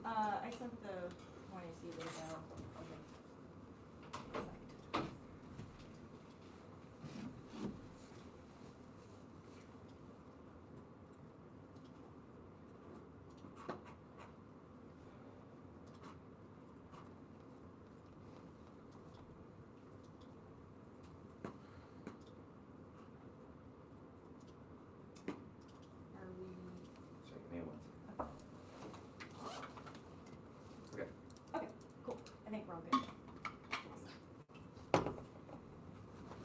I sent the one I see right now. Okay. Are we? Sorry, give me one second. Okay. Okay, cool. I think we're all good.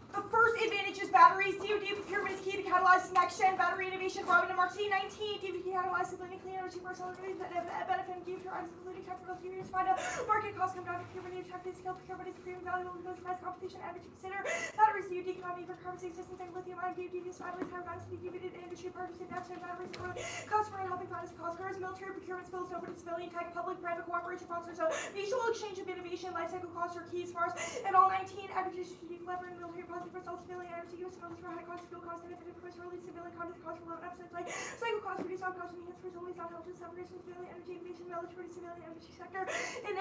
The first advantage is batteries. DoD procurement is key to catalyze next-gen battery innovation. Robin and Mark C19. DoD catalyze clean energy for accelerating benefit and give your items including technical theories. Find out market costs come down to procurement. New tech scale procurement is premium valuable to those price competition and to consider. Batteries. DoD economy for carbon existence and lithium ion. DoD batteries have nice to be given industry partnership. Next-gen batteries are customer and helping finance cost curves. Military procurement spills open to civilian tech, public-private cooperation sponsors. Mutual exchange of innovation. Life cycle costs are key. Smart and all 19 averages should be clever and military positive results. Civilian energy use and for high cost, fuel cost, and infinite price release, civilian content cost for low episodes like cycle cost, reduce on cost, enhance for only sound help to separation, civilian energy innovation, military, civilian energy sector, and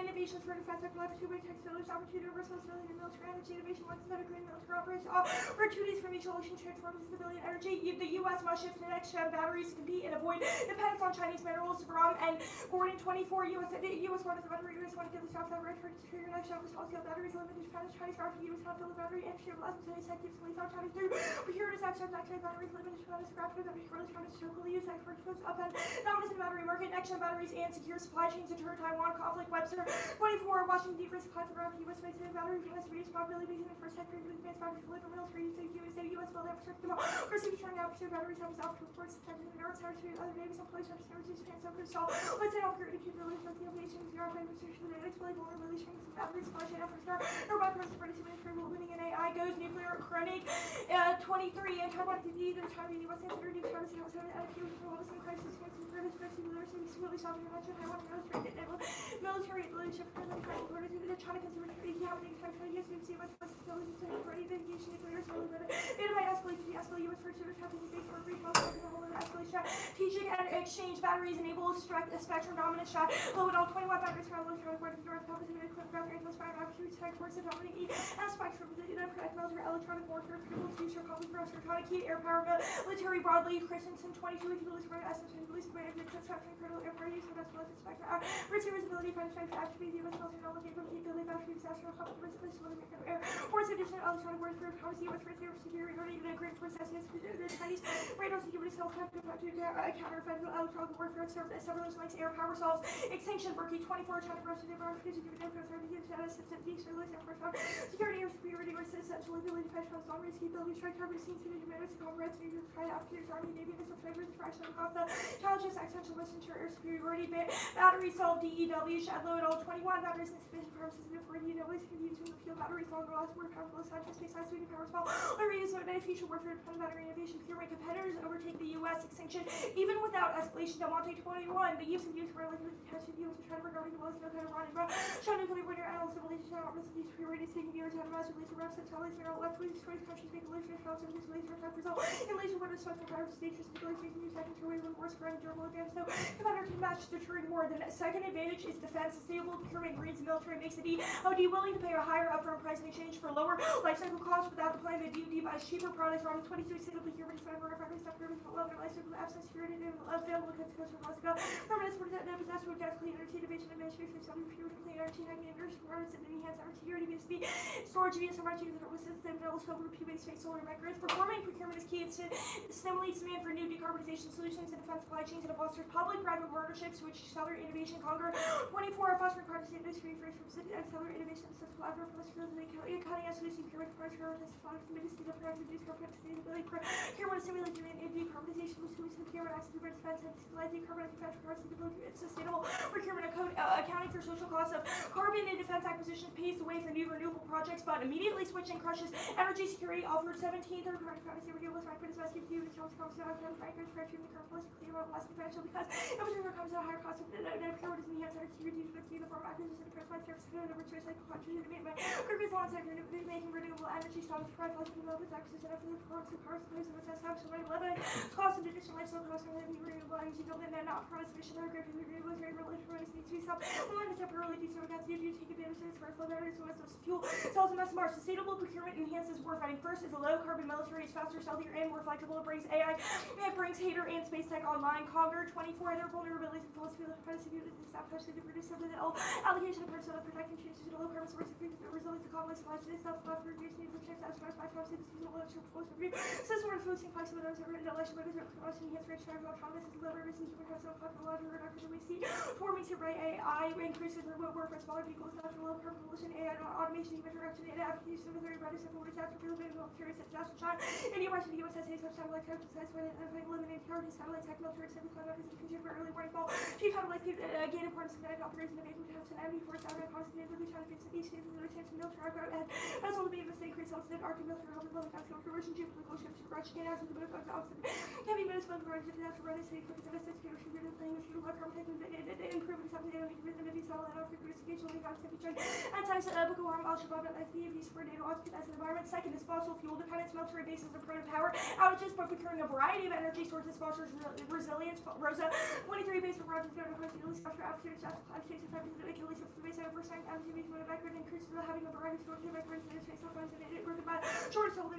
innovations for defense, opportunity, tech, civilian opportunity, resource, civilian and military energy innovation, once better green military operation, opportunities for mutual ocean transform to civilian energy. The U.S. must shift to next-gen batteries to compete and avoid dependence on Chinese minerals from and Gordon 24 U.S. one of the battery U.S. one of the stop that right for your next shop small scale batteries limited to Chinese power for U.S. not fill the battery and share less than Chinese tech keeps police on Chinese through procurement next-gen batteries limited to Chinese scrap that we really trying to locally use expert puts up and dominance in the battery market next-gen batteries and secure supply chains deter Taiwan conflict. Webster 24 Washington D.C. supply for U.S. based battery has reduced probability based in the first sector of advanced batteries deliver military use U.S. will have restricted them for turning out for batteries have self reports attempted in North South other navies and police services Japan so good so let's say all security capabilities of the innovation zero five research for the explain vulnerability strengths of battery supply chain efforts there or about the pretty significant winning in AI goes nuclear chronic 23 and Taiwan TV the China U.S. security service and also a few policy crisis really solving prevention Taiwan military leadership for the China consumer security happening U.S. facilities to ready the engagement nuclear is really good it might escalate to the escalate U.S. first happening to face for free escalation strategic and exchange batteries enable spectrum dominant shot low at all 21 batteries for electronic work North Company equipped battery plus fire opportunity tech force and dominant E and spectrum for the protect military electronic warfare critical future conflict for electronic heat air power military broadly Christensen 22 if you lose for essence and release the construction critical air power use for best military spectrum reduce ability to strength attribute the U.S. military knowledge capability battery disaster conflict versus air force additional electronic warfare powers U.S. superiority and a great force assets the Chinese radar security self-defense counter federal electronic warfare served as several links air power solves extinction Berkey 24 China Russian security or superiority or essential ability to fight from long range capability strike target scenes to commandos to comrades to try opportunities army navy missile flavors fraction of cost challenges essential messenger air superiority battery solve DEW shed load all 21 batteries insufficient purposes for DEWs can be used in the field batteries long last more powerful aside space size sweeping power small or reuse of future warfare dependent battery innovation procurement competitors overtake the U.S. extinction even without escalation Delmonte 21 the use for like tested use to try to regarding the most no kind of running bro show nuclear winter and civilization operations these superiority taking years to have a massive laser reps and tell mineral left police destroys countries make a laser house and use laser attack result in laser winter special fire stages and ability to use second to away with more spread durable advance so competitor can match deterring more than a second advantage is defense sustainable procurement greens the military makes it willing to pay a higher upfront price in exchange for lower life cycle costs without deploying the DoD buys cheaper products around 22 single procurement cyber factory stuff driven for lower life cycle absence security and available consequences for Moscow permanence for that possessed with gas clean energy innovation administration some procurement clean energy hacking energy requirements and enhance our security BSB storage via some energy that was system and also reputing space solar micros performing procurement is key it stimulates demand for new decarbonization solutions and defense supply chains and fosters public-private partnerships which accelerate innovation conquer 24 fostering partnership industry first from city accelerate innovation such collaborative plus fields and cutting edge solution procurement price for this fund for ministry of private reduce corporate sustainability procurement stimulate demand and decarbonization solutions procurement access to defense and stimulate decarbonizing defense regards to sustainable procurement accounting for social costs of carbon and defense acquisitions paves the way for new renewable projects but immediately switching crushes energy security offered 17 third-party privacy renewables right for this rescue view the Charles Comes out of Frankfurt for the current policy clear out less financial because it was Military comes at a higher cost of procurement is enhanced energy reduced with the form acquisition of personalized services and over to cycle contribution to make purpose law and making renewable energy sources provide flexible development acquisition of the forms of cars and the test house and living cost of additional lifestyle costs of renewable energy building and not promise mission or group renewable is very related to needs to be self willing to temporarily do so against the ability to take advantage of its first flow batteries as fuel cells and SMR. Sustainable procurement enhances warfighting. First is a low carbon military, is faster, stealthier, and more flexible. It brings AI, it brings Hater and space tech online. Conquer 24 other vulnerabilities and policy of the staff touch to produce something that allocation of personnel protecting changes to low carbon source of resilience to complex supply chain itself, reduce needs of checks, as far as by force, seasonal electrical force review. System of influencing flexible those over election weapons, enhanced range time, autonomous, low risk, and human capital, popular reduction we see. Forming to right AI increases remote work for smaller vehicles, natural low carbon pollution, AI automation, human interaction, and application of the ready simple disaster field, military success, China, India, Russia, the USA, satellite satellite eliminate terrorist satellite tech, military service, consider early warning fall. Chief satellite gain importance of kinetic operation of aviation tests and enemy force out of constant ability to face the east and the chance of military aggro and as well as being the state increase also arc military help level tactical conversion chip with close ships to rush get out of the middle of the heavy minutes from the road to the natural run state for the best to shoot the thing which you work on taking the improvement something they don't make rhythm of solid off the occasionally got to be trained anti Boko Haram al-Shabaab as the AV for NATO as an environment. Second is fossil fuel dependence military bases of primitive power outages by procuring a variety of energy sources fosters resilience. Rosa 23 base for projects that are release after aptitude just application type of Achilles for the base over percent MTV for the backward increases the having a variety of sources of backward in space sometimes and it worked by short solar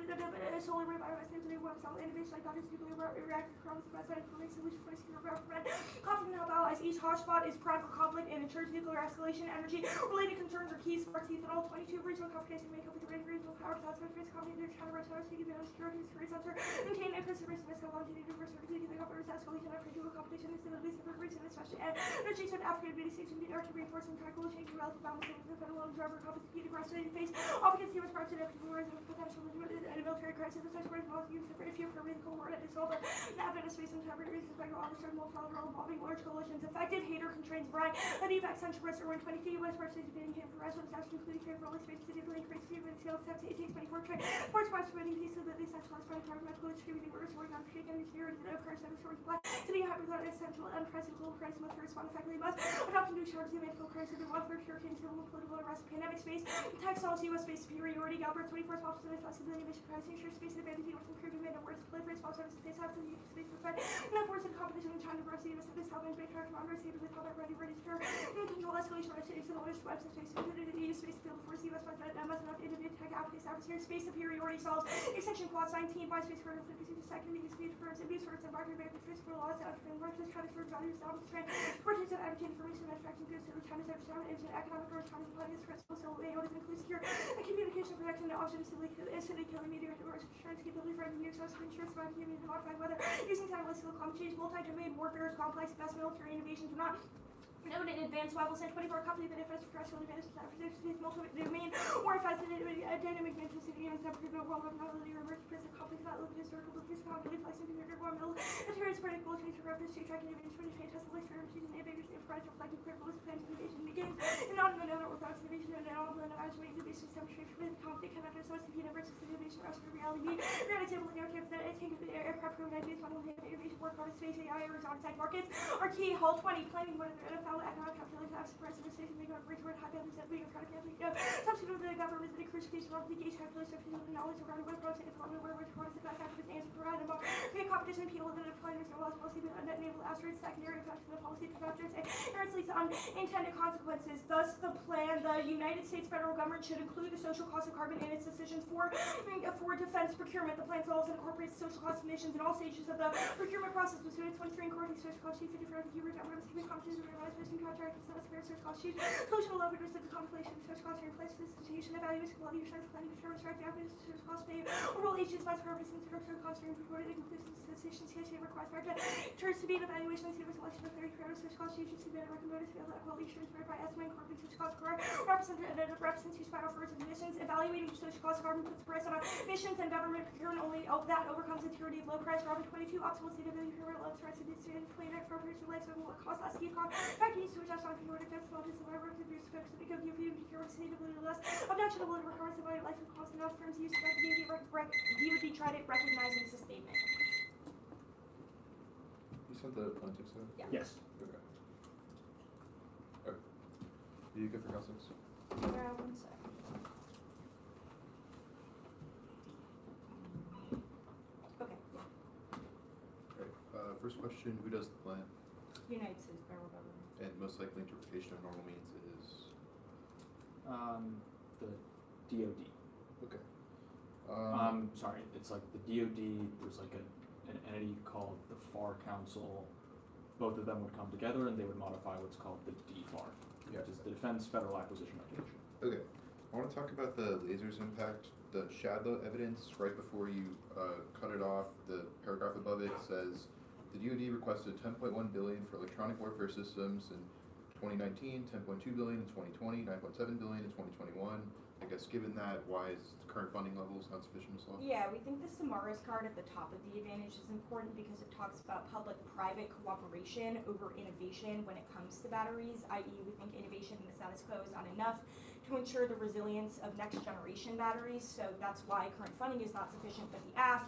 solar by simply one solid innovation like that is nuclear reactor chromes by side information solution for secure government confident help allies each hotspot is prime for conflict and ensures nuclear escalation energy related concerns are keys sparks ethanol 22 regional complication make up with the regional power that's what face community China right now security security center maintain a preservation of longevity diversity the government's escalation after dual competition and stability of region especially and energy to African administration the air to reinforce and tackle change relative balance of the federal driver competency aggressive face often can see what's part of the wars of potential and military crisis the such words most used for a few political war at this over after the space and temporary reasons by all the multilateral involving large coalitions effective hater constraints bright and evac central rest or 122 U.S. participating in for rest of the staff including care for all space to deeply increase fear with scale 1824 train force parts peace of the decentralized by environmental distributing orders working on shaking and security that occurs every sort of supply to the high without essential unprecedented global crisis must respond effectively must adopt new charges of medical crisis and welfare hurricane civil political arrest pandemic space textiles U.S. space superiority Galbraith 24 possibility flexibility mission crisis ensure space and advantage with improving made words delivery response services space have to use space to fight and force and competition in China diversity U.S. space helping make track on receive with combat ready to turn control escalation right space and orders website space the space field force U.S. must not individual tech application adversary space superiority solves extension quad 19 by space for 52 second meeting speed first abuse first embarking back with physical laws out of workers trying to serve values down the strength purchase of energy information manufacturing goods to China's economic growth China's planning principles so they always include secure and communication protection and option instantly killing media insurance capability for new source of insurance by human modified weather using technological climate change multi-domain warfare complex best military innovations are not known in advance why will send 24 company benefits for terrestrial advantages that predicts these multiple domain or if as a dynamic manifestation and separate world of knowledge or emerging present companies that look historical with this company flexing to their middle materials predictable change for reference to tracking advantage for fantastic like for choosing innovators and price reflecting clear rules plan innovation begins and not in the known or without innovation and all the management innovation demonstrate for the conflict connectors source of universe innovation rest of reality granted table narratives that I think of the aircraft program ideas on innovation work on space AI or on-site markets are key Hull 20 planning one of the NFL economic calculation have suppressed the station make up retort high values that we are trying to get substitute of the government the crucifixion of the gauge calculation of the knowledge around what process and formula where which was the best after the answer provided about the competition people that apply their laws policy to enable asteroids secondary effects of the policy projects and it leads to unintended consequences. Thus the plan the United States federal government should include the social cost of carbon in its decisions for defense procurement. The plan also incorporates social cost emissions in all stages of the procurement process between 23 and quarterly social cost sheet 50 for the human government competition realized mission contract and sales fair search cost sheet social low reduced the compilation search cost in place solicitation evaluation quality assurance planning assurance track down search cost pay overall agents by purpose and structure cost and reported inclusive solicitation CSA requires factor turns to be an evaluation and selection of 30 credit search cost sheet should be recommended to field that quality assurance verified estimate incorporating search cost core representative by offers and missions evaluating social cost carbon puts price on missions and government procurement only that overcomes the tyranny of low price Robert 22 optimal suitability procurement low price and plain appropriate to life so what cost less keep cost fact needs to adjust on periodic defense models and whatever to be fixed to become UV procurement suitability less objectionable and requires about life and cost enough terms used that DoD tried it recognizing this statement. You sent the plaintiffs in? Yeah. Yes. Okay. You good for cosmos? One sec. Okay. Alright, first question, who does the plan? United States Federal Government. And most likely interpretation of normal means is? The DOD. Okay. Sorry, it's like the DOD, there's like an entity called the FAR Council. Both of them would come together and they would modify what's called the DFAR, Yeah. which is the Defense Federal Acquisition Regulation. Okay, I want to talk about the lasers impact. The shadow evidence right before you cut it off. The paragraph above it says the DoD requested 10.1 billion for electronic warfare systems in 2019, 10.2 billion in 2020, 9.7 billion in 2021. I guess given that, why is the current funding levels not sufficient as well? Yeah, we think the Samaras card at the top of the advantage is important because it talks about public-private cooperation over innovation when it comes to batteries, i.e. we think innovation in the status quo is not enough to ensure the resilience of next-generation batteries, so that's why current funding is not sufficient, but the AF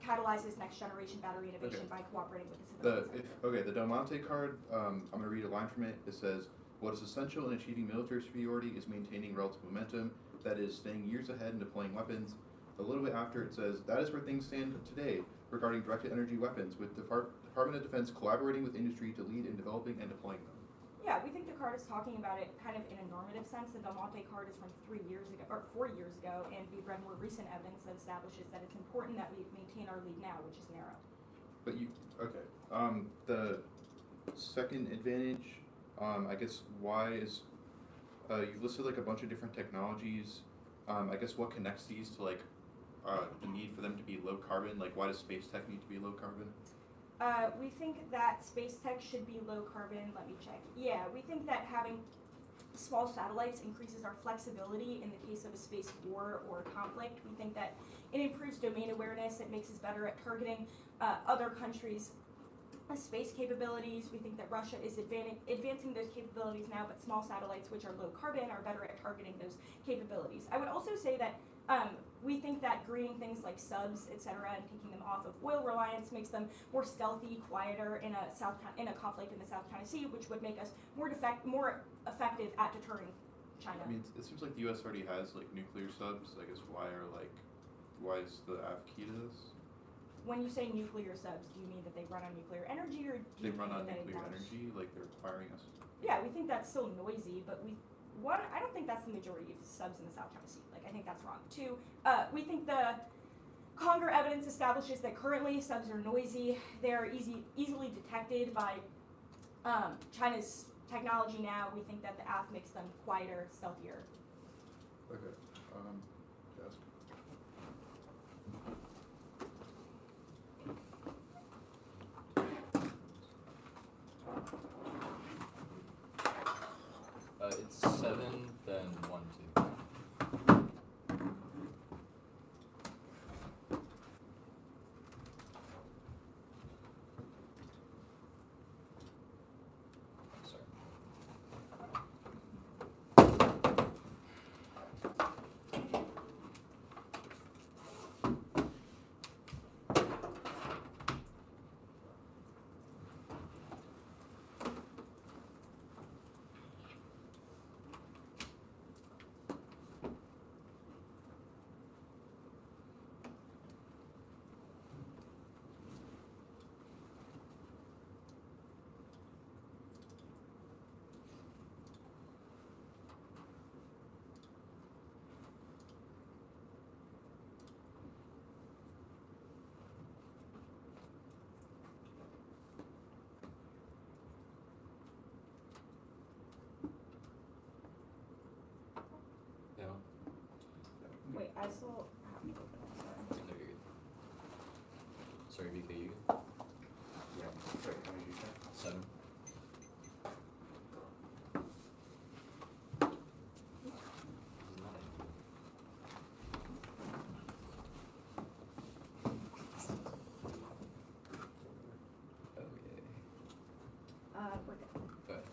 catalyzes next-generation battery innovation by cooperating with the civilian sector. The Del Monte card, I'm going to read a line from it. It says, what is essential in achieving military superiority is maintaining relative momentum, that is, staying years ahead and deploying weapons. A little bit after it says, that is where things stand today regarding directed energy weapons, with the Department of Defense collaborating with industry to lead in developing and deploying them. Yeah, we think the card is talking about it kind of in a normative sense. The Del Monte card is from 4 years ago, and we've read more recent evidence that establishes that it's important that we maintain our lead now, which is narrow. But the second advantage, I guess why is, you've listed like a bunch of different technologies. I guess what connects these to like the need for them to be low carbon? Like why does space tech need to be low carbon? We think that space tech should be low carbon. Let me check. Yeah, we think that having small satellites increases our flexibility in the case of a space war or conflict. We think that it improves domain awareness. It makes us better at targeting other countries' space capabilities. We think that Russia is advancing those capabilities now, but small satellites, which are low carbon, are better at targeting those capabilities. I would also say that we think that greening things like subs, etc., and taking them off of oil reliance makes them more stealthy, quieter in a conflict in the South China Sea, which would make us more effective at deterring China. I mean, it seems like the U.S. already has like nuclear subs. I guess why is the AF key to this? When you say nuclear subs, do you mean that they run on nuclear energy, or do They you run mean on that nuclear energy, like they're requiring us. Yeah, we think that's still noisy, but I don't think that's the majority of subs in the South China Sea. Like, I think that's wrong. Two, we think the Conger evidence establishes that currently subs are noisy. They are easily detected by China's technology now. We think that the AF makes them quieter, stealthier. Okay. Ask. It's 7, then 1, 2. Sorry. Yeah. Wait, I still have to open it. Sorry. No, you're good. Sorry, BK, you good? Yeah. Sorry, how many did you say? 7. We're good. Go ahead.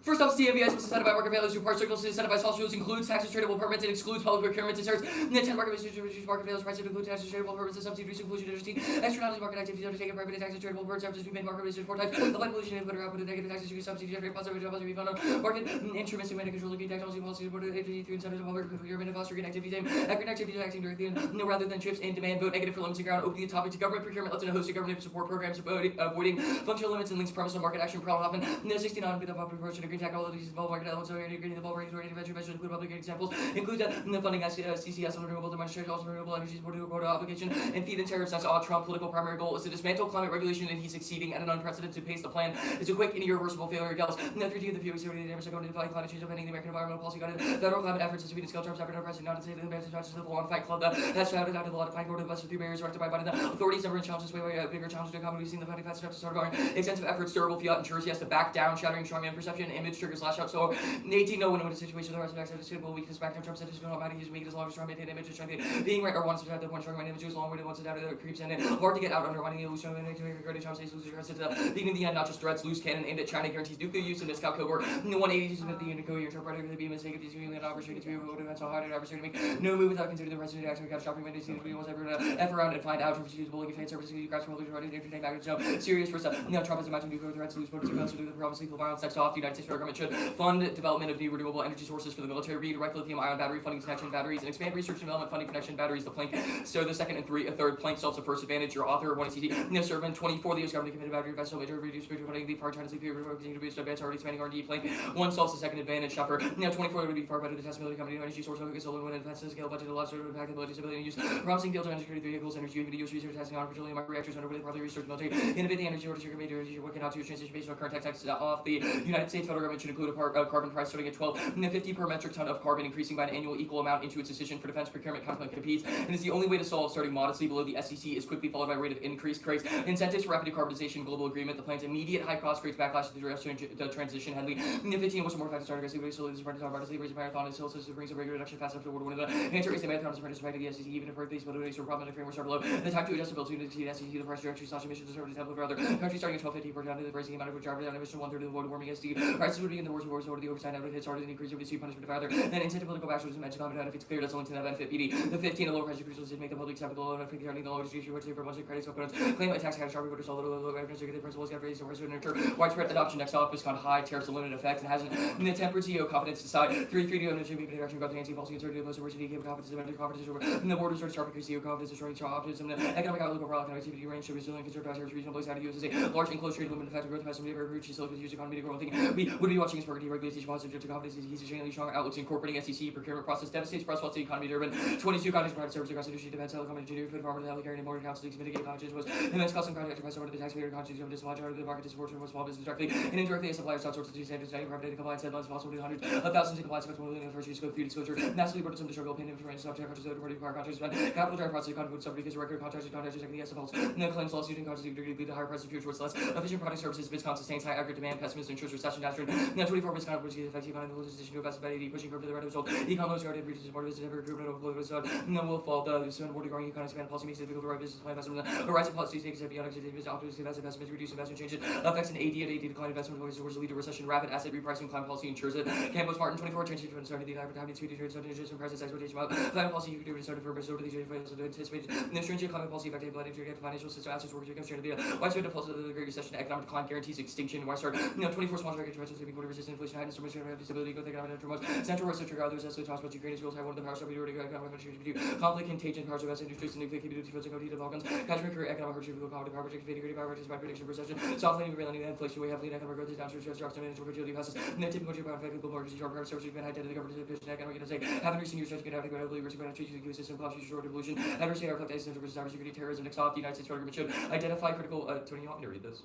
First off, CMBI is supposed to incentivize market failures through part circles to incentivize fossil fuels, includes taxes, tradable permits, and excludes public procurement. Inserts the 10 market failures to reduce market failures, prices include taxes, tradable permits, and subsidies, inclusion, interesting, externalities, market activities undertaken, private taxes, tradable permits, services to be made, market failures 4 times, the light pollution, input or output, and negative taxes, subsidies, generate positive refund on market, instruments, and control, looking technology, policy, supported activity through incentives of public procurement, and fostering activities, activities acting directly, rather than shifts in demand, vote negative for limits and ground, open the topic to government procurement, left in a host of government support programs, avoiding functional limits and links premise on market action, problem often, 69, with the public approach to green technologies, involve market elements, so integrating the bulk regulatory intervention measures, include public examples, include the funding CCS on renewable demonstration, also renewable energy supported quota obligation, and feed-in tariffs. That's all Trump political primary goal is to dismantle climate regulation, and he's succeeding at an unprecedented pace. The plan is a quick and irreversible failure. Gals, 13 of the few activity damage going to defy climate change, offending the American environmental policy guided federal climate efforts to be scale Trump's effort oppressing not to say the advantage of the full on fight club that has shouted out to the law to find court of busted through barriers erected by Biden. The authorities never challenges way bigger challenge to come. We've seen the fighting fast enough to start going extensive efforts. Durable fiat ensures he has to back down, shattering strongman perception, image triggers lash out. So 18 no when a situation the rest of access to weakness back down Trump said he's going to use weakness as long as strong maintain image strength being right or wants to have the one strong image is long way to once it out of the creeps in it hard to get out undermining the illusion of an Trump says losers arrested being in the end not just threats loose cannon aimed at China guarantees nuclear use in this Cal Kilgore 180 to the Indico your Trump rhetoric be a mistake if these really an opportunity to be able to events so hard an opportunity to make no move without considering the president actually catastrophic mandate to be was ever F around and find out Trump's use bullying and services grasp public running to entertain magnitude no serious for stuff Trump is imagining nuclear threats lose voters to do the promise lethal violence next off the United States federal government should fund development of new renewable energy sources for the military redirect lithium-ion battery funding connection batteries and expand research and development funding connection batteries the plank so the second and third plank solves the first advantage your author one CT Servant 24 the US government committed battery investment major reduce spiritual funding the far China sleep continue to boost advance already expanding R&D plank one solves the second advantage shopper 24 would be far better the testability company energy source focus solar wind advanced scale budget a lot of impact ability stability and use promising field energy security vehicles energy use research testing on petroleum reactors under properly research military innovate the energy order to major energy working out to transition based on current tax off the United States federal government should include a carbon price starting at 12.50 per metric ton of carbon increasing by an annual equal amount into its decision for defense procurement conflict competes and is the only way to solve starting modestly below the SEC is quickly followed by rate of increase creates incentives for rapid decarbonization global agreement the plan's immediate high cost creates backlash to the transition heavily 15 was more effective starting aggressively slowly disappointed on modestly raising marathon and still brings a regular reduction fast enough to award one of the answer is the marathon is participating in the SEC even if birthdays abilities or problematic frameworks are below the time to adjust ability to exceed SEC the price directory slash emissions is already template for other countries starting at 12.50 per ton to the rising amount of which are down emission 1/3 of the world warming SD prices would be in the worst wars over the oversight out of hits harder than increase over the punishment of either then incentive political bachelors and mention common benefits clear doesn't link to that benefit BD the 15 a lower price increases did make the public acceptable and I think the lower distribution which for bunch of credits opponents claim a tax catastrophe voters all low revenues the principles have raised over certain widespread adoption next off has gone high tariffs a limited effect and hasn't in the tempered CEO confidence decide 3 energy making direction growth anti policy inserted most diversity gave confidence in confidence over in the borders are sharp because CEO confidence is showing strong optimism the economic outlook overall economic activity range should resilient conservative tariffs regional place how to use as a large enclosed trade limit effect growth has some neighborhood root still use economy to grow thing we would be watching his market deregulation positive to confidence he's extremely strong outlooks incorporating SEC procurement process devastates prosperous the economy urban 22 countries private service across industry defense telecom engineering food farmers health care and more council to mitigate challenges was immense cost and contract price over the taxpayer conscious of dislodge out of the market to support small business directly and indirectly as suppliers outsource to standards private data compliance headlines possible to hundreds of thousands of compliance against 1 million first use scope 3 disclosure massively burdensome to struggle opinion for software contracts that party car contracts capital drive process economy somebody because record contracts checking the SFLs no claims loss using contracts lead to higher price of future less efficient product services Bitcoin sustains high aggregate demand pessimism ensures recession downturn now 24 Bitcoin which is effective on the position to invest by 80 pushing curve to the right result econ lows guarded reaches more business ever group no global result no will fall the soon more growing economic expand policy makes it difficult to write business plan investment the rising policy takes it beyond business opportunities investment reduce investment changes affects an AD decline investment voices which lead to recession rapid asset repricing climate policy ensures it Campbell's Martin 24 changes to started the advertising speed trade started interest and prices expectation climate policy you can do started for resort to the trade so anticipated no stringent climate policy effective blending to get financial system assets work to constrain the widespread defaults of the Great Recession economic decline guarantees extinction why start 24 small market interventions to be more resistant inflation high instrumentation of stability growth economic promotes central research trigger others as talks about Ukraine Israel Taiwan the power structure economic countries conflict contagion powers of industries and nuclear capability fields and the Balkans Kashmir career economic hardship with power project integrated power projects by prediction recession soft landing real inflation way heavily economic growth is downstream stress drops and fragility passes no typical geopolitical effective emergency sharp power services been high debt to the government efficient economic and say haven't recent years to get out of heavily risk about treating the system plus future short evolution ever say reflect essential for cybersecurity terrorism next off the United States federal government should identify critical Tony you want me to read this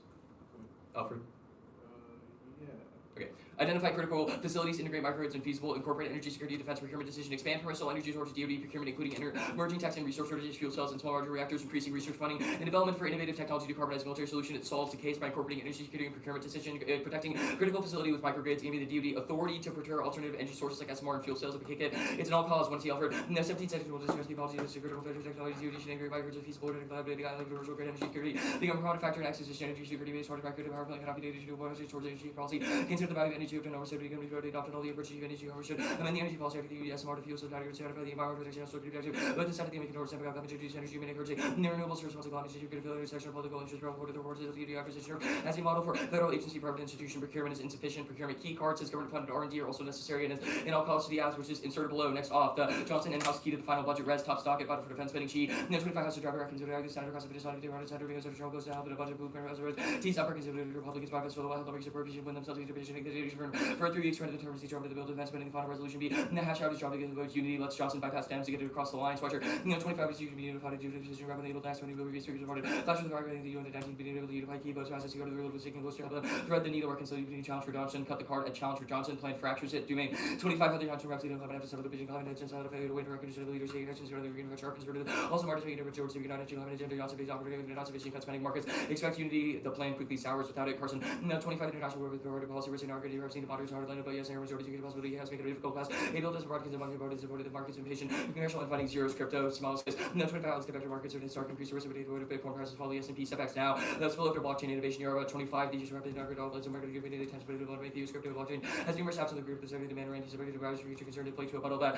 Alfred identify critical facilities, integrate microgrids and feasible, incorporate energy security, defense procurement decision, expand permissible energy sources, DoD procurement, including emerging tax and resource shortages, fuel cells, and small modular reactors, increasing research funding, and development for innovative technology to decarbonize military solution. It solves the case by incorporating energy security and procurement decision, protecting critical facility with microgrids, giving the DoD authority to procure alternative energy sources like SMR and fuel cells if it kick it. It's an all-cause, one C Alfred. In the 17th century, we'll discuss the policy of critical federal technologies, DoD should integrate microgrids with feasible, collaborative, universal grid energy security, become a product factor and access to energy security based on microgrid power plant, cannot be data to do energy source energy policy, consider the value of energy energy of Northwestern DR adopted all the approaches of energy overshoot. Amend the energy policy of the USMR to fuel so that it's certified the environmental protection and social protection. But the Senate, the American North Central Government introduced energy and encouraging the renewable source of climate change. Good affiliate section of political interest reported the reports of the acquisition as a model for federal agency private institution procurement is insufficient. Procurement key cards as government funded R&D are also necessary and is in all costs to the ads, which is inserted below. Next off, the Johnson in-house key to the final budget. Res top stock at bottom for defense spending sheet. No 25 House of Driver reckons the Senator Cross of the Senate because of goes down the budget blueprint as a T stop reckons the Republicans by for the White House appropriation when themselves into position for 3 weeks for the terms each over the bill to advance spending the final resolution B. The hash out is dropping against the vote unity lets Johnson bypass Dems to get it across the line. Swatcher, 25 is usually unified to decision rapidly able to ask when will be speakers reported. Flash with the argument the UN 19 being able to unify key votes as go to the real was taking close to help them thread the needle work and so between challenge for Johnson, cut the card at challenge for Johnson, plan fractures it, doing 25 other Johnson reps, 11 after 7 division climate intentions out of failure to win records of the leaders, taking actions for the green sharp conservative. Also Martin Speaking over George United Climate Agenda Johnson based operating not sufficient cut spending markets. Expect unity, the plan quickly sours without it. Carson, 25 international work with the policy risk and argument you have seen the moderate hard line, but yes, and majority to get possibility has made a difficult pass. A bill does broadcast among the supported the markets impatient. Congressional and funding zeros, crypto, small scale. 25 outlets get back to markets or start increase the risk of Bitcoin prices follow the S&P setbacks now. Let's pull after blockchain innovation. You're about 25. These rapid market outlets and market giving data tends to automate the use crypto blockchain has numerous apps in the group. The second demand range is about to rise for future concern to play to a bubble that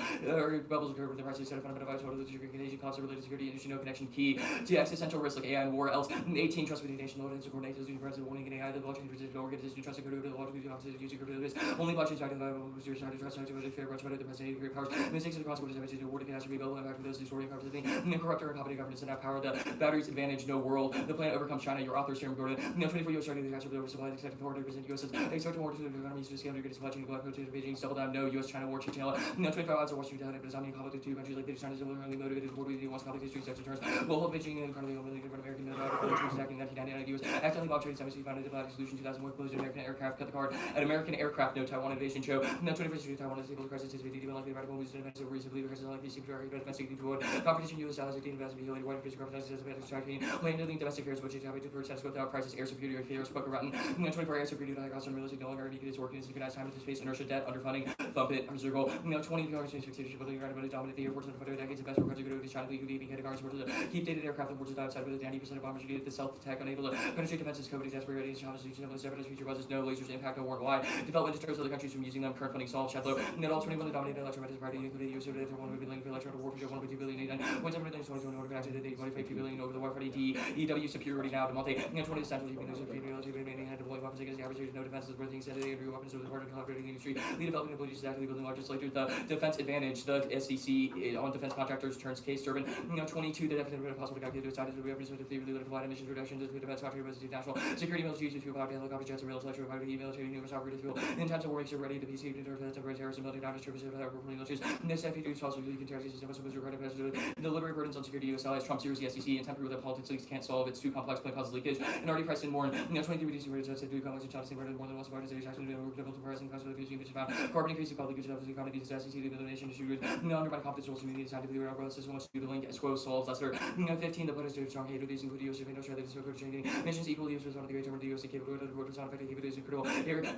bubbles occur with the prices set of fundamental advice what the Canadian costs of related security industry no connection key to existential risk like AI and war else 18 trust with the nation load and coordinate those president warning in AI the blockchain resistant organization trust security the logic of the using crypto database only blockchains back to the was your side to trust to fair branch about the president great powers mistakes and consequences of it awarded catastrophe bill impact from those distorting powers of the corrupt or incompetent governance and have power the batteries advantage no world the plan overcomes China your author Jeremy Gordon 24 US starting the catch up the oversupply expected 400% US expect war to the economies to scale to get supply chain black to Beijing double down no US China war China 25 odds are Washington down but it's not being conflict two countries like the China is only motivated war with wants conflict history such returns will hold Beijing and currently only American attacking 1999 US accidentally blocked trade MSU founded diplomatic solution 2000 more closed American aircraft cut the card at American aircraft no Taiwan invasion show now 21st century Taiwan is able to crisis is be likely radical moves to defense over reasonably crisis like these secret defensive toward competition US allies 18 investment related white increasing corporations as a better strategy landing domestic affairs which is having to percent without crisis air superiority failures spoken rotten 24 air superiority high cost and realistic no longer needed is working in synchronized time into space inertia debt underfunding thump it circle 20 space fixation ability to dominate the airports and for decades and best for country to China league being headed guards to keep dated aircraft and forces outside with 90% of bombers needed the self attack unable to penetrate defenses COVID exasperated ready challenges each level separate future buzzes no lasers impact no warrant why development deters other countries from using them current funding solve Shadlow net all 21 dominated electromagnetic party including the US over 1 billion for electronic warfare 1.2 billion and 1.7 billion 2020 order connected to 25 billion over the war party DEW superiority now to multi 20 central keeping those superiority remaining and deploying weapons against the average no defenses worth things said Andrew weapons over the part of collaborating industry lead development abilities to actively building legislature the defense advantage the SEC on defense contractors turns case servant 22 the definitive possible to calculate decided to be represented the really provide emissions reductions to defense contractors national security military use fuel power helicopter jets and rail intellectual property military numerous operating fuel in times of war makes you ready to be saved into temporary terrorism military damage services without performing militaries this FAQ also really can terrorize systems with regard to the deliberate burdens on security US allies Trump series the SEC and temporary with politics leaks can't solve it's too complex plan causes leakage and already priced in more and 23 reducing rates to do complex and China more than once about it actually developed pricing costs of using which found carbon increasing public leakage of the economy the SEC the nation issue undermined competence rules community scientifically around growth system wants to do the link as quo solves lesser 15 the players do strong hate these include US and Australia this is changing missions equally used as one of the great term of the US capability of the world sound effective capabilities and critical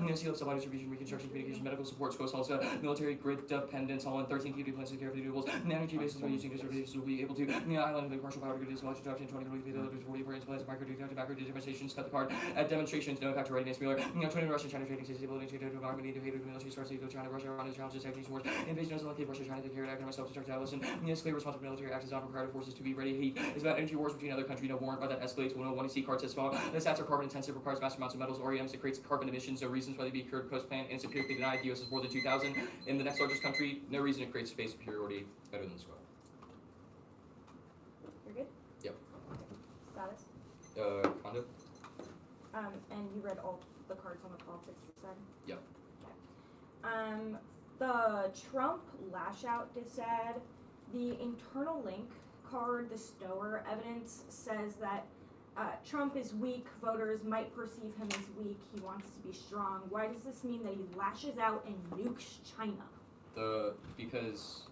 air seal of supply distribution reconstruction communication medical support squo solves military grid dependence all in 13 PV plans to care for the renewables energy bases by using distributions will be able to island and commercial power grid is large adoption 20 40 plans plans micro macro demonstrations cut the card at demonstrations no impact to readiness Mueller 20 Russian China trading states ability to environment need to hate military starts to China Russia Iran challenges techniques wars invasion doesn't like Russia China to carry out economic self-destruct listen clear responsible military acts as non-required forces to be ready heat is about energy wars between other countries no warrant by that escalates when one see card says small the stats are carbon intensive requires massive amounts of metals REMs it creates carbon emissions no reasons why they be cured post plan and superiority denied the US is more than 2000 in the next largest country no reason it creates space superiority better than the squad. You're good? Yep. Status? Condo? And you read all the cards on the politics side? Yep. Okay. The Trump lash out said the internal link card, the Stower evidence says that Trump is weak, voters might perceive him as weak, he wants to be strong. Why does this mean that he lashes out and nukes China? Because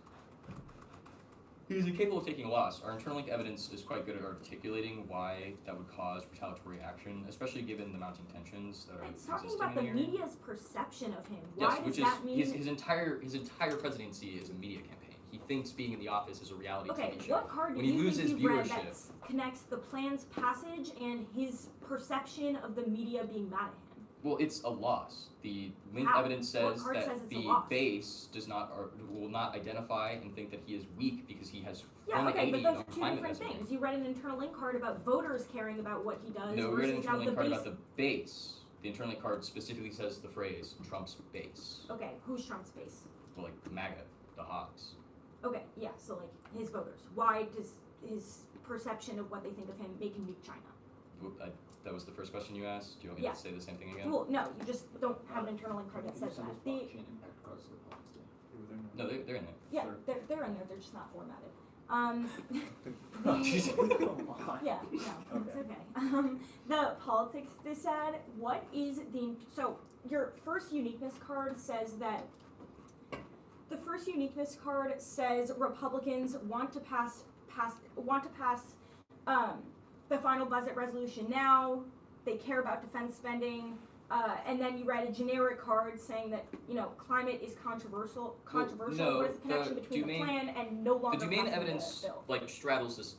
he's incapable of taking a loss. Our internal link evidence is quite good at articulating why that would cause retaliatory action, especially given the mounting tensions that are It's talking existing about the in the area. media's perception of him. Yes, Why which does that mean? his entire presidency is a media campaign. He thinks being in the office is a reality Okay, TV show. what card When do he you loses think you read viewership, that connects the plan's passage and his perception of the media being mad at him? Well, it's a loss. The link How? evidence What says card that says it's a the loss? base does not or will not identify and think that he is weak because he has Yeah, only okay, but 80 those on are two climate different messaging. things. You read an internal link card about voters caring about what he does No, we read an versus now internal the link card base. about the base. The internal link card specifically says the phrase Trump's base. Okay, who's Trump's base? Well, like MAGA, the Hogs. Okay, yeah, so like his voters. Why does his perception of what they think of him make him weak China? That was the first question you asked. Do you want me Yeah. to say the same thing again? Well, no, you just don't have an internal link card that says that. The blockchain impact cards to the policy. No, they're in there. yeah, they're in there. They're just not formatted. Come on. Yeah, no, it's Okay. okay. The politics dissad, what is the, so your first uniqueness card says that, the first uniqueness card says Republicans want to pass the final budget resolution now, they care about defense spending, and then you write a generic card saying that, you know, climate is controversial, no, what is the connection the between the domain- plan and no longer The domain passing evidence the bill? like straddles this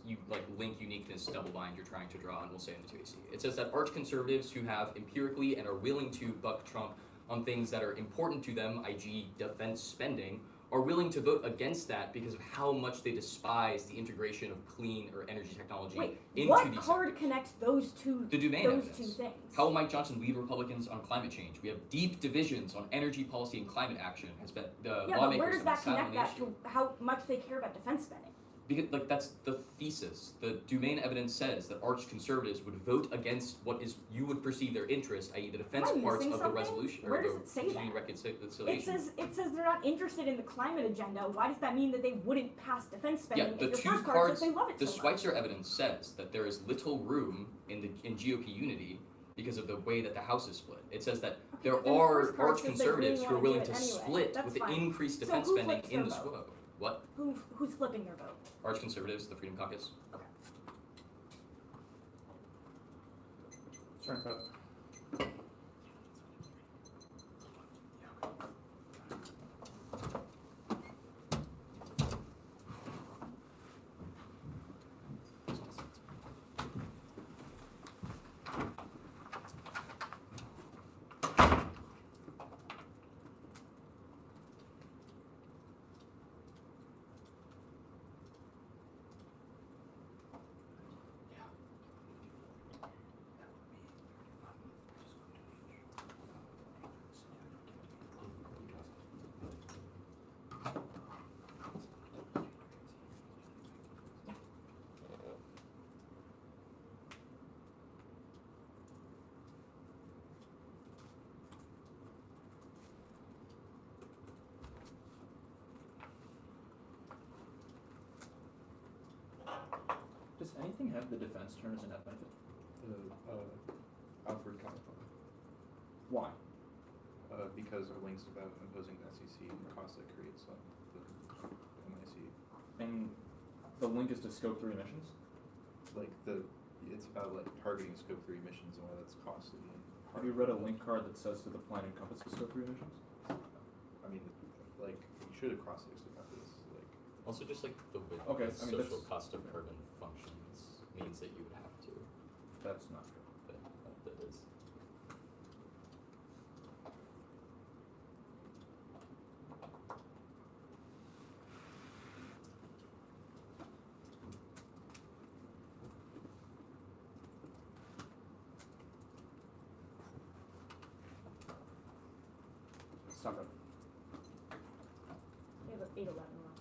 link uniqueness double bind you're trying to draw, and we'll say in the 2AC. It says that arch conservatives who have empirically and are willing to buck Trump on things that are important to them, i.g. defense spending, are willing to vote against that because of how much they despise the integration of clean or energy technology Wait, into what these card sectors. connects those two The domain those evidence. two things? How will Mike Johnson lead Republicans on climate change? We have deep divisions on energy policy and climate action. Has been the Yeah, but lawmakers where does have that been connect silent that to how much they care about defense spending? Because that's the thesis. The domain evidence says that arch conservatives would vote against what is you would perceive their interest, i.e. the defense Am I parts missing of the something? resolution Where or does the it say continuing that? reconciliation. It says they're not interested in the climate agenda. Why does that mean that they wouldn't pass defense spending? Yeah, if the your two first card cards. says they love it The so much? Schweitzer evidence says that there is little room in GOP unity because of the way that the House is split. It says that there then the are first card arch says they conservatives really who are wanna do willing it to anyway. split That's with the fine. increased So defense who spending flips in their the vote? SWO. What? Who's flipping their vote? Arch conservatives, the Freedom Caucus. Turn cut. Does anything have the defense turn as a net benefit? Alfred counterpart. Why? Because our links about imposing the SEC and the cost that creates on the MIC. And the link is to scope 3 emissions? It's about like targeting scope 3 emissions and why that's costly. And Have you read a link card that says that the plan encompasses scope 3 emissions? I mean, like you should have cross-fixed about this. Like Also, just like the way Okay, the I mean, social that's- cost of carbon functions means that you would have to. That's not true. But that is. Stop it. They have 811 left.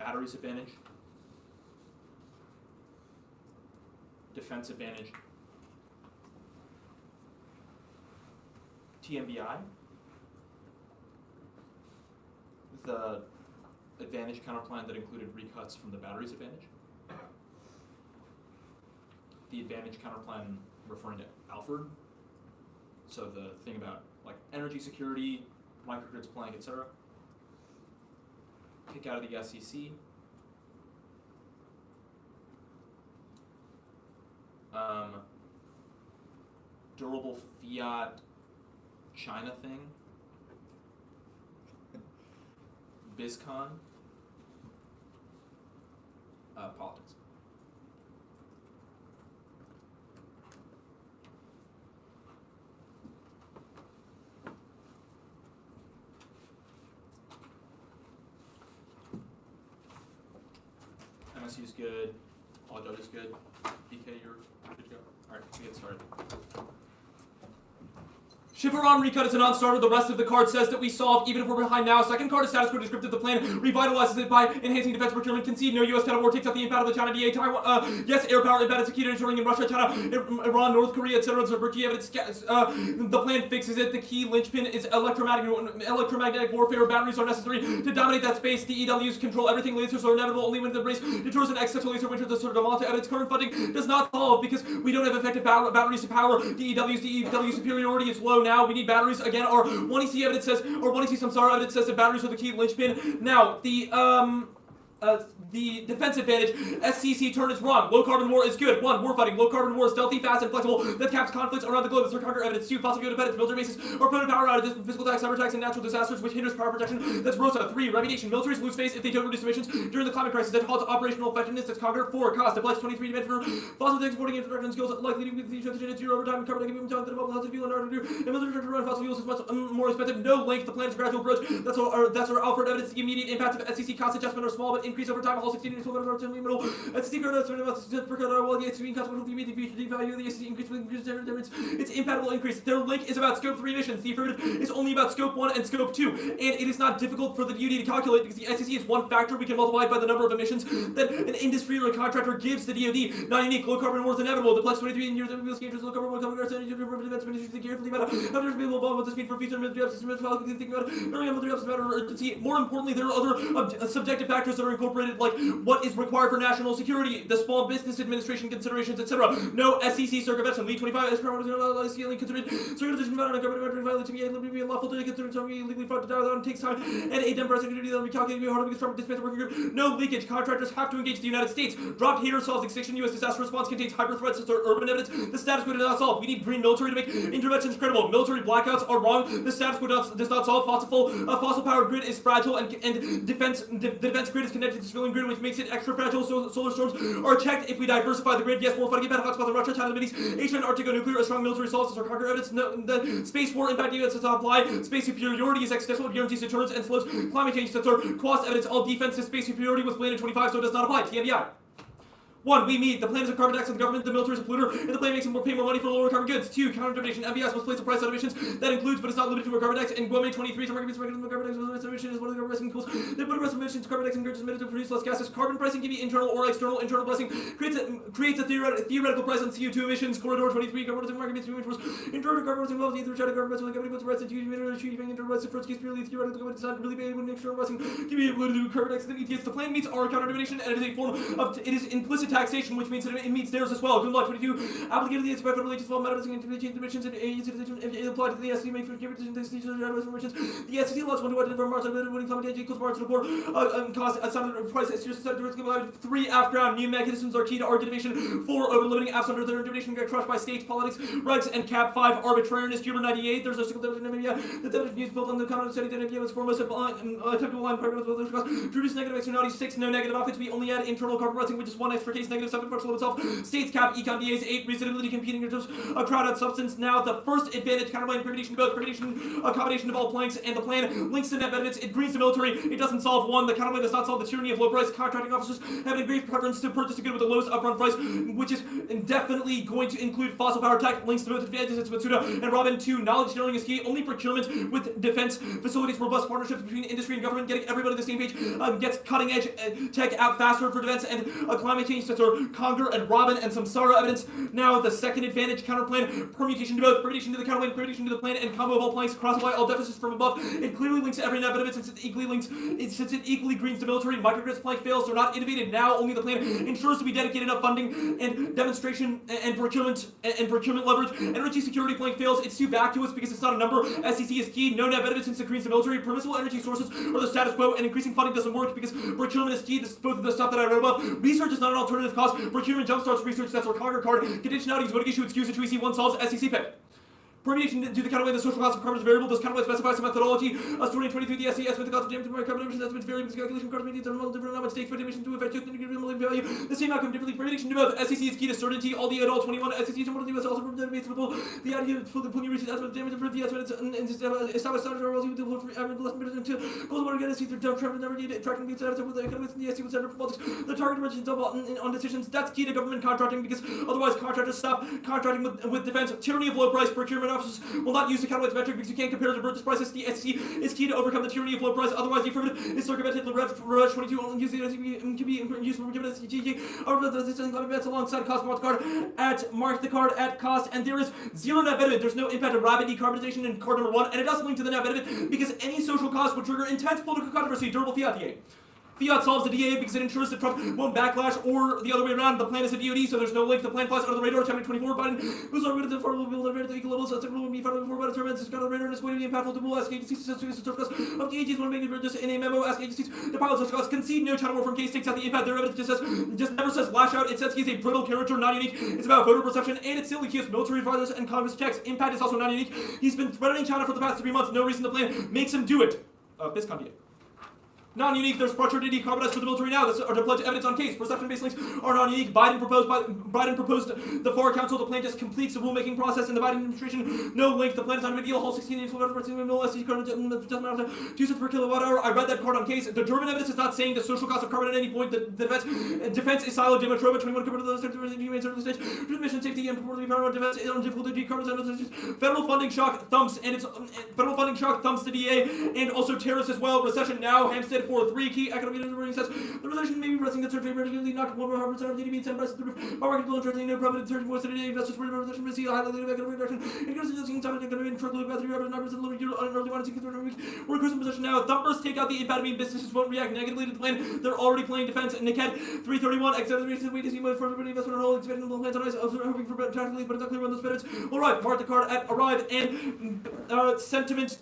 batteries advantage, defense advantage, TMBI, the advantage counterplan that included recuts from the batteries advantage, the advantage counterplan referring to Alfred, so the thing about like energy security, microgrids, Planck, etc. Kick out of the SEC. Durable fiat China thing. BizCon. Politics. MSU's good. All judges good. BK, you're good to go. Alright, we get started. Chiffron recut is a non-starter. The rest of the card says that we solve even if we're behind now. Second card is status quo descriptive. The plan revitalizes it by enhancing defense procurement. Concede no U.S. China war takes out the impact of the China DA. Taiwan, yes, air power embedded security ensuring in Russia, China, Iran, North Korea, etc. Zerberti evidence. The plan fixes it. The key linchpin is electromagnetic warfare. Batteries are necessary to dominate that space. DEWs control everything. Lasers are inevitable only when the race deters an existential laser winter. The sort of Malta evidence. Current funding does not solve because we don't have effective batteries to power. DEW superiority is low now. We need batteries again. Our 1EC evidence says, or 1EC Samsara evidence says that batteries are the key linchpin. Now, the defense advantage, SCC turn is wrong. Low carbon war is good. 1. War fighting. Low carbon war is stealthy, fast, and flexible. That caps conflicts around the globe. It's counter evidence. 2. Fossil fuel dependence. Military bases or prone to power outages from physical attacks, cyber attacks, and natural disasters, which hinders power protection. That's ROSA. 3. Reputation. Militaries lose face if they don't reduce emissions during the climate crisis. That halts operational effectiveness. That's conquer. 4. Cost. Applies 23 demand for fossil fuel exporting infrastructure and skills likely to be transition to zero over time and carbon negative talent that involve fossil fuel in order to do. And military to run fossil fuels is much more expensive. No link. The plan is a gradual approach. That's our Alfred evidence. The immediate impact of SCC cost adjustment are small but increase over time. All 16 to 12 middle. At the current estimate about the per capita, while the SCC cost will be the future value of the SCC increase with increased difference. It's impactable increase. Their link is about scope 3 emissions. The affirmative is only about scope 1 and scope 2, and it is not difficult for the DoD to calculate because the SCC is one factor we can multiply by the number of emissions that an industry or a contractor gives the DoD. Not unique. Low carbon war is inevitable. The plus 23 in years of wheels low carbon war coming the carefully about how there's people involved with this mean for future military ups and think about it. Military ups matter urgency. More importantly, there are other subjective factors that are incorporated, like what is required for national security, the Small Business Administration considerations, etc. No SEC circumvention. Lead 25 is considered circumvention about government violence to be unlawful to consider something legally fraud to die takes time and a democratic duty that will be calculated harder because Trump disbanded working group. No leakage. Contractors have to engage the United States. Dropped hater solves extinction. U.S. disaster response contains hyper threats that are urban evidence. The status quo does not solve. We need green military to make interventions credible. Military blackouts are wrong. The status quo does not solve. Fossil powered grid is fragile and the defense grid is connected to the civilian grid, which makes it extra fragile. So solar storms are checked if we diversify the grid. Yes, we're fighting about hotspots in Russia, China, the Mideast, Asia, and Arctic nuclear. A strong military solves our conquer evidence. No, the space war impact evidence does not apply. Space superiority is existential. It guarantees deterrence and slows climate change. That's our cost evidence. All defense to space superiority was planned in 25, so it does not apply. TMBI. 1. We meet. The plan is a carbon tax on the government. The military is a polluter, and the plan makes them pay more money for lower carbon goods. 2. Counter-donation. MBS must place a price on emissions that includes, but is not limited to, a carbon tax. And Guam 23. Some arguments the carbon tax emission is one of the pricing tools. They put a price on emissions. Carbon tax encourages emissions to produce less gases. Carbon pricing can be internal or external. Internal pricing creates a theoretical price on CO2 emissions. Corridor 23. Carbon pricing market between internal carbon pricing involves either carbon pricing when the company puts a price into achieving internal pricing. First case purely theoretical. The government does not really pay when external pricing can be able to do carbon tax and ETS. The plan meets our counter-donation, and it is a form of it is implicit taxation, which means that it meets theirs as well. Good luck. 22. Applicated the federal agencies while matters and change emissions and applied to the SEC make for emissions. The SEC laws 1 to 1 for March and winning climate change equals March report cost assigned price as just set directly. 3. After new mechanisms are key to our innovation. 4. Over limiting apps under their innovation get crushed by states, politics, regs, and cap. 5. Arbitrariness. Huber 98. There's no single definition of Namibia. The definition is built on the common study that Namibia was foremost attempt to align programs with those costs. Produce negative externalities. 6. No negative offense. We only add internal carbon pricing, which is one extra case. base -7 for itself. States cap econ DAs 8 reasonability competing in terms of crowd-out substance. Now the first advantage counterplan permutation both permutation a combination of all planks and the plan links to net benefits. It greens the military. It doesn't solve one. The counterplan does not solve the tyranny of low price. Contracting officers have a great preference to purchase a good with the lowest upfront price, which is definitely going to include fossil power tech. Links to both advantages. It's Matsuda and Robin. 2. Knowledge sharing is key. Only procurement with defense facilities, robust partnerships between industry and government, getting everybody on the same page, gets cutting edge tech out faster for defense and climate change. That's our Conger and Robin and some Sarah evidence. Now the second advantage counterplan permutation to both, permutation to the counterplan, permutation to the plan, and combo of all planks cross by all deficits from above. It clearly links to every net benefit since it equally greens the military. Microgrids plank fails, they're not innovated now. Only the plan ensures to be dedicated enough funding and demonstration and procurement leverage. Energy security plank fails. It's too vacuous because it's not a number. SEC is key. No net benefit since it greens the military. Permissible energy sources are the status quo, and increasing funding doesn't work because procurement is key. This is both of the stuff that I read above. Research is not an alternative cost. Procurement jumpstarts research. That's our Conger card. Conditionality is voting issue. Excuse it. 2EC1 solves SEC pick. Permeation to the counterplan, the social cost of carbon is variable. Does counterplan specify some methodology? 2023, the SE estimate the cost of damage to carbon emissions estimates vary because calculation of carbon means are different amount of stakes for emission to affect value. The same outcome differently. Permeation to both. SEC is key to certainty. All the at all 21 SEC is one of the US also database for the idea of the pulling research estimate damage to the estimates and establish standards are relatively less until goals want to get SEC through dump traffic never need tracking the setup with the economics and the SEC with center for politics. The target dimensions on decisions. That's key to government contracting because otherwise contractors stop contracting with defense. Tyranny of low price. Procurement officers will not use the counterweight metric because you can't compare the purchase prices. The SEC is key to overcome the tyranny of low price. Otherwise, the affirmative is circumvented. The Rev 22 only use the SEC can be used for given SEC. That's alongside cost mark the card at cost, and there is zero net benefit. There's no impact of rapid decarbonization in card number 1, and it doesn't link to the net benefit because any social cost would trigger intense political controversy. Durable fiat DA. Fiat solves the DA because it ensures that Trump won't backlash, or the other way around. The plan is a DOD, so there's no link. The plan flies under the radar. Chapter 24, Biden moves on to far will rate the equal levels. So it's a rule be found before Biden determines it's got a radar and it's going to be impactful to rule. Ask agencies to the surface of the agencies. One making this in a memo. Ask agencies the pilot such costs concede no channel war from case takes out the impact. Their evidence just never says lash out. It says he's a brittle character, not unique. It's about voter perception, and it's silly. He has military advisors and Congress checks. Impact is also not unique. He's been threatening China for the past 3 months. No reason the plan makes him do it. Biscondia. Non-unique, there's pressure to decarbonize for the military now, or to pledge evidence on case. Perception-based links are non-unique. Biden proposed the FAR Council. The plan just completes the rulemaking process in the Biden administration. No link. The plan is not a big deal. Whole 16 inch no SEC card doesn't matter. 2 cents per kilowatt hour. I read that card on case. The German evidence is not saying the social cost of carbon at any point. The defense is siloed. Demotrova 21 compared to the stage. Transmission safety and performance of defense is on difficult to decarbonize. Federal funding shock thumps, and it's federal funding shock thumps the DA and also terrorists as well. Recession now. Hampstead 4-3 key economic says the recession may be pressing the surgery emergency not 100% of GDP 10 prices through market below interesting no profit surge more today investors for the recession receive a high level of economic reduction it goes to the time to economic truckload about 3 9% lower year on an early 1 week workers in position now thumpers take out the impediment businesses won't react negatively to the plan they're already playing defense and Nikkei 331 accelerated wait to see more for everybody investment on all expecting the plans on ice hoping for tactically but it's not clear when those benefits will arrive mark the card at arrive and sentiment.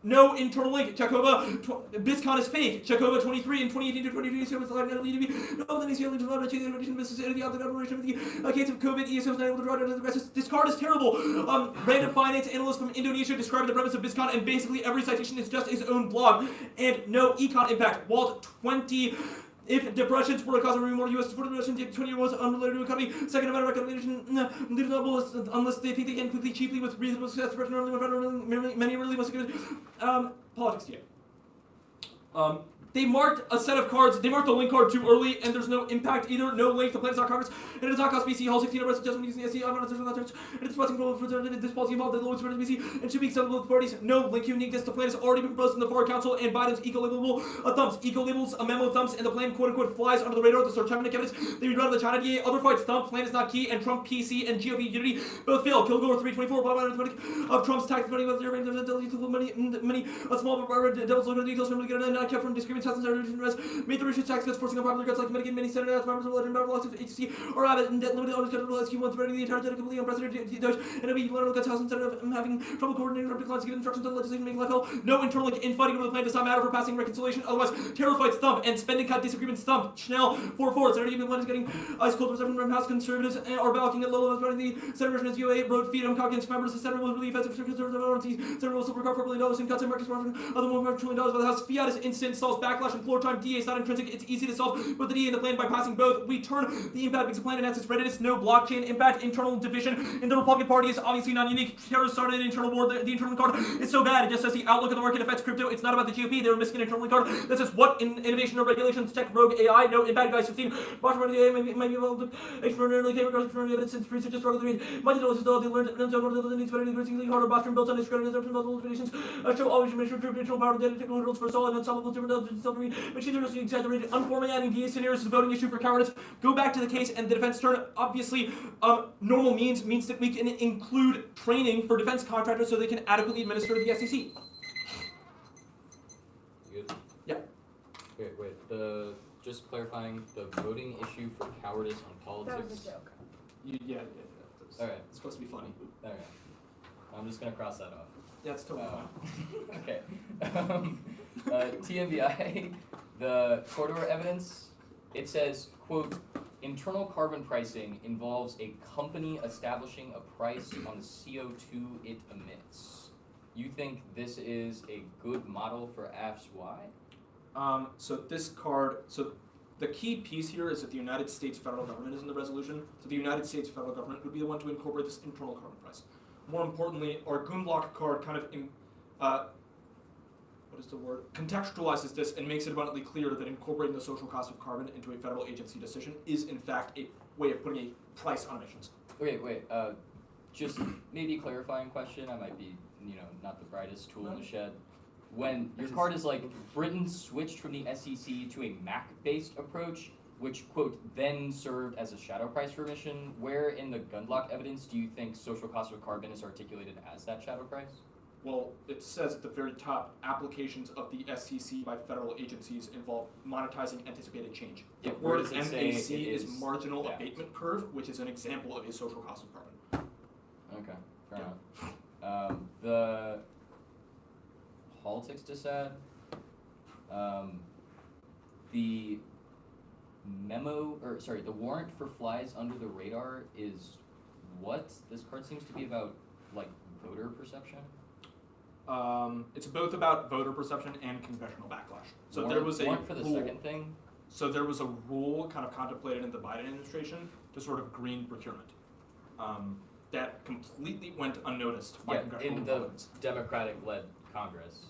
No internal link. Chekova, BizCon is fake. Chekova 23 in 2018 to 2022 was like NDT. No, then he's yelling to the addition business the operation with the case of COVID. ESO is not able to draw down the crisis. This card is terrible. Random finance analyst from Indonesia described the premise of BizCon, and basically every citation is just his own blog. And no econ impact. Walt 20. If depressions were a cause of more U.S. support depression, 20 was unrelated to economy. Second amount of recommendation, unless they think they can quickly, cheaply, with reasonable success, many really must get politics here. They marked a set of cards, they marked the link card too early, and there's no impact either, no link, the plan is not Congress, and it does not cost BC, Hall 16 arrest adjustment using the SC, and it's pressing for this policy involved the lowest spread of BC, and should be acceptable with parties, no link uniqueness, the plan has already been proposed in the FAR Council, and Biden's eco-labelable thumps, eco-labels, a memo thumps, and the plan quote-unquote flies under the radar, the search evidence, they read out the China DA, other fights thump, plan is not key, and Trump PC and GOP unity both fail, Kilgore 324, of Trump's tax money, with many, a small devil's look at the details from the get and kept from disagreements, made the Russian tax cuts forcing on popular cuts like Medicaid, many Senate members of legend, lots of HC, or Abbott, and debt limited on capital SQ1 threatening the entire debt completely unprecedented Doge, and it'll be political cuts house instead of having trouble coordinating rapid declines, giving instructions on the legislation, making life hell. No internal link infighting over the plan does not matter for passing reconciliation, otherwise terror fights thump, and spending cut disagreements thump. Schnell 4-4, Senator Even plan is getting ice cold reception from House conservatives are balking at low levels, running the Senate version is UA, road feed, Calkins, members of the Senate will really offensive to conservative authorities, Senate will still recover $4 billion in cuts and markets, other more $1 trillion by the House. Fiat is instant, solves backlash and floor time. DA is not intrinsic, it's easy to solve, but the DA and the plan bypassing both. We turn the impact makes a plan and has its readiness, no blockchain impact. Internal division in the Republican Party is obviously not unique. Terrorists started an internal war. The internal card is so bad, it just says the outlook of the market affects crypto. It's not about the GOP, they were missing an internal card that says what in innovation or regulations, tech, rogue AI, no impact, guys 15. Bottom of the AI might be able to extraordinarily favor cars, extraordinary evidence, since free just struggle to read. Mighty dollars is all they learned, and so one of the needs better, increasingly harder, Boston built on its credit, as multiple limitations, show always measure traditional power, data, technical rules for solid and unsolvable different self-read, machines are just exaggerated, unforming adding DA scenarios to the voting issue for cowardice. Go back to the case and the defense turn. Obviously, normal means that we can include training for defense contractors so they can adequately administer the SEC. You good? Yeah. Wait. Just clarifying, the voting issue for cowardice on That politics. was a joke. Yeah. Alright. It's supposed to be funny. Alright. I'm just gonna cross that off. Yeah, it's totally fine. Okay. TMBI, the corridor evidence, it says, quote, internal carbon pricing involves a company establishing a price on the CO2 it emits. You think this is a good model for AFS Y? So this card, so the key piece here is that the United States federal government is in the resolution. So the United States federal government would be the one to incorporate this internal carbon price. More importantly, our Goonblock card kind of, contextualizes this and makes it abundantly clear that incorporating the social cost of carbon into a federal agency decision is in fact a way of putting a price on emissions. Okay, wait, just maybe a clarifying question. I might be, not the brightest tool in the shed. When your card is like, Britain switched from the SEC to a MAC-based approach, which, quote, then served as a shadow price for emission, where in the Gunblock evidence do you think social cost of carbon is articulated as that shadow price? Well, it says at the very top, applications of the SEC by federal agencies involve monetizing anticipated change. Yeah, The where word does it say MAC it is is- marginal yeah. abatement curve, which is an example of a social cost of carbon. Okay, fair enough. The politics dissad, the the warrant for flies under the radar is what? This card seems to be about, like, voter perception? It's both about voter perception and congressional backlash. So there was a warrant for the rule. second thing? So there was a rule kind of contemplated in the Biden administration to sort of green procurement. That completely went unnoticed by congressional in the Republicans. Democratic-led Congress.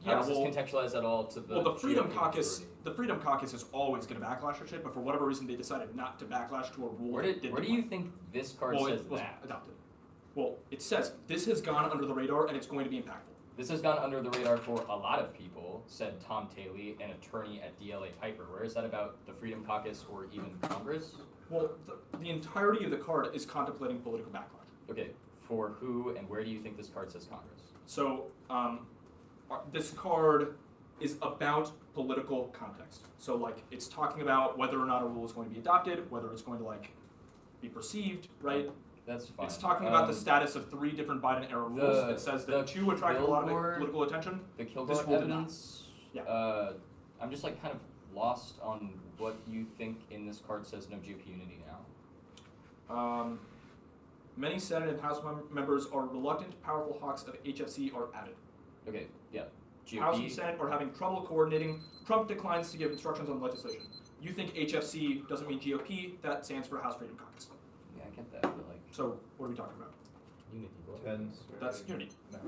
Yeah, How does this contextualize at all to the Well, the Freedom GOP Caucus, majority? the Freedom Caucus is always going to backlash at shit, but for whatever reason they decided not to backlash to a rule. Where that do did you think this card well, says it was that? adopted. Well, it says this has gone under the radar and it's going to be impactful. This has gone under the radar for a lot of people, said Tom Taylor, an attorney at DLA Piper. Where is that about the Freedom Caucus or even Congress? Well, the entirety of the card is contemplating political backlash. Okay, for who and where do you think this card says Congress? So, this card is about political context. So, like, it's talking about whether or not a rule is going to be adopted, whether it's going to, like, be perceived, right? That's fine. It's talking about the status of 3 different Biden-era rules. It says that 2 attracted a lot of Kilgore- political attention. The This Kilgore rule did not. evidence, Yeah. I'm just, like, kind of lost on what you think in this card says no GOP unity now. Many Senate and House members are reluctant, powerful hawks of HFC are added. Okay, yeah. House and GOP, Senate are having trouble coordinating. Trump declines to give instructions on legislation. You think HFC doesn't mean GOP, that stands for House Freedom Caucus. yeah, I get that, but, like, So, what are we talking about? unity. What? Depends. That's unity. No.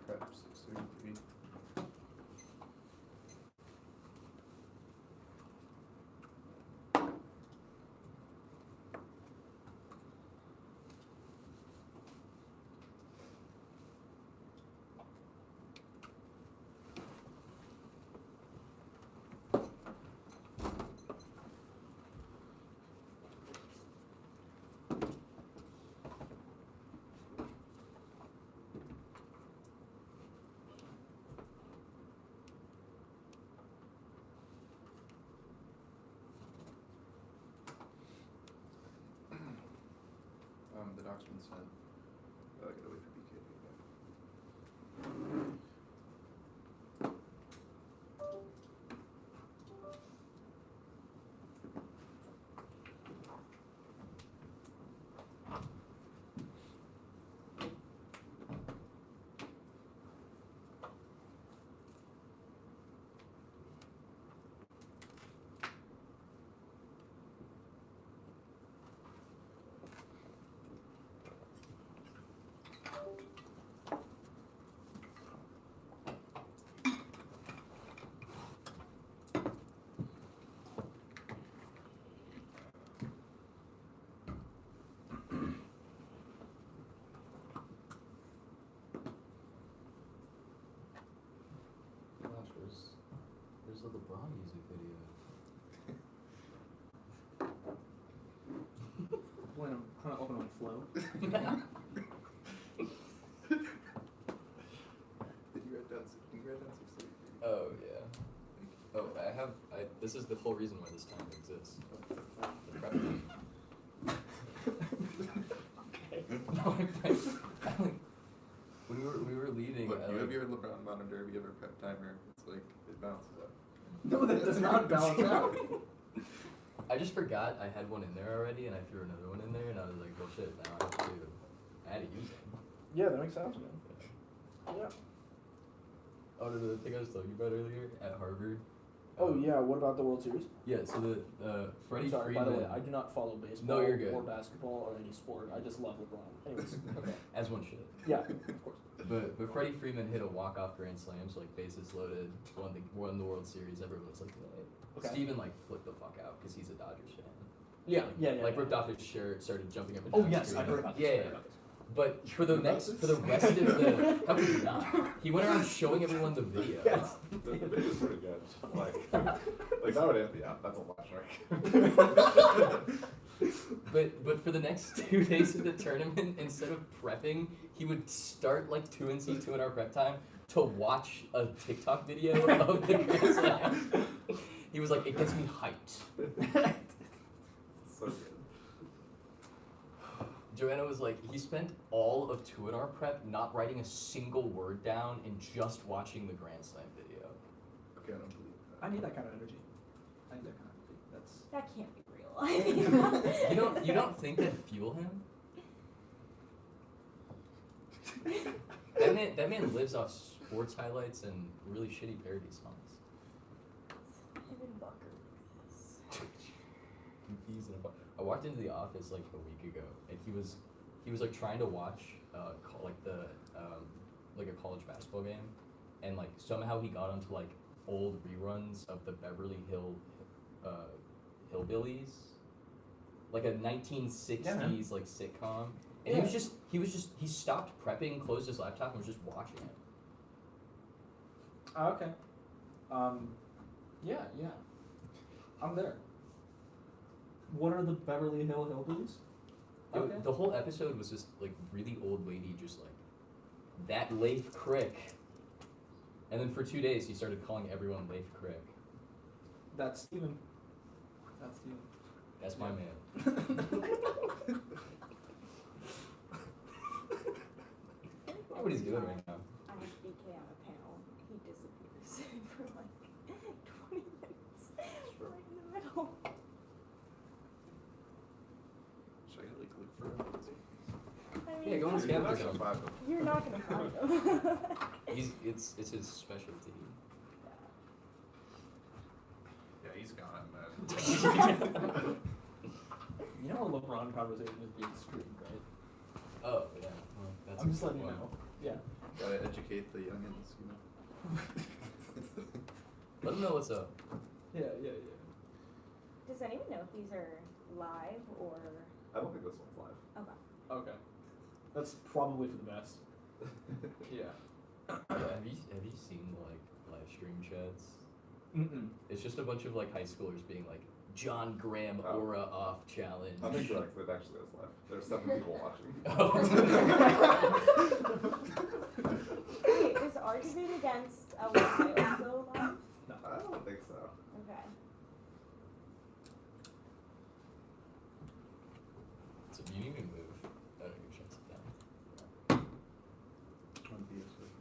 prep 633. The doc's been sent. I gotta wait for BK to get back. Gosh, where's the LeBron music video? When I'm trying to open my flow. Did you write down 633? Oh yeah. Oh, this is the whole reason why this time exists. The prep time. Okay. No, I like, when we were leaving, Look, I you have like, your LeBron monitor, we have our prep timer. It's like, it balances out. No, that does not balance out. I just forgot I had one in there already, and I threw another one in there, and I was like, oh shit, now I had to use it. Yeah, that makes sense, man. Yeah. Oh, the thing I was telling you about earlier at Harvard. Oh yeah, what about the World Series? Yeah, so the Freddie I'm sorry, Freeman. by the way, I do not follow baseball No, you're good. or basketball or any sport. I just love LeBron. Anyways, okay. As one should. Yeah, of course. But Freddie Freeman hit a walk-off grand slam, so like bases loaded, won the World Series. Everyone was like, Okay. Steven like flipped the fuck out because he's a Dodgers fan. Yeah, Like, yeah. ripped off his shirt, started jumping up and Oh down. yes, I screaming. heard about this. Yeah, I yeah. heard about this. But for the rest of the, how could you not? He went around showing everyone the video. Yes. The video's pretty good. Like that would empty out. That's a flashback. But for the next 2 days of the tournament, instead of prepping, he would start like 2 and C2 in our prep time to watch a TikTok video of the Grand Slam. He was like, it gets me hyped. So good. Joanna was like, he spent all of 2 in our prep not writing a single word down and just watching the Grand Slam video. Okay, I don't believe that. I need that kind of energy. I need that kind of energy. That's. That can't be real. You don't think that'd fuel him? That man lives off sports highlights and really shitty parody songs. Him and Bucker. I walked into the office like a week ago, and he was like trying to watch like a college basketball game, and like somehow he got onto like old reruns of the Beverly Hillbillies, like a 1960s like sitcom, and he stopped prepping, closed his laptop, and was just watching it. Oh, okay. Yeah. I'm there. What are the Beverly Hillbillies? Okay. The whole episode was just like really old lady, just like that Leif Crick, and then for 2 days he started calling everyone Leif Crick. That's Steven. That's my man. What he's doing right now. I have BK on a panel. He disappears for like 20 minutes. Right in the middle. Should I like look for him? I mean, Yeah, go on the You're not scavenger gonna hunt. find them. you're not gonna find him. It's his specialty. Yeah, he's gone, man. You know, a LeBron conversation is being streamed, right? Oh yeah. Well, that's I'm just a good letting you one. know. Yeah. Gotta educate the youngins, you know. Let them know what's up. Yeah. Does anyone know if these are live or? I don't think this one's live. Okay. Okay. That's probably for the best. Yeah. Have you seen like live stream chats? Mm-mm. It's just a bunch of like high schoolers being like John Graham Oh. aura off challenge. I'm incorrect. It actually is live. There's 7 people watching. Wait, is argument against a lie also live? I don't think so. Okay. So you need to move. Oh, you shut it down. On BS with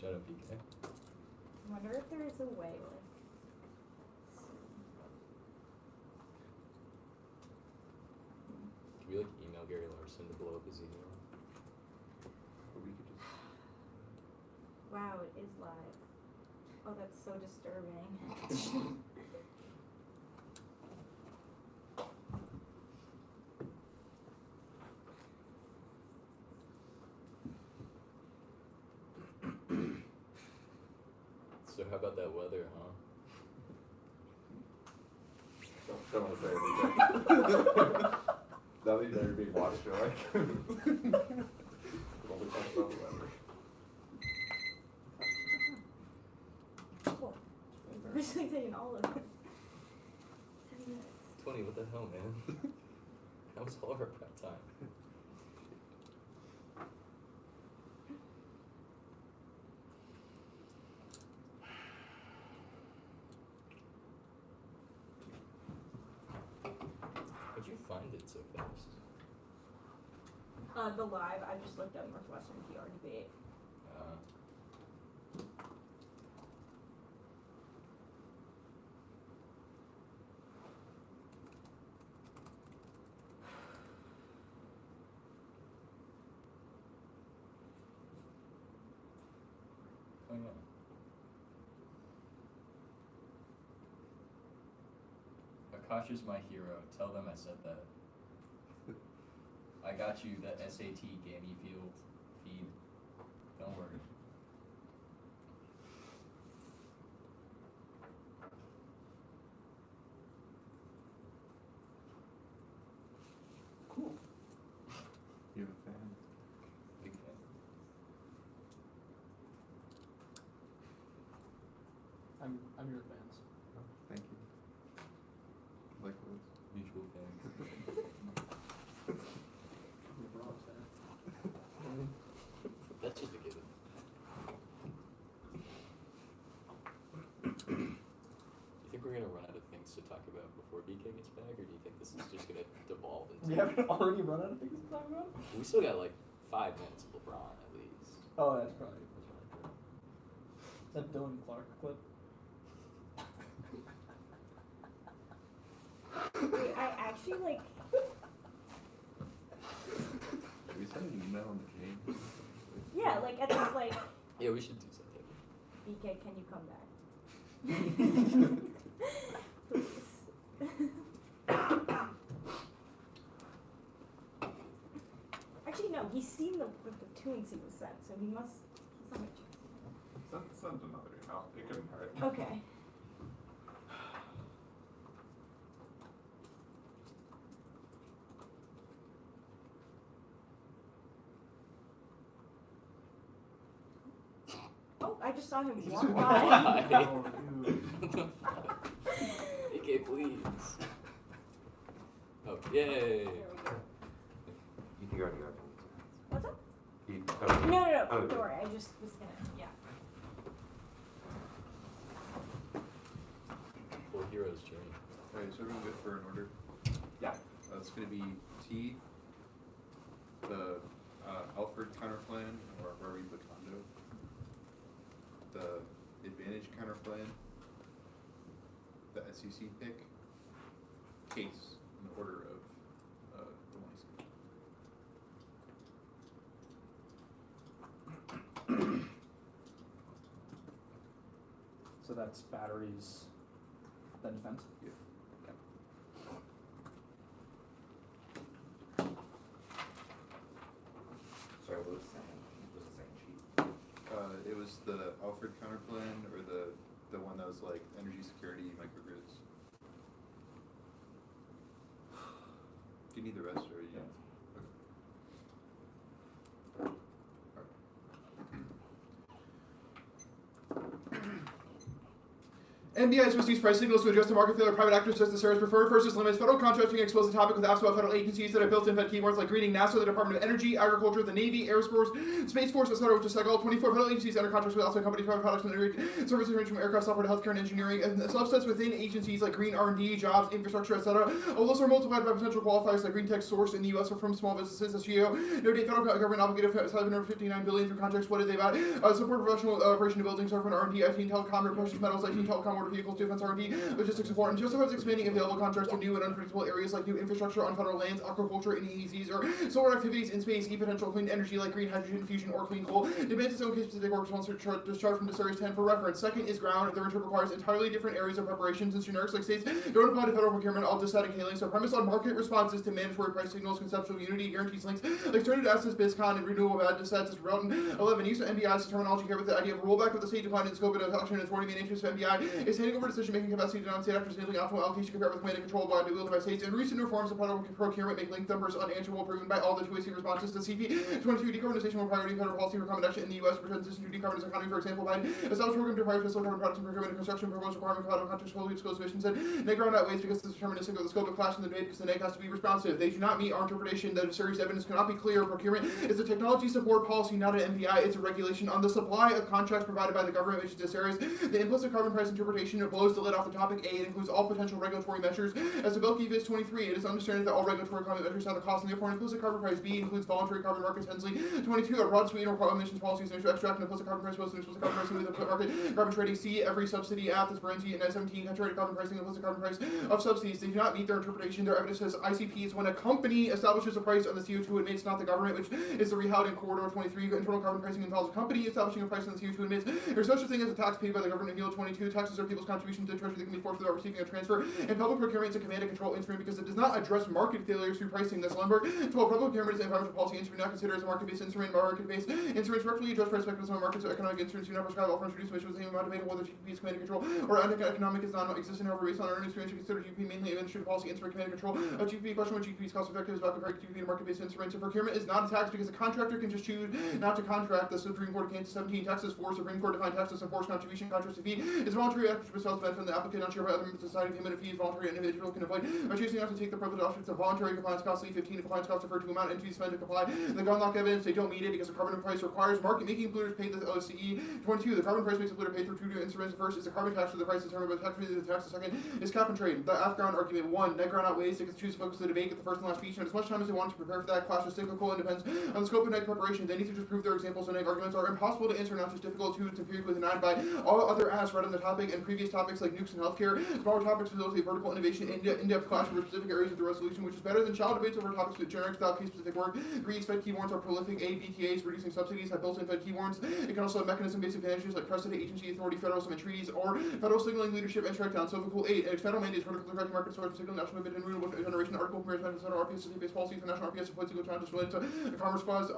Shut up, PK. I wonder if there is a way with. Can we like email Gary Larson to blow up his email? Or we could just. Wow, it is live. Oh, that's so disturbing. So how about that weather, huh? Don't want to say anything. Now that you know you're being watched, you're like. Only talk about the weather. Cool. We're just like taking all of it. 10 minutes. Tony, what the hell, man? That was all of our prep time. How'd you find it so fast? The live, I just looked up Northwestern DR debate. Oh yeah. Akasha's my hero. Tell them I said that. I got you the SAT Gammy Field feed. Don't worry. Cool. You have a fan? Big fan. I'm your fans. Oh, thank you. Likewise. Mutual fans. I'm a Bronx fan. That's just a given. Do you think we're gonna run out of things to talk about before BK gets back, or do you think this is just gonna devolve into? We haven't already run out of things to talk about? We still got like 5 minutes of LeBron at least. Oh, that's probably true. Is that Dylan Clark clip? Wait, I actually like. Should we send an email on the game? Yeah, like at the like. Yeah, we should do something. BK, can you come back? Please. Actually, no. He's seen the tunes he was sent, so he must. He's not gonna check. Send another email. It couldn't hurt. Okay. Oh, I just saw him walk by. Why? Oh, dude. BK, please. Oh, yay! There we go. You can go ahead and go. What's up? You, No. Oh. Don't worry. I just was gonna. Yeah. Well, heroes change. Alright, so everyone good for an order? Yeah. It's gonna be T, the Alfred counterplan, or where we put condo, the advantage counterplan, the SEC pick, case, in order of the ones. So that's batteries, then defense? Yeah. Okay. was the Alfred counterplan or the one that was like energy security microgrids? Do you need the rest or you? Yeah. NBI's received price signals to adjust the market failure. Private actors just the service preferred versus limits. Federal contracting exposed the topic with apps about federal agencies that have built-in fed keywords like reading NASA, the Department of Energy, Agriculture, the Navy, Air Force, Space Force, etc., which is like all 24 federal agencies under contracts with outside companies, private products, and services ranging from aircraft software to healthcare and engineering, and subsets within agencies like green R&D, jobs, infrastructure, etc. All those are multiplied by potential qualifiers like green tech sourced in the U.S. or from small businesses. SGO. No date federal government obligated $759 billion through contracts. What did they buy? Support professional operation of buildings, software and R&D, IT and telecom, precious metals, IT and telecom, motor vehicles, defense R&D, logistics and foreign, justifies expanding available contracts to new and unpredictable areas like new infrastructure on federal lands, aquaculture, and EEZs, or solar activities in space, e-potential clean energy like green hydrogen fusion or clean coal. Demands its own case-specific work response discharge from the Series 10 for reference. Second is ground. Their interpret requires entirely different areas of preparation since generics like states don't apply to federal procurement, all deciding hailing. So premise on market responses to mandatory price signals, conceptual unity, guarantees links, like started assets, BizCon, and renewable bad decides is Rebuttal. 11. Use of NBI's terminology here with the idea of rollback with the state decline in scope and action and authority main interest of NBI is handing over decision-making capacity to non-state actors enabling optimal allocation compared with command and control by wielded by states. And recent reforms of federal procurement make link numbers unanswerable, proven by all the 2AC responses to CP 22 decarbonization will priority federal policy for common action in the U.S. for transition to decarbonized economy. For example, by established program to prioritize low carbon products and procurement and construction proposed requirement for contracts fully disclosed emissions and neg ground outweighs because it's deterministic of the scope of clash in the debate because the neg has to be responsive. They do not meet our interpretation that series evidence cannot be clear. Procurement is a technology support policy, not an MPI. It's a regulation on the supply of contracts provided by the government, which is this areas. The implicit carbon price interpretation blows the lid off the topic A. It includes all potential regulatory measures. As the Belkey Vis 23, it is understood that all regulatory climate measures have a cost, and therefore an implicit carbon price B includes voluntary carbon markets. Hensley 22, a broad suite of emissions policies and extract an implicit carbon price post and implicit carbon pricing with the market carbon trading. C, every subsidy app that's Berenti and S17 contrary carbon pricing, implicit carbon price of subsidies. They do not meet their interpretation. Their evidence says ICP is when a company establishes a price on the CO2 emits, not the government, which is the Reheld in Corridor 23. Internal carbon pricing involves a company establishing a price on the CO2 emits. There's such a thing as a tax paid by the government in Reheld 22. Taxes are people's contributions to the treasury that can be forced without receiving a transfer. And public procurement is a command and control instrument because it does not address market failures through pricing. Thus, Lundberg, 12, public procurement is an environmental policy instrument not considered as a market-based instrument. Market-based instruments directly address price mechanisms on markets. So economic instruments do not prescribe all firms reduce emissions. The amount debatable whether GDP is command and control or economic is non-existent. However, based on our earnings, we consider GDP mainly administrative policy instrument command and control. A GDP question when GDP is cost effective is about comparing GDP to market-based instruments. So procurement is not a tax because a contractor can just choose not to contract. The Supreme Court of Kansas 17 Texas 4 Supreme Court defined taxes and forced contribution contracts to fee is voluntary after results benefit from the applicant not sure by other members of society. Payment of fees voluntary and individual can avoid by choosing not to take the privilege option. It's a voluntary compliance costly. 15 if compliance costs refer to amount and fees spent to comply. The gunlock evidence they don't meet it because the carbon price requires market making polluters pay the OCE. 22 the carbon price makes a polluter pay through two instruments. First is the carbon tax for the price determined by the tax rate. The tax. The second is cap and trade. The Afghan argument 1 net ground outweighs. They can choose to focus the debate at the first and last speech and as much time as they want to prepare for that clash is cyclical and depends on the scope of neg preparation. They need to just prove their examples and neg arguments are impossible to answer, not just difficult to period with denied by all other asks read on the topic and previous topics like nukes and healthcare. Smaller topics facilitate vertical innovation in-depth clash over specific areas of the resolution, which is better than child debates over topics with generic without case-specific work. Greens fed key warrants are prolific. BTAs reducing subsidies have built-in fed key warrants. It can also have mechanism-based advantages like precedent, agency, authority, federalism, and treaties, or federal signaling, leadership, and strike down. So cool 8. Federal mandates vertical directing market source signal national movement and renewable generation article compares federal RPS based policy for national RPS supports single challenges related to the Commerce Clause.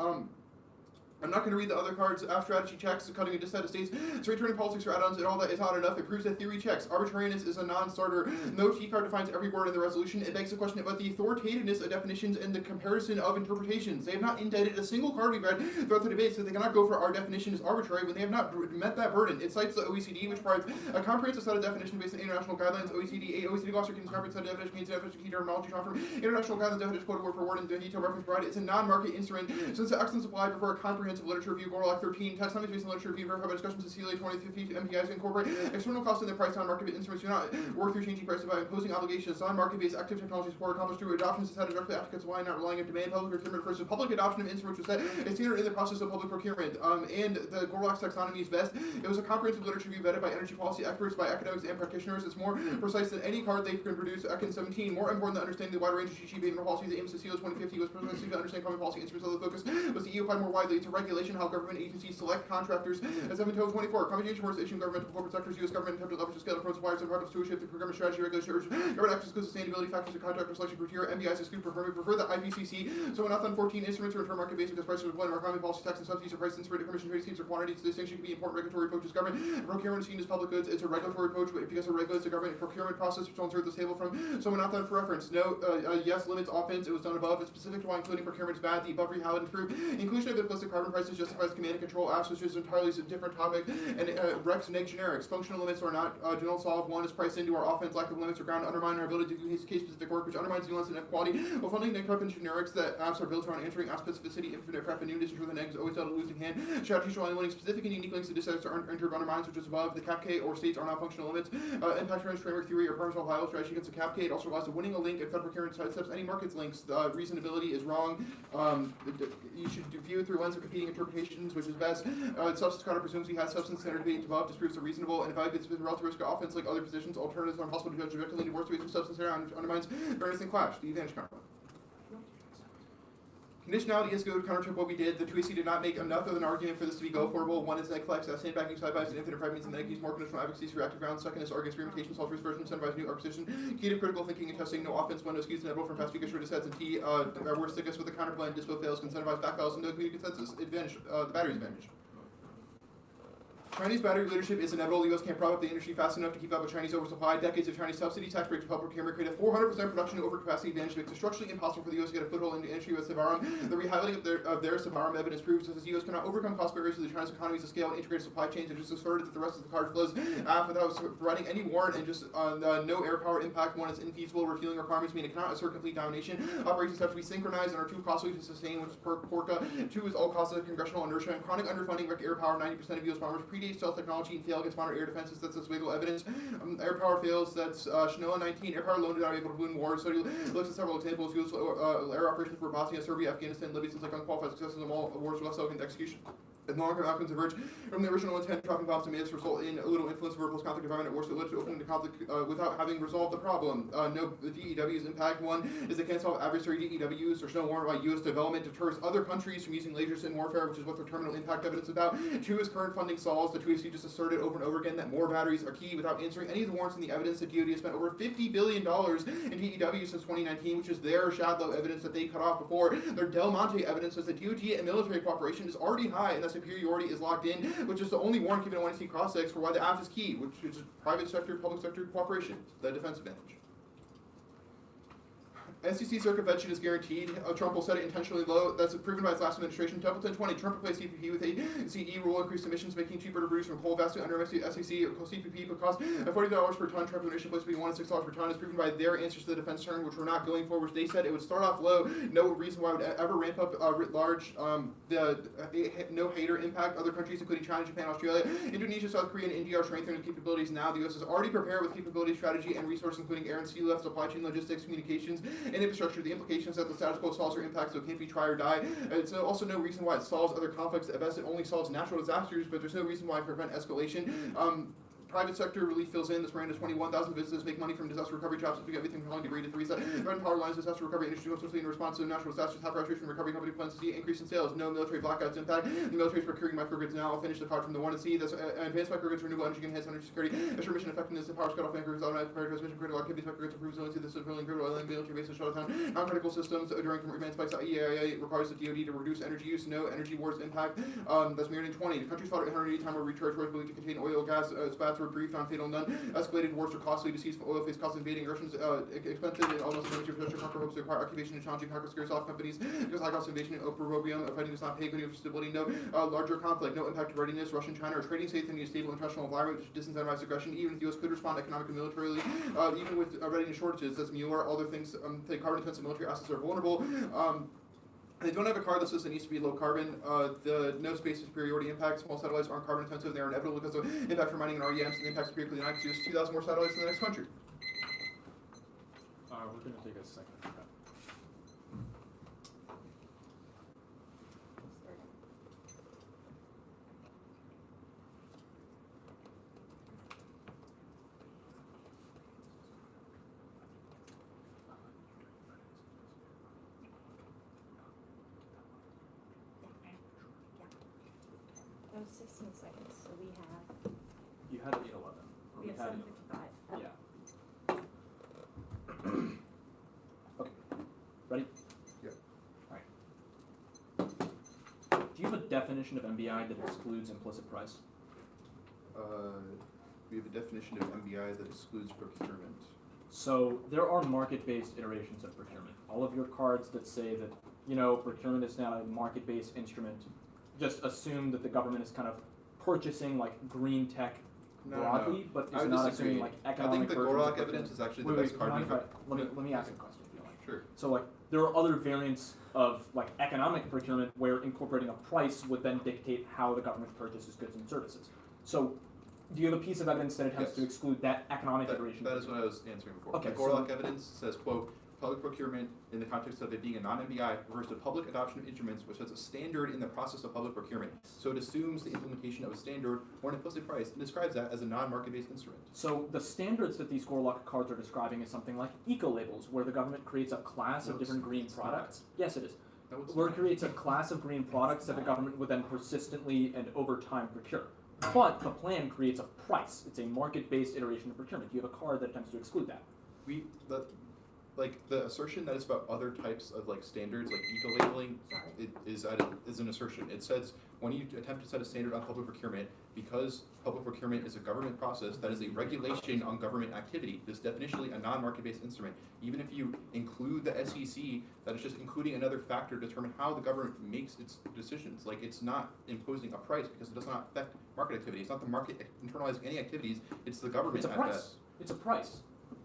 I'm not going to read the other cards. After strategy checks, cutting a disset of states, straight turning politics or add-ons, and all that is not enough. It proves that theory checks. Arbitrariness is a non-starter. No T card defines every word in the resolution. It begs the question about the authoritativeness of definitions and the comparison of interpretations. They have not indicted a single card we've read throughout the debate, so they cannot go for our definition is arbitrary when they have not met that burden. It cites the OECD, which provides a comprehensive set of definitions based on international guidelines. OECD glossary contains comprehensive set of definitions, means definition, key terminology drawn from international guidelines, definition, quoted word for word, and detailed reference provided. It's a non-market instrument. Since the excellent supply prefer a comprehensive literature review. 13, taxonomy based on literature review verified by discussions to CLA 2050 MPIs incorporate external costs in their price on market-based instruments do not work through changing prices by imposing obligations. Non-market-based active technology support accomplished through adoption is how to directly applicants why not relying on demand. Public procurement versus public adoption of instruments was set a standard in the process of public procurement. And the Gorlock's taxonomy is best. It was a comprehensive literature review vetted by energy policy experts, by academics and practitioners. It's more precise than any card they can produce. Econ 17, more important than understanding the wide range of GG behavior policies. The aim of CLA 2050 was precisely to understand common policy instruments. So the focus was to EU applied more widely to regulation, how government agencies select contractors. As 724, compensation works issuing governmental corporate sectors, U.S. government attempted to leverage the scale of suppliers and partners stewardship, the procurement strategy, regulation, government actions, sustainability factors, and contractor selection criteria. MBIs exclude prefer the IPCC. So, not on 14 instruments return market based because prices of employment, economic policy, tax, and subsidies are priced in separate commission trade schemes or quantities. The distinction can be important regulatory approaches. Government procurement is seen as public goods. It's a regulatory approach because it regulates the government procurement process, which I'll insert this table from. So, not done for reference. No, yes, limits offense. It was done above. It's specific to why including procurement is bad. The above reality true. Inclusion of implicit carbon prices justifies command and control apps, which is entirely a different topic. And Rex neg generics. Functional limits are not do not solve. One is priced into our offense. Lack of limits are ground to undermine our ability to do case specific work, which undermines nuance and inequality. While funding neg prep and generics that apps are built around answering app specificity, infinite prep and newness, ensure the neg is always out of losing hand. Strategies while winning specific and unique links to dissets are entered undermines, which is above. The cap K or states are not functional limits. Impact range framework theory or Parmesan Ohio strategy against the cap K. It also relies on winning a link and federal procurement sidesteps any markets links. The reasonability is wrong. You should view it through a lens of competing interpretations, which is best. Substance counter presumes we have substance standard debate above, disproves the reasonable, and evaluates the relative risk of offense like other positions. Alternatives are impossible to judge objectively. Worse ways of substance area undermines fairness and clash. The advantage counter. Conditionality is good, counter to what we did. The 2AC did not make enough of an argument for this to be go-forable. One is neg flex, sandbagging side by side, infinite prep means the neg use more conditional advocacy for active ground. Second is arg experimentation, solve version, incentivize new position. Key to critical thinking and testing, no offense, when no skews inevitable from past weak shorted sets, and T, worse stick us with the counterplay and dispo fails, incentivize backfiles, and no community consensus. Advantage, the battery's advantage. Chinese battery leadership is inevitable. The U.S. can't prop up the industry fast enough to keep up with Chinese oversupply. Decades of Chinese subsidy tax breaks to help procurement create a 400% production overcapacity advantage makes it structurally impossible for the U.S. to get a foothold in the industry with Savarum. The rehighlighting of their Savarum evidence proves that the U.S. cannot overcome cost barriers to the Chinese economies of scale and integrated supply chains and just asserted that the rest of the card flows without providing any warrant and just no air power impact. One is infeasible. Refueling requirements mean it cannot assert complete domination. Operations have to be synchronized and are too costly to sustain, which is porca. Two is all costs of congressional inertia and chronic underfunding wreck air power. 90% of U.S. bombers predates stealth technology. Fail against modern air defenses, that's wiggle evidence. Air power fails, that's Shinoa 19. Air power alone did not able to win wars. So he looks at several examples. U.S. air operations for Bosnia, Serbia, Afghanistan, Libya, since like unqualified successes in all wars were less elegant execution. The long-term outcomes diverge from the original intent. Dropping bombs and miss result in a little influence of a post-conflict environment at worst that led to opening the conflict without having resolved the problem. No DEW's impact. One is they can't solve adversary DEWs. There's no warrant why U.S. development deters other countries from using lasers in warfare, which is what their terminal impact evidence is about. Two is current funding solves. The 2AC just asserted over and over again that more batteries are key without answering any of the warrants in the evidence. The DoD has spent over $50 billion in DEW since 2019, which is their Shadlow evidence that they cut off before. Their Del Monte evidence says that DoD and military cooperation is already high and that superiority is locked in, which is the only warrant given to ONC cross-sex for why the AF is key, which is private sector, public sector cooperation, the defense advantage. SEC circumvention is guaranteed. Trump will set it intentionally low. That's proven by his last administration. Templeton 20. Trump replaced CPP with a CE rule, increased emissions, making it cheaper to produce from coal. Vastly under SEC CPP would cost $40 per ton. Trump emission place between $1 and $6 per ton is proven by their answers to the defense turn, which we're not going for, which they said it would start off low. No reason why it would ever ramp up writ large. No hater impact. Other countries, including China, Japan, Australia, Indonesia, South Korea, and India, are strengthening their capabilities now. The U.S. is already prepared with capability, strategy, and resources, including air and sea left, supply chain, logistics, communications, and infrastructure. The implications that the status quo solves their impact, so it can't be try or die. It's also no reason why it solves other conflicts. At best, it only solves natural disasters, but there's no reason why it prevent escalation. Private sector relief fills in. This ran to 21,000 businesses make money from disaster recovery jobs. To everything from degree to 3 run power lines, disaster recovery industry swiftly in response to natural disasters. Have restoration recovery company plans to see increase in sales. No military blackouts impact. The military is procuring microgrids now. I'll finish the card from the 1 and C. That's advanced microgrids, renewable energy, enhanced energy security, assure mission effectiveness, the power cut off microgrids, automatic power transmission, critical activities, microgrids improve resiliency. The civilian grid, oil and military bases shut down. Non-critical systems during command spikes. EAIA requires the DoD to reduce energy use. No energy wars impact. That's mirrored in 20. The country's fought 180 time over territories believed to contain oil, gas, spats were brief, non-fatal, none. Escalated wars are costly to seize oil face costs invading Russians expensive and almost no infrastructure. Conquer hopes to acquire occupation and challenging conquer scarce off companies because high cost invasion and opprobrium. Fighting does not pay good for stability. No larger conflict. No impact to readiness. Russia and China are trading safe and need a stable international environment which disincentivize aggression. Even if the U.S. could respond economically and militarily, even with readiness shortages, that's Mueller. Other things, the carbon intensive military assets are vulnerable. They don't have a card that says it needs to be low carbon. The no space superiority impact. Small satellites aren't carbon intensive. They are inevitable because of impact from mining and REMs and the impact superior to the United States. 2,000 more satellites in the next country. We're going to take a second for that. 16 seconds, so we have You had 8:11. Or we have had 7:55. Yeah. Okay. Ready? Yep. Alright. Do you have a definition of MBI that excludes implicit price? We have a definition of MBI that excludes procurement. So there are market-based iterations of procurement. All of your cards that say that, procurement is now a market-based instrument, just assume that the government is kind of purchasing like green tech broadly, but I is would not disagree. assuming like I economic think the versions of Gorlock procurement. evidence is actually Wait, the best card mind we if have. let me ask you a question if you like. Sure. So like there are other variants of like economic procurement where incorporating a price would then dictate how the government purchases goods and services. So do you have a piece of evidence that attempts Yes. to exclude that economic iteration? That is what I was answering before. Okay, The Gorlock evidence says, quote, public procurement in the context of it being a non-MBI refers to public adoption of instruments which sets a standard in the process of public procurement. So it assumes the implementation of a standard or an implicit price and describes that as a non-market-based instrument. So the standards that these Gorlock cards are describing is something like eco-labels, where the government creates a class of different green products. Yes, it is. No, it's Where it not. creates a class of green products that the government would then persistently and over time procure. But the plan creates a price. It's a market-based iteration of procurement. You have a card that attempts to exclude that. The assertion that it's about other types of like standards, like eco-labeling, is an assertion. It says when you attempt to set a standard on public procurement, because public procurement is a government process, that is a regulation on government activity. This definitionally a non-market-based instrument. Even if you include the SEC, that is just including another factor to determine how the government makes its decisions. Like it's not imposing a price because it does not affect market activity. It's not the market internalizing any activities. It's the government It's a at price. best. It's a price.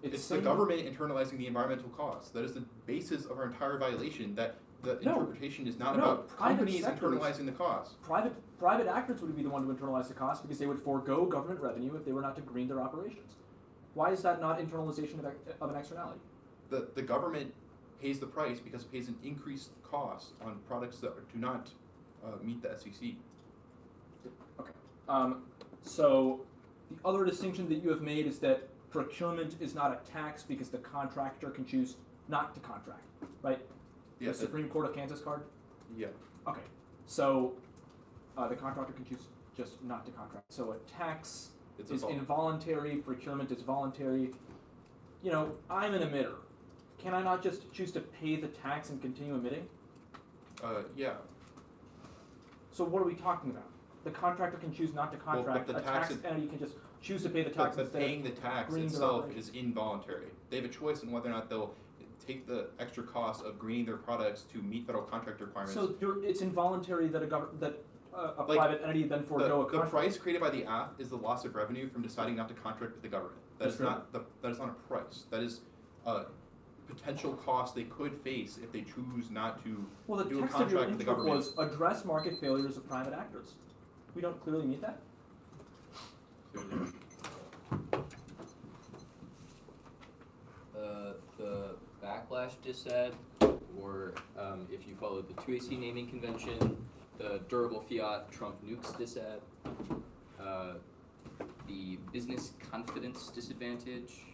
It's the government internalizing the environmental costs. That is the basis of our entire violation, that the interpretation is not about companies internalizing the costs. Private actors would be the one to internalize the cost because they would forego government revenue if they were not to green their operations. Why is that not internalization of an externality? The government pays the price because it pays an increased cost on products that do not meet the SEC. Okay. So the other distinction that you have made is that procurement is not a tax because the contractor can choose not to contract, right? Yeah, The Supreme Court of Kansas card? Yeah. Okay. So the contractor can choose just not to contract. So a tax is involuntary, procurement is voluntary. I'm an emitter. Can I not just choose to pay the tax and continue emitting? Yeah. So what are we talking about? The contractor can choose not to contract. but the a tax tax entity can just choose to pay the tax But instead paying the of tax greening their itself operation. is involuntary. They have a choice on whether or not they'll take the extra cost of greening their products to meet federal contract requirements. So it's involuntary that a Like, private entity then forego a the contract. price created by the app is the loss of revenue from deciding not to contract with the government. That is not a price. That is a potential cost they could face if they choose not to Well, the do a text of your contract with the intro government. was address market failures of private actors. We don't clearly meet that. The backlash dissed, or if you follow the 2AC naming convention, the durable fiat Trump nukes dissed, the business confidence disadvantage,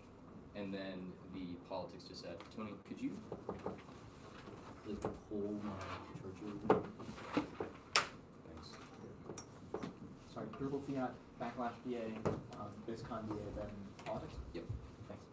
and then the politics dissed. Tony, could you pull my charger? Thanks. Sorry, durable fiat, backlash BA, BizCon BA, then politics? Yep. Thanks.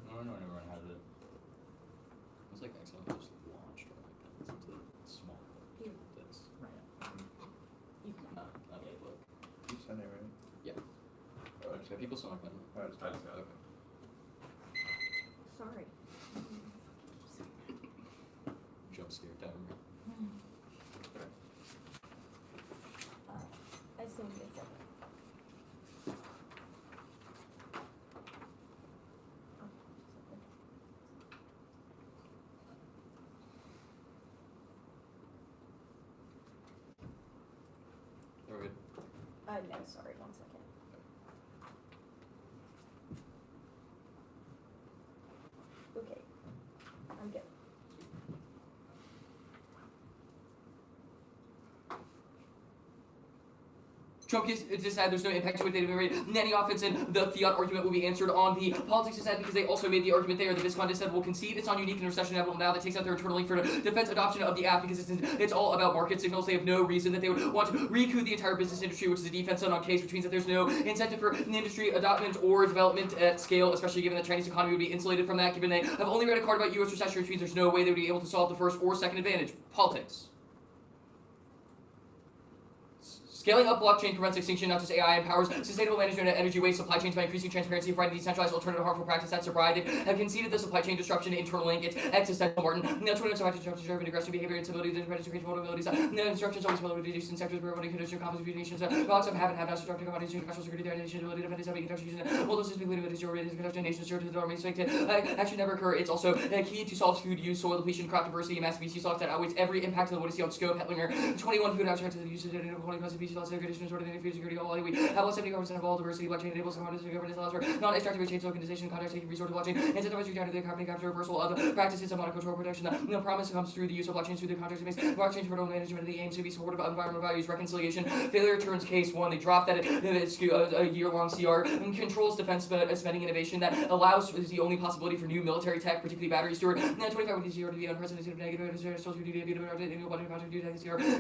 I don't know anyone has it. It's like accidentally just launched one of my pens into small Here. this. You can. Okay, look. You sent it, right? Yeah. Have people saw my pen? I just got it. Okay. Sorry. Jump scare timer. I assume it's okay. We're good. No, sorry, 1 second. Trump decided there's no impact to it. They didn't rate any offense in the fiat argument will be answered on the politics side because they also made the argument there. The Viscount said will concede it's on unique and recession level now that takes out their internal link for defense adoption of the app because it's all about market signals. They have no reason that they would want to recoup the entire business industry, which is a defense on case, which means that there's no incentive for industry adoption or development at scale, especially given the Chinese economy would be insulated from that, given they have only read a card about U.S. recession, which means there's no way they would be able to solve the first or second advantage. Politics. Scaling up blockchain prevents extinction, not just AI, empowers sustainable management of energy waste supply chains by increasing transparency, providing decentralized alternative harmful practice that survived have conceded the supply chain disruption to internal link. It's existential, Martin. Now, 20 minutes of driven aggressive behavior, instability, the to create vulnerabilities. Now, disruptions always will reduce in sectors where everybody condition complex nations. Blocks of have and have not structured commodities, national security, their nation's ability to defend itself, all those things including your production, nations, sure to the army, actually never occur. It's also key to solve food use, soil depletion, crop diversity, mass species loss that outweighs every impact of the what is on scope. Hetlinger, 21 food abstract to the use of quality class species loss, conditions, food security, all we have about 70% of all diversity. Blockchain enables commodities to governance allows for non-extractive chain tokenization, context taking resort to blockchain, incentivizes return to the company capture reversal of practices of monocultural protection. The promise comes through the use of blockchain through the context based blockchain for management of the aims to be supportive of environmental values, reconciliation. Failure turns case one. They dropped that it's a year-long CR and controls defense spending innovation that allows is the only possibility for new military tech, particularly battery storage. 25 with this year to be unprecedented negative social duty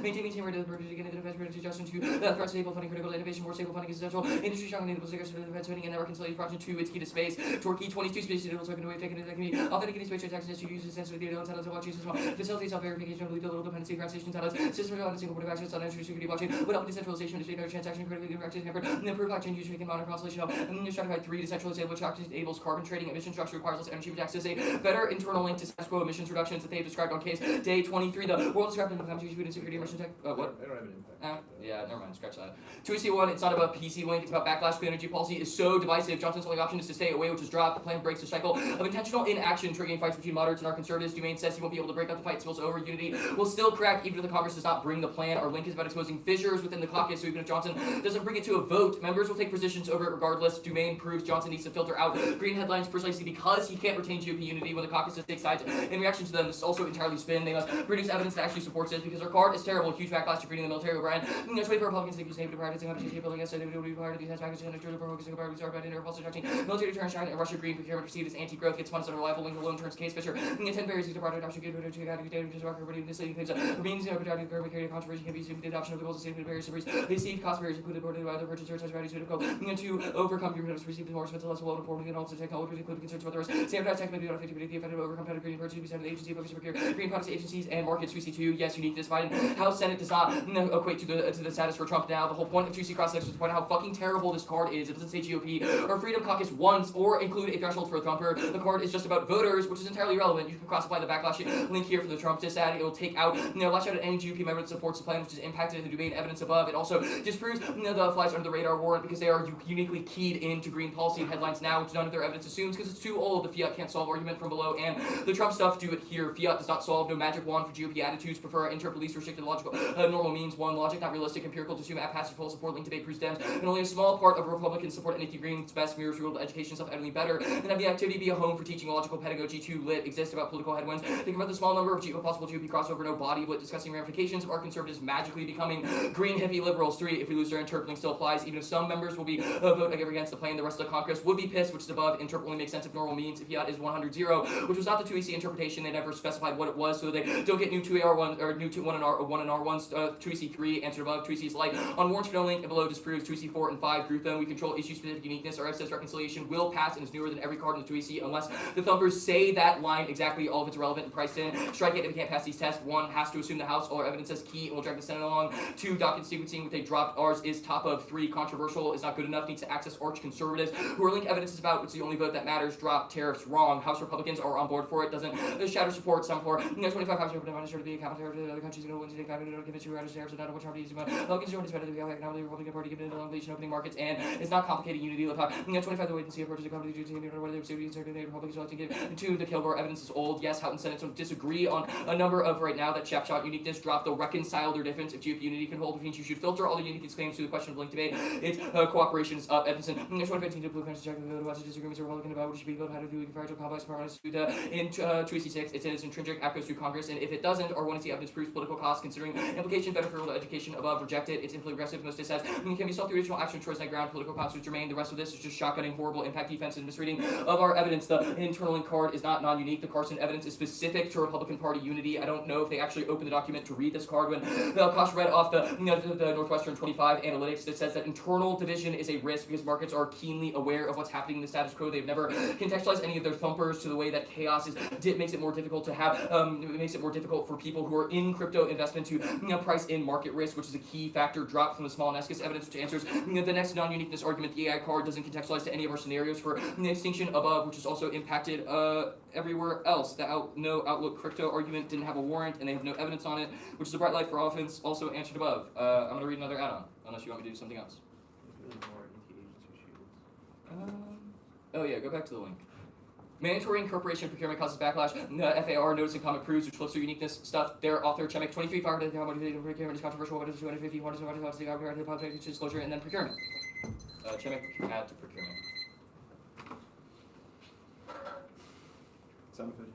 maintaining team rate of the purpose to get the defense adjustment to threat stable funding critical innovation more stable funding is essential. Industry strong enables the defense spending and network reconciliation project 2 it's key to space. Torquay 22 space digital token away taken into the community. Authenticating space transactions to use essentially data intelligence of blockchain system. Facilitate self-verification of little dependency ground station silos. System on a single point of access on entry security blockchain would help decentralization of state transaction critically directed hampered. Improve blockchain user can monitor constellation of stratified 3 decentralized which enables carbon trading emission structure requires less energy which access a better internal link to status quo emissions reductions that they have described on case day 23. The world described in the competition food and security emission tech. What? I don't have an impact. Yeah, never mind, scratch that. 2AC1, it's not about PC link, it's about backlash. Clean energy policy is so divisive. Johnson's only option is to stay away, which is dropped. The plan breaks the cycle of intentional inaction, triggering fights between moderates and our conservatives. Dumaine says he won't be able to break up the fight, spills over. Unity will still crack even if the Congress does not bring the plan. Our link is about exposing fissures within the caucus, so even if Johnson doesn't bring it to a vote, members will take positions over it regardless. Dumaine proves Johnson needs to filter out green headlines precisely because he can't retain GOP unity when the caucus does take sides. In reaction to them, this is also entirely spin. They must produce evidence that actually supports this because our card is terrible. Huge backlash to green in the military. O'Brien, there's way for Republicans to use name to practicing on the building yesterday. They would be part of these has packages and a for focusing about reserve by dinner, also touching military deterrence, China and Russia green procurement perceived as anti-growth gets funds unreliable link alone turns case Fisher. 10 barriers to product adoption, good to data to work everybody misleading claims means productive government carry controversy can be assumed the adoption of the goals of safety barriers to receive cost barriers included boarded by other purchasers such values to overcome human notice received more expensive less well informed and also technology including concerns about the rest. Standardized tech may be not 50 the effective overcome competitive green purchase to be sent to the agency focus to procure green products agencies and markets. 2C2 yes uniqueness Biden House Senate does not equate to the status for Trump now. The whole point of 2C cross-sex was to point out how fucking terrible this card is. It doesn't say GOP or Freedom Caucus once or include a threshold for a Trumper. The card is just about voters, which is entirely irrelevant. You can cross-apply the backlash link here for the Trump dissad. It will take out, lash out at any GOP member that supports the plan, which is impacted in the Dumaine evidence above. It also disproves, the flies under the radar warrant because they are uniquely keyed into green policy and headlines now, which none of their evidence assumes because it's too old. The fiat can't solve argument from below, and the Trump stuff do it here. Fiat does not solve. No magic wand for GOP attitudes. Prefer interpret least restricted logical normal means. One logic, not realistic, empirical to assume passage full support link debate proves Dems, and only a small part of Republicans support NDT Green's best mirrors rural education stuff utterly better, and have the activity be a home for teaching logical pedagogy to lit exist about political headwinds. Think about the small number of possible GOP crossover, no body of lit discussing ramifications of our conservatives magically becoming green hippie liberals. 3, if we lose their interpolating still applies, even if some members will be vote against the plan, the rest of the Congress would be pissed, which is above. Interpol only makes sense if normal means. If fiat is 100-0, which was not the 2AC interpretation, they never specified what it was, so they don't get new 2AR1 or new 1 and R1s. 2AC 3 answered above. 2AC is light on warrants for no link and below disproves. 2AC 4 and 5 group them. We control issue specific uniqueness. Our says reconciliation will pass and is newer than every card in the 2AC unless the thumpers say that line exactly. All of it's relevant and priced in. Strike it if it can't pass these tests. 1 has to assume the House. All our evidence says key and will drag the Senate along. 2 docket sequencing what they dropped. Ours is top of. 3 controversial is not good enough. Needs to access arch conservatives who are link evidence is about. It's the only vote that matters. Drop tariffs wrong. House Republicans are on board for it. Doesn't shatter support. Some for 25 House Republicans to be a counter to the other countries. Going to win. Don't give it to tariffs. And not what Trump is. Republicans are better than the economic Republican Party given the elevation opening markets and it's not complicated unity. 25 the wait and see approaches to come to the whether they were certain Republicans will have to give. 2 the Kilgore evidence is old. Yes, House and Senate don't disagree on a number of right now that Shot uniqueness drop. They'll reconcile their difference if GOP unity can hold, which means you should filter all the uniqueness claims to the question of link debate. It's cooperation is up. Edmondson 2015 to blue countries check the watch disagreements are Republican about what should be voted how to do fragile complex parliaments to the in 2AC6. It's in its intrinsic act goes through Congress, and if it doesn't or want to see evidence proves political costs considering implication better for education above above, reject it. It's infinitely aggressive. Most says can be solved through additional action towards that ground. Political constitutes germane. The rest of this is just shotgunning, horrible impact defense, and misreading of our evidence. The internal link card is not non-unique. The Carson evidence is specific to Republican Party unity. I don't know if they actually opened the document to read this card when Kosh read off the Northwestern 25 analytics that says that internal division is a risk because markets are keenly aware of what's happening in the status quo. They've never contextualized any of their thumpers to the way that chaos makes it more difficult to have. It makes it more difficult for people who are in crypto investment to price in market risk, which is a key factor dropped from the small Nescus evidence, which answers the next non-uniqueness argument. The AI card doesn't contextualize to any of our scenarios for the extinction above, which is also impacted everywhere else. The no outlook crypto argument didn't have a warrant, and they have no evidence on it, which is a bright light for offense, also answered above. I'm going to read another add-on, unless you want me to do something else. Oh yeah, go back to the link. Mandatory incorporation procurement causes backlash. FAR notice and comment proves, which flips their uniqueness stuff. Their author, Chemek 23, fired at procurement is controversial. What is 250? What is public disclosure, and then procurement. Chemek, add to procurement. 7:55.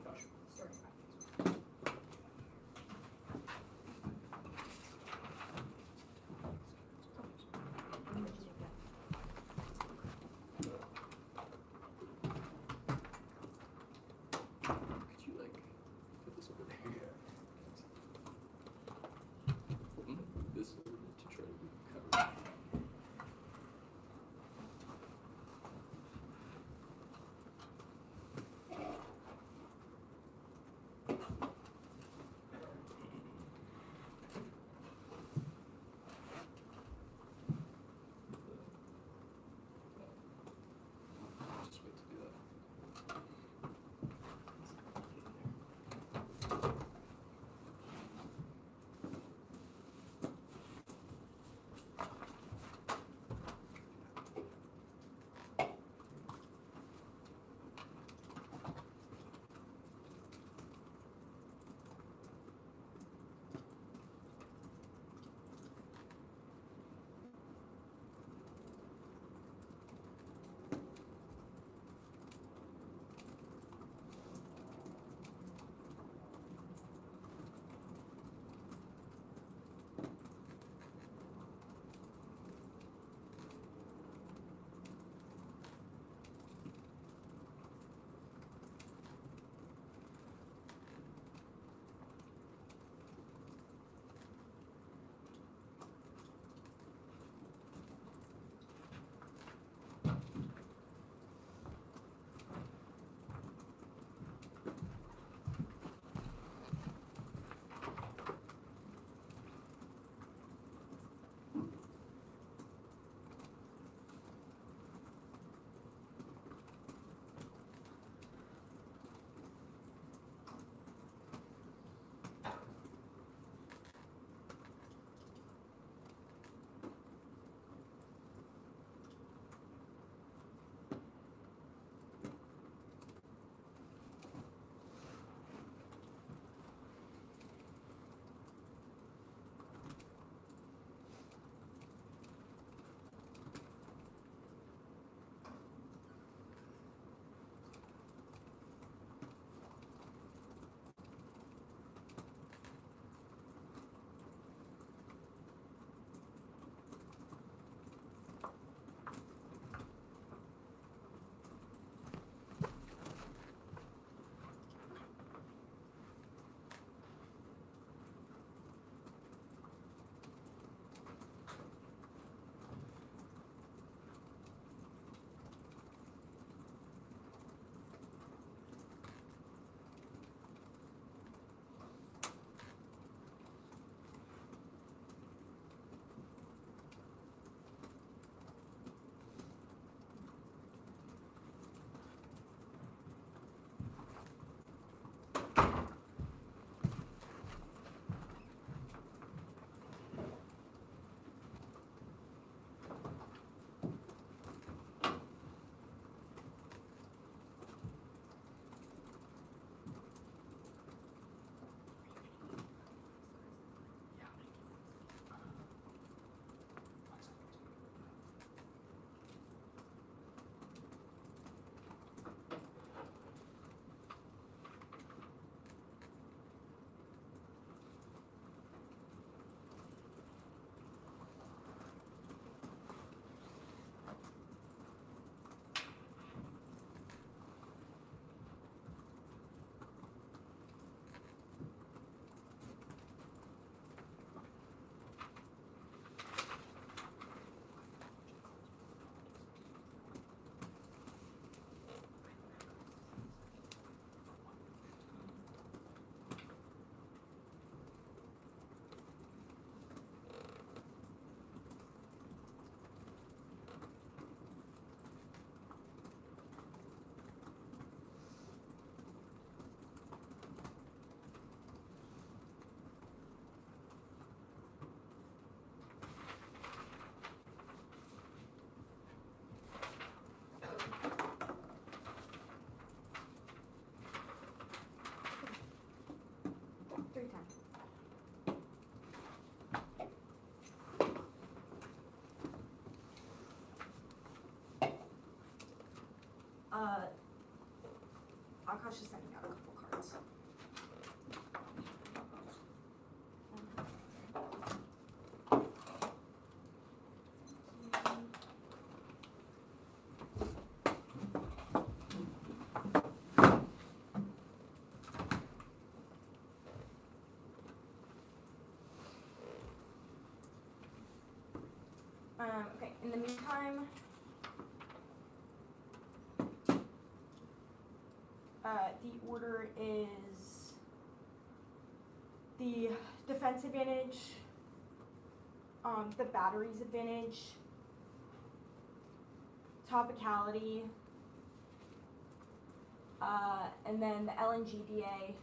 Akash is sending out a couple cards. Okay, in the meantime, the order is the defense advantage, the batteries advantage, topicality, and then the LNG DA,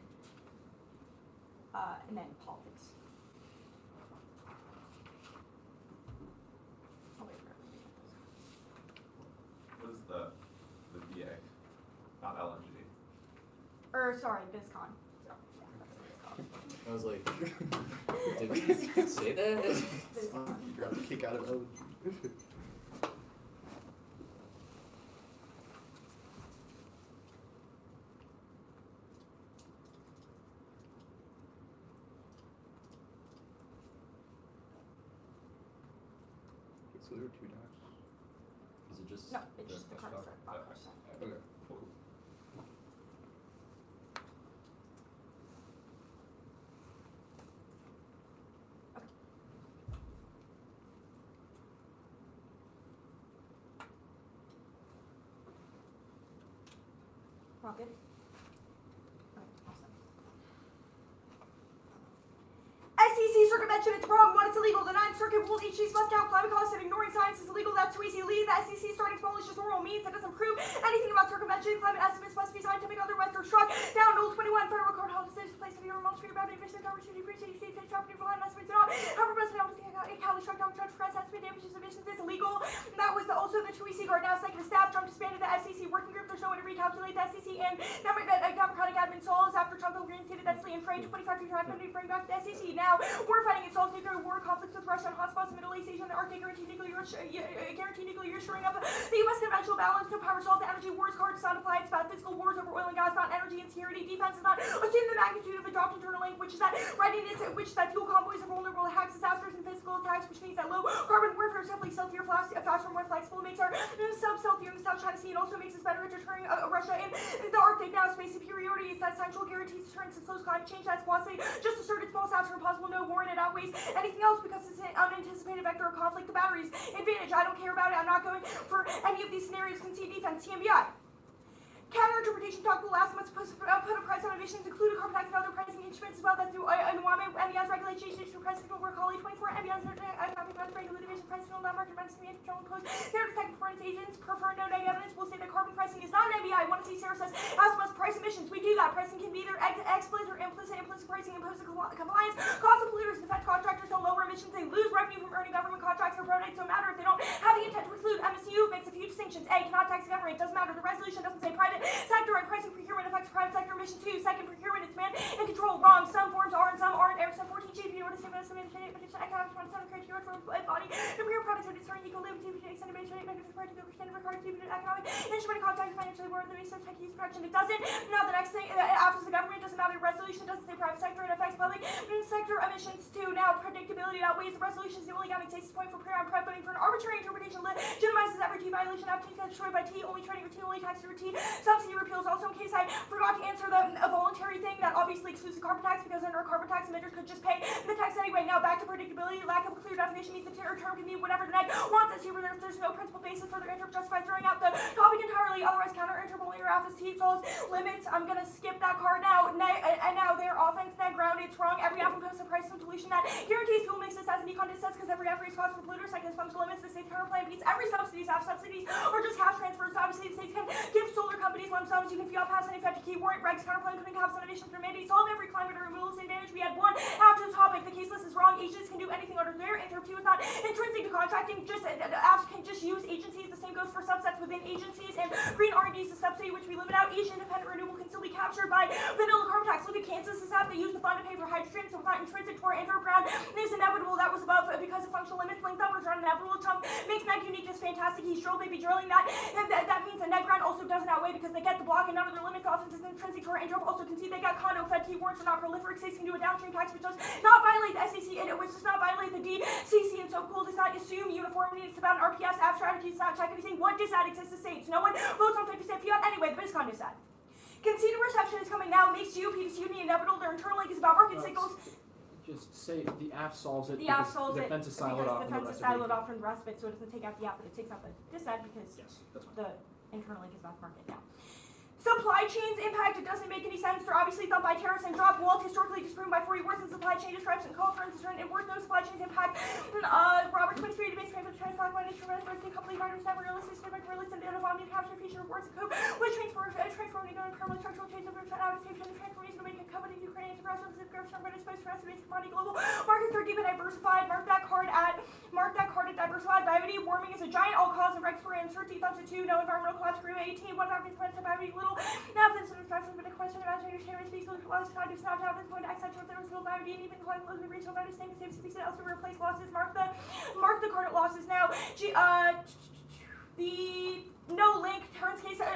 and then politics. I'll wait for everybody to get those. What is the VA? Not LNG. Sorry, BizCon. I was like, did we say that? BizCon. You got the kick out of Owen. So there were 2 docs. Is it just? No, it's just the cards that Akash sent. Okay, cool. All good? Okay, awesome. SEC circumvention, it's wrong. 1, it's illegal. The 9th Circuit ruled each case must count climate costs and ignoring science is illegal. That's too easy. Lead the SEC starting small is just normal means that doesn't prove anything about circumvention. Climate estimates must be scientific, otherwise they're struck down. Rule 21, federal court held decisions placed in your mulch about emission opportunity free city state property for land estimates not. However, President Obama Cali struck down judge press estimate damages emissions is illegal. And that was also the 2 guard now second staff. Trump disbanded the SEC working group. There's no way to recalculate the SEC and Democratic admin solves after Trump reinstated that Lee and Frey 25 years to bring back the SEC. Now we're fighting it solves nuclear war conflicts with Russia and hotspots in Middle East, Asia, and the Arctic. Guarantee nuclear shoring up the U.S. conventional balance. No power solve the energy wars. Cards not apply. It's about physical wars over oil and gas, not energy and security. Defense is not assume the magnitude of the dropped internal link, which is that readiness, which is that fuel convoys are vulnerable to hacks, disasters, and physical attacks, which means that low carbon warfare is simply stealthier, faster, more flexible. It makes our sub-stealthier in the South China Sea. It also makes us better at deterring Russia in the Arctic. Now space superiority is that central guarantees deterrence and slows climate change. That's quasi just asserted small sounds are impossible. No warrant. It outweighs anything else because it's an unanticipated vector of conflict. The batteries advantage. I don't care about it. I'm not going for any of these scenarios. Concede defense. TMBI. Counter-interpretation talk will last month's put a price on emissions, including carbon tax and other pricing instruments as well. That's through NWAME, MBS regulation, for price signal, work Holly 24, MBS, economic growth, regulated emission price signal, non-market rents, and control imposed. Their detected performance agents prefer no negative evidence. Will say that carbon pricing is not an MBI. Want to see Sarah says, as must price emissions. We do that. Pricing can be either explicit or implicit. Implicit pricing imposes compliance. Cost of polluters, defense contractors don't lower emissions. They lose revenue from earning government contracts or products. Don't matter if they don't have the intent to exclude. MSU makes a few distinctions. A, cannot tax the government. Doesn't matter. The resolution doesn't say private sector and pricing procurement affects private sector emission too. Second, procurement is demand and control. Wrong. Some forms are and some aren't. Erickson 14 G. If you notice, economics 27 criteria for body. The real productivity starting equal limited extended base rate benefits for particular standard for productivity economic instrument contract financially where the research tech use production. It doesn't. Now the next thing after the government doesn't matter. The resolution doesn't say private sector. It affects public sector emissions too. Now predictability outweighs the resolution is the only guiding takes point for prayer. I'm voting for an arbitrary interpretation legitimizes every T violation after T destroyed by T. Only trading or T. Only tax or T. Subsidy repeals. Also in case I forgot to answer a voluntary thing that obviously excludes the carbon tax because under a carbon tax emitters could just pay the tax anyway. Now back to predictability. Lack of a clear definition means the term can mean whatever the neg wants us here. There's no principal basis for their interp justify throwing out the topic entirely. Otherwise counter interpolator after T solves limits. I'm gonna skip that card now. And now their offense neg ground. It's wrong. Every app imposts a price and solution that guarantees fuel mixes as an econ distance because every app raise cost for polluters like this functional limits. The state power plan beats every subsidies. Half subsidies or just cash transfers. Obviously the states can give solar companies lump sums. You can fiat pass any effective key warrant regs counterplan putting caps on emissions through mandates. Solve every climate or removal advantage. We had one after the topic. The case list is wrong. Agencies can do anything under their interp 2 is not intrinsic to contracting. Just apps can just use agencies. The same goes for subsets within agencies. And green R&D is a subsidy which we limit out. Asian independent renewable can still be captured by vanilla carbon tax. Look at Kansas's app. They use the fund to pay for hydrogen, so it's not intrinsic to our interp ground. It is inevitable. That was above because of functional limits. Link numbers run an inevitable. Trump makes neg uniqueness fantastic. He's drill baby drilling that. And that means the neg ground also doesn't outweigh because they get the block and none of their limits offense is intrinsic to our and Trump also can see they got condo fed keywords are not prolific. 6 can do a downstream tax which does not violate the SEC and which does not violate the DCC and so cool does not assume uniformity. It's about an RPS app strategy. It's not check anything. What dissat exists to states? No one votes on 50% fiat anyway. The BizCon dissat. Conceded reception is coming now. Makes GOP dispute the inevitable. Their internal link is about market signals. Just say the app solves it. The app because solves the it defense is siloed off because from the defense is rest of siloed off from the rest of it, so it doesn't take out the app, but it takes out the dissat because Yes, that's fine. the internal link is about market now. Supply chains impact, it doesn't make any sense. They're obviously thumped by tariffs and drop walls, historically disproven by 40 words in supply chain disruption and call for instance, and worth no supply chains impact. Robert 23 debates frame of 25 one issue red first company writers never realistic statement realistic and innovative capture feature words and code which transforming going permanent structural change of adaptation and transformation to make a company Ukrainian progressive progression but it's supposed to rest basic commodity global markets are deep and diversified. Mark that card at diversified. Gravity warming is a giant all cause of regulatory uncertainty. Thumbs to 2, no environmental collapse. Crew 18, one factor expense of gravity little. Now this is a but a question about understanding speaks to the last time it's not down this point accent to the gravity and even climate load regional values same as speaks to elsewhere replace losses. Mark the card losses now. The no link turns case at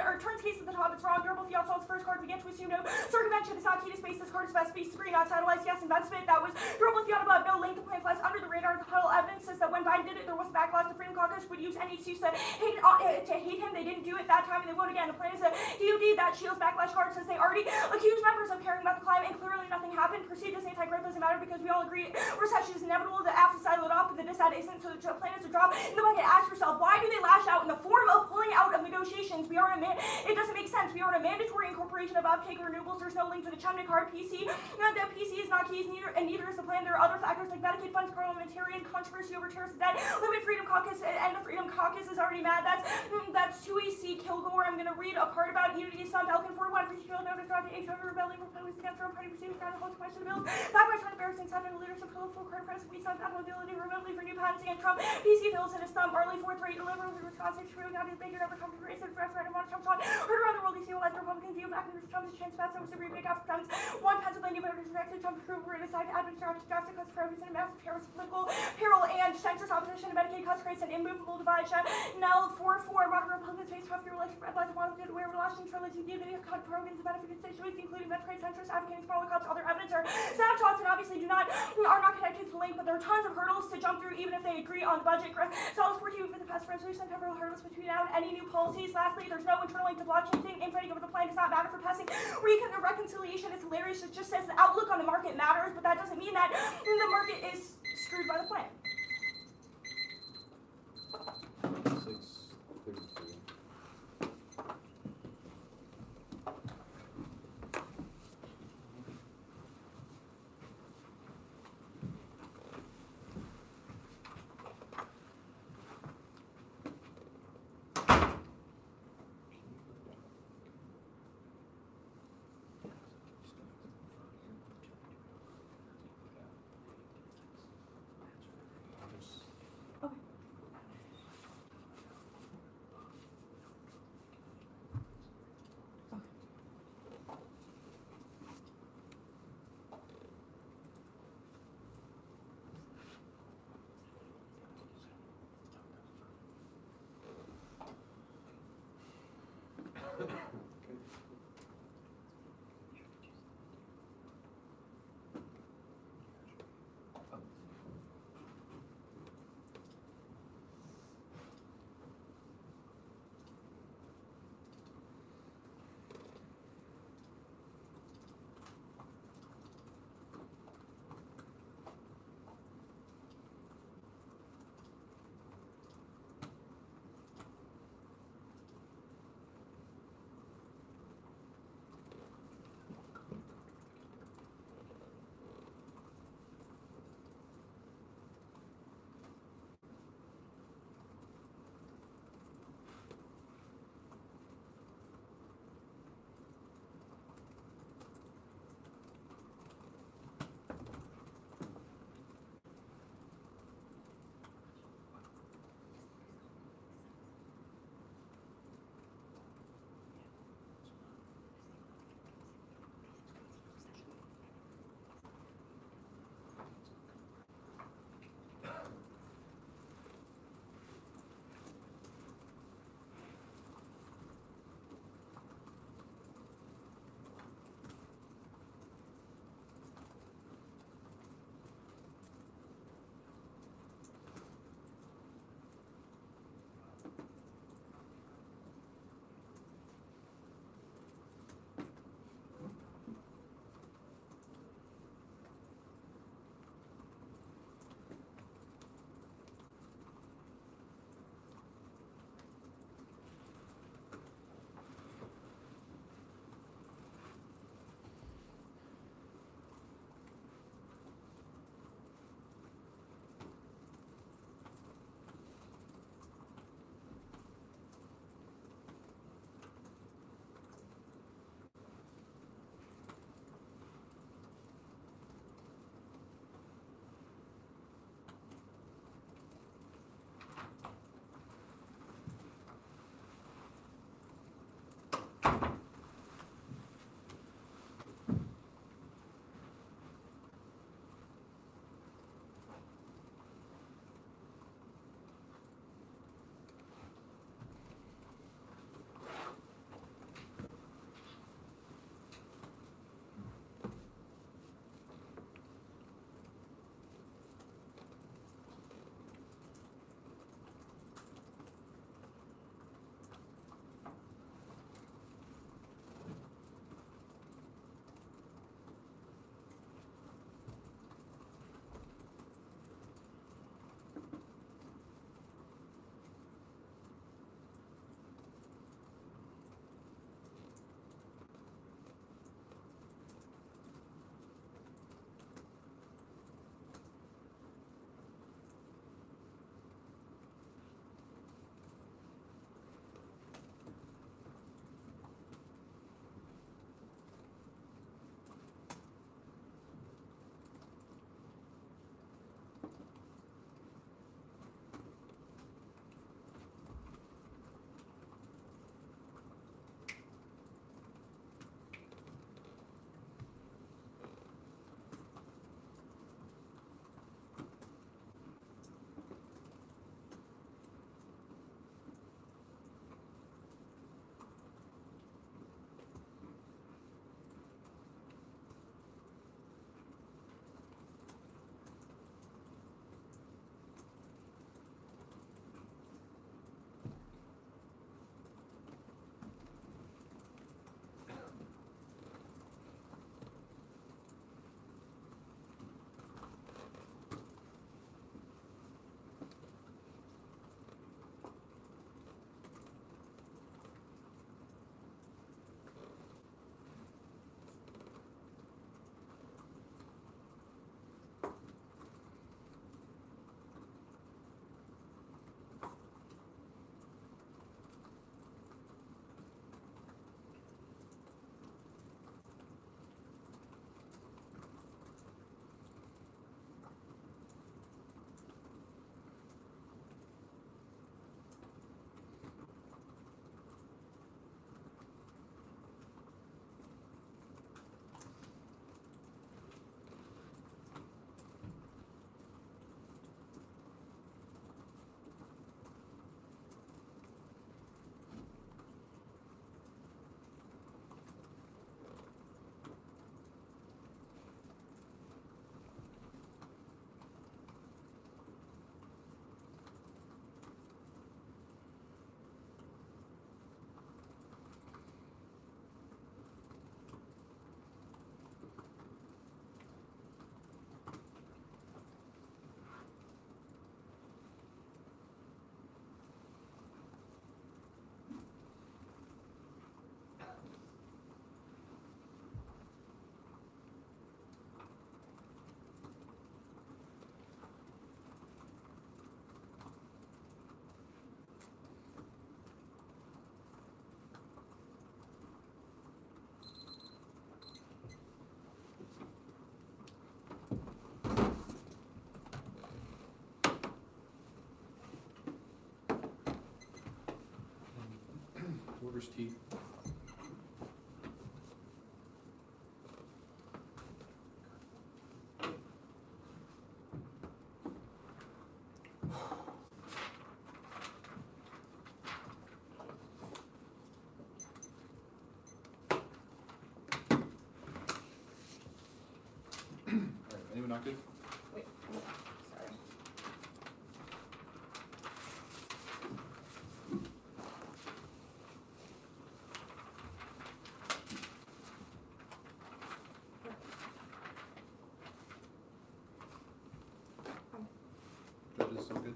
the top. It's wrong. Durable fiat solves first card. Begin to assume no circumvention is not key to space. This card is best space degree, not satellites. Yes, investment. That was durable fiat above. No link. The plan flies under the radar. The huddle evidence says that when Biden did it, there was backlash. The Freedom Caucus would use any excuse to hate him. They didn't do it that time, and they vote again. The plan is a DOD that shields backlash card says they already accused members of caring about the climate, and clearly nothing happened. Perceived as anti-growth doesn't matter because we all agree recession is inevitable. The app is siloed off, but the dissat isn't. So the plan is to drop in the bucket. Ask yourself, why do they lash out in the form of pulling out of negotiations? It doesn't make sense. We are in a mandatory incorporation of uptake renewables. There's no link to the Chemnitz card PC. The PC is not keys, and neither is the plan. There are other factors like Medicaid funds, parliamentarian controversy over tariffs, debt, limit Freedom Caucus, and the Freedom Caucus is already mad. That's 2AC Kilgore. I'm going to read a part about unity. Some Elkin 41 for Shield notice about the age of rebelling for police against our party pursuing kind of whole question of bills. Back by Trump embarrassing side of the leadership full card press. We saw that mobility remotely for new patents against Trump. PC fills in his thumb. Early 4th rate deliver with Wisconsin. True. Not his bigger never come to race. Referendum on Trump's on. Heard around the world, you see what Republican view back in Trump's chance pass over Supreme Big After Trump's one Pennsylvania voters rejected Trump's group were decided to administer drastic cuts for and massive terrorist political peril and centrist opposition to Medicaid cuts creates an immovable divide. Nell 4-4 modern Republicans face tough election red lines of one good where Washington trilogy unity cut programs and benefit constituencies including Medicaid centrist advocating smaller cuts. Other evidence are snapshots and obviously are not connected to the link, but there are tons of hurdles to jump through even if they agree on the budget. Solves for you for the past resolution, temporal hurdles between now and any new policies. Lastly, there's no internal link to blockchain thing. Infighting over the plan does not matter for passing. Reconciliation is hilarious. It just says the outlook on the market matters, but that doesn't mean that the market is screwed by the plan. 6:32. first T. Alright, anyone not good? Wait, sorry. Judges, so good?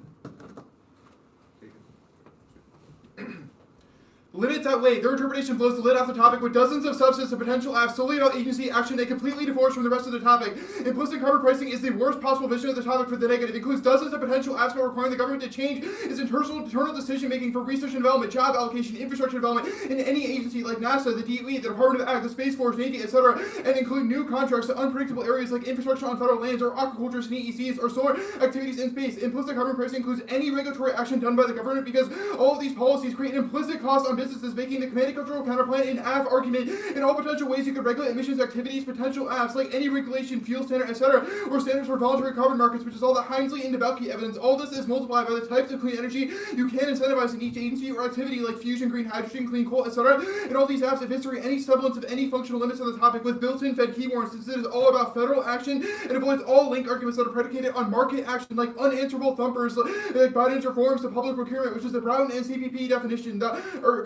Okay, good. Limits outweigh. Their interpretation blows the lid off the topic with dozens of substance and potential apps solely about agency action they completely divorce from the rest of the topic. Implicit carbon pricing is the worst possible vision of the topic for the negative. It includes dozens of potential apps about requiring the government to change its internal decision making for research and development, job allocation, infrastructure development in any agency like NASA, the DOE, the Department of Ag, the Space Force, Navy, etc., and include new contracts to unpredictable areas like infrastructure on federal lands or aquaculture, EECs, or solar activities in space. Implicit carbon pricing includes any regulatory action done by the government because all of these policies create an implicit cost on businesses, making the command and control counterplan an AF argument in all potential ways you could regulate emissions activities, potential AFs like any regulation, fuel standard, etc., or standards for voluntary carbon markets, which is all the Hinesley and Debelke evidence. All this is multiplied by the types of clean energy you can incentivize in each agency or activity like fusion, green hydrogen, clean coal, etc. And all these apps eviscerate any semblance of any functional limits on the topic with built-in Fed key warrants, since it is all about federal action and avoids all link arguments that are predicated on market action like unanswerable thumpers like Biden's reforms to public procurement, which is the Brown and CPP definition,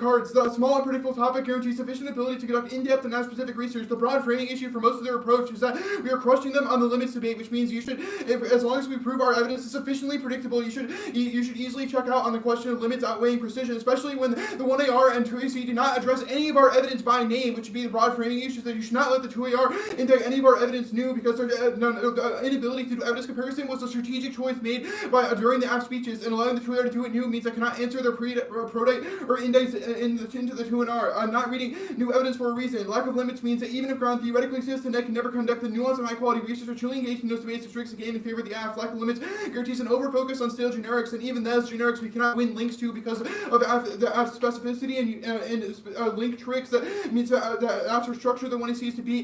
cards. The small and predictable topic guarantees sufficient ability to conduct in-depth and non-specific research. The broad framing issue for most of their approach is that we are crushing them on the limits debate, which means you should, as long as we prove our evidence is sufficiently predictable, you should easily check out on the question of limits outweighing precision, especially when the 1AR and 2AC do not address any of our evidence by name, which would be the broad framing issues that you should not let the 2AR index any of our evidence new because their inability to do evidence comparison was a strategic choice made by during the AF speeches, and allowing the 2AR to do it new means I cannot answer their prototype or index into the 2NR. I'm not reading new evidence for a reason. Lack of limits means that even if ground theoretically exists, the net can never conduct the nuanced and high-quality research or truly engage in those debates that restricts the game in favor of the AF. Lack of limits guarantees an over-focus on stale generics, and even those generics we cannot win links to because of the AF specificity and link tricks that means that AFs are structured the one he sees to be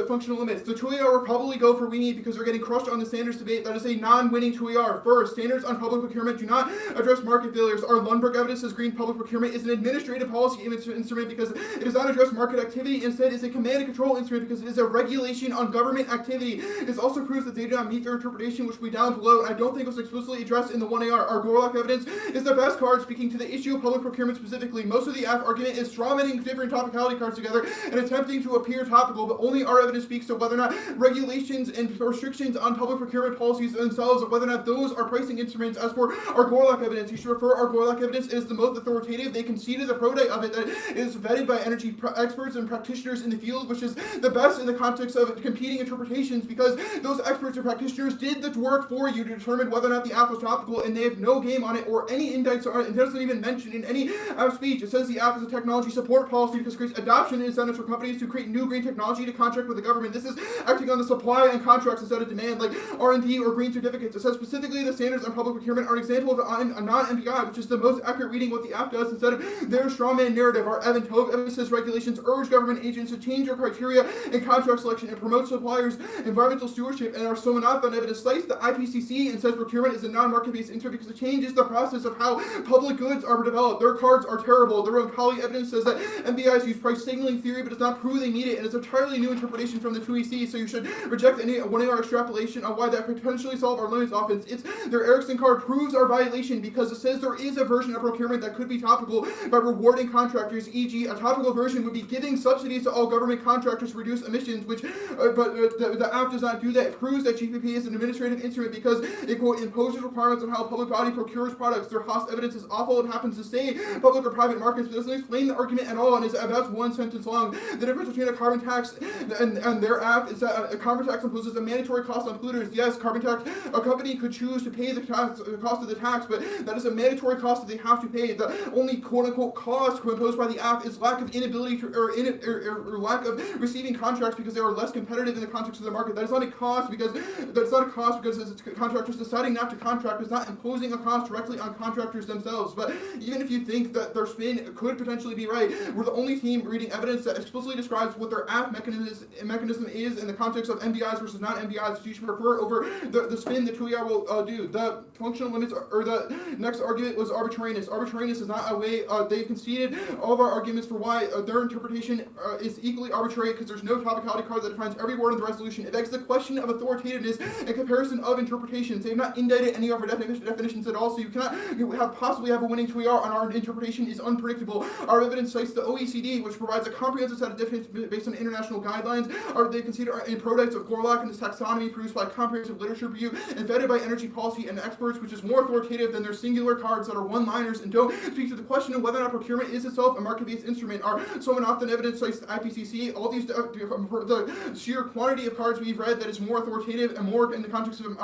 functional limits. The 2AR will probably go for we need because they're getting crushed on the standards debate. That is a non-winning 2AR. First, standards on public procurement do not address market failures. Our Lundberg evidence says green public procurement is an administrative policy instrument because it does not address market activity. Instead, it's a command and control instrument because it is a regulation on government activity. This also proves that they do not meet their interpretation, which we down below, and I don't think was explicitly addressed in the 1AR. Our Gorlock evidence is the best card speaking to the issue of public procurement specifically. Most of the AF argument is strawmanning different topicality cards together and attempting to appear topical, but only our evidence speaks to whether or not regulations and restrictions on public procurement policies themselves, or whether or not those are pricing instruments. As for our Gorlock evidence, you should refer our Gorlock evidence. It is the most authoritative. They conceded the prototype of it that it is vetted by energy experts and practitioners in the field, which is the best in the context of competing interpretations because those experts and practitioners did the work for you to determine whether or not the app was topical, and they have no game on it or any index on it. It doesn't even mention in any app speech. It says the app is a technology support policy because it creates adoption incentives for companies to create new green technology to contract with the government. This is acting on the supply and contracts instead of demand, like R&D or green certificates. It says specifically the standards on public procurement are an example of a non-MPI, which is the most accurate reading what the app does instead of their strawman narrative. Our Evan Tove evidence regulations urge government agents to change their criteria in contract selection and promote suppliers' environmental stewardship, and our Somanathan evidence cites the IPCC and says procurement is a non-market-based instrument because it changes the process of how public goods are developed. Their cards are terrible. Their own colleague evidence says that MBIs use price signaling theory but does not prove they meet it, and it's an entirely new interpretation from the 2EC, so you should reject any 1AR extrapolation on why that could potentially solve our limits offense. Their Erickson card proves our violation because it says there is a version of procurement that could be topical by rewarding contractors, e.g. a topical version would be giving subsidies to all government contractors to reduce emissions, which the app does not do that. It proves that GPP is an administrative instrument because it, quote, imposes requirements on how a public body procures products. Their Haas evidence is awful. It happens to say public or private markets, but doesn't explain the argument at all, and is about one sentence long. The difference between a carbon tax and their app is that a carbon tax imposes a mandatory cost on polluters. Yes, carbon tax, a company could choose to pay the cost of the tax, but that is a mandatory cost that they have to pay. The only quote-unquote cost cost imposed by the app is lack of inability to, or lack of receiving contracts because they are less competitive in the context of the market. That is not a cost because it's contractors deciding not to contract. It's not imposing a cost directly on contractors themselves. But even if you think that their spin could potentially be right, we're the only team reading evidence that explicitly describes what their app mechanism is in the context of MBIs versus non-MBIs, which you should prefer over the spin the 2ER will do. The functional limits, or the next argument was arbitrariness. Arbitrariness is not a way, they've conceded all of our arguments for why their interpretation is equally arbitrary because there's no topicality card that defines every word in the resolution. It begs the question of authoritativeness and comparison of interpretations. They have not indicted any of our definitions at all, so you cannot possibly have a winning 2ER on our interpretation is unpredictable. Our evidence cites the OECD, which provides a comprehensive set of definitions based on international guidelines. They consider in products of Gorlach and this taxonomy produced by comprehensive literature review and vetted by energy policy and experts, which is more authoritative than their singular cards that are one-liners and don't speak to the question of whether or not procurement is itself a market-based instrument. Our so often evidence cites the IPCC. All these the sheer quantity of cards we've read that is more authoritative and more in the context of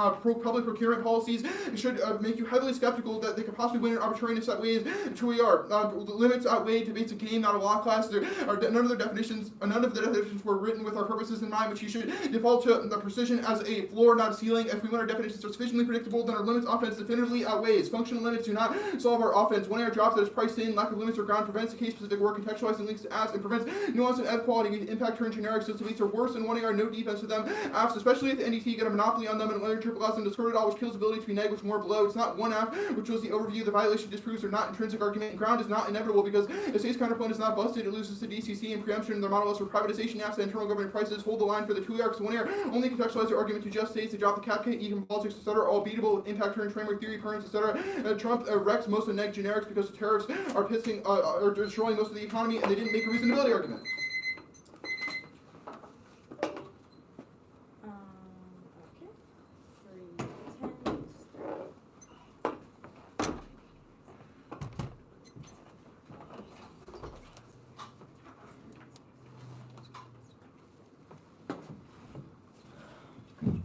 public procurement policies should make you heavily skeptical that they could possibly win an arbitrariness that weighs 2ER. The limits outweigh debates a game, not a law class. None of the definitions were written with our purposes in mind, which you should default to the precision as a floor, not a ceiling. If we want our definitions are sufficiently predictable, then our limits offense definitively outweighs. Functional limits do not solve our offense. One AR drops that is priced in, lack of limits or ground prevents the case-specific work contextualized and links to apps, and prevents nuance and F quality. We impact turn generics, so debates are worse than 1AR, no defense to them. Apps, especially if the NDT get a monopoly on them and literature allows them to squirt it all, which kills ability to be neg, which more below. It's not one app, which was the overview. The violation disproves or not intrinsic argument. And ground is not inevitable because if state's counterpoint is not busted, it loses to DCC and preemption. Their model is for privatization apps and internal government prices. Hold the line for the 2ER, because 1AR only contextualize their argument to just states. They drop the cap, even politics, etc. All beatable with impact turn framework theory, currents, etc. Trump wrecks most of neg generics because the tariffs are pissing are destroying most of the economy, and they didn't make a reasonability argument. Okay. 310.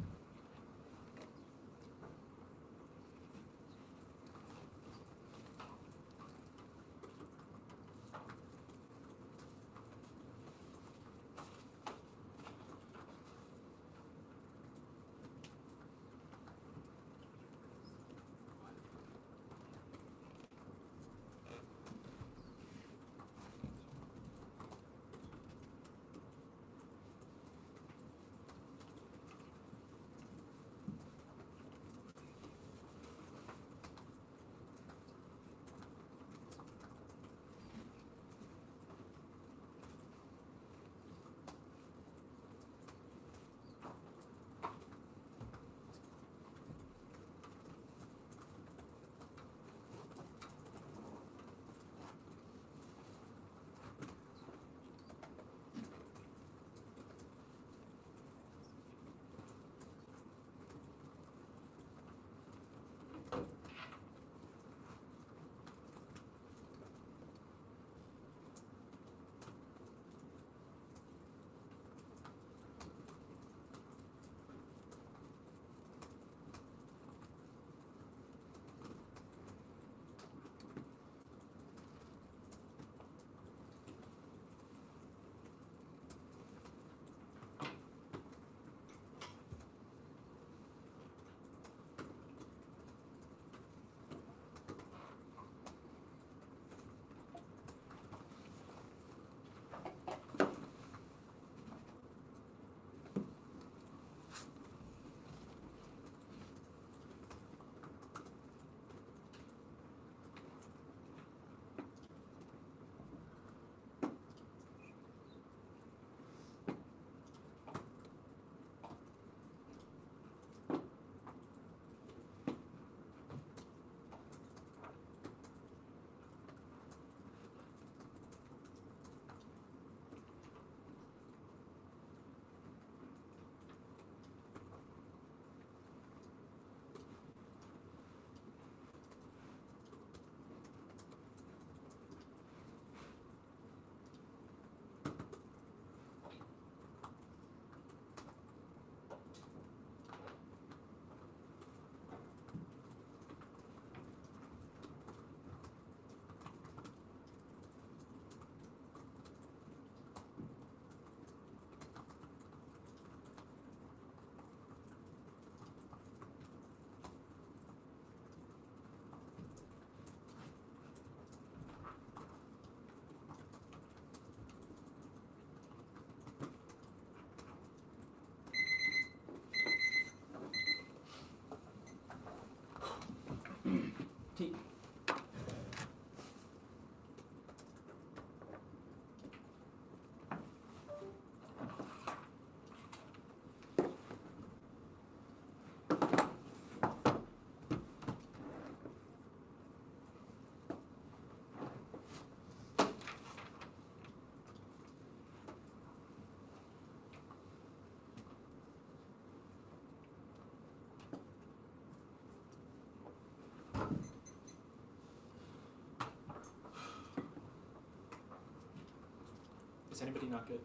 Is anybody not good?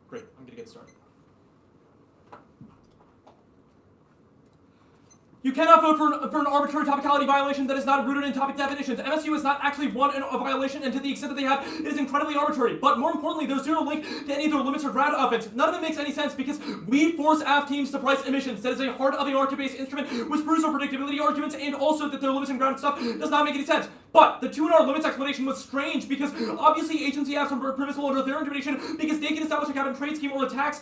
Great, I'm gonna get started. You cannot vote for an arbitrary topicality violation that is not rooted in topic definitions. MSU has not actually won a violation, and to the extent that they have, it is incredibly arbitrary. But more importantly, there's zero link to any of their limits or ground offense. None of it makes any sense because we force AF teams to price emissions. That is a heart of the market-based instrument, which proves our predictability arguments, and also that their limits and ground stuff does not make any sense. But the 2-in-R limits explanation was strange because obviously agency apps are permissible under their interpretation because they can establish a cap and trade scheme or a tax,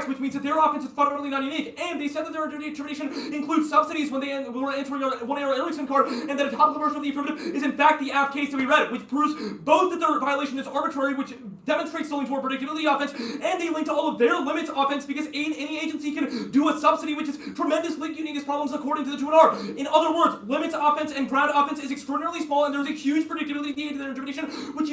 which means that their offense is fundamentally not unique. And they said that their interpretation includes subsidies when they were entering a 1AR Erickson card, and that a topical version of the affirmative is in fact the AF case that we read, which proves both that their violation is arbitrary, which demonstrates the link to our predictability offense, and they link to all of their limits offense because any agency can do a subsidy, which is tremendous link uniqueness problems according to the 2-in-R. In other words, limits offense and ground offense is extraordinarily small, and there's a huge predictability to their interpretation, which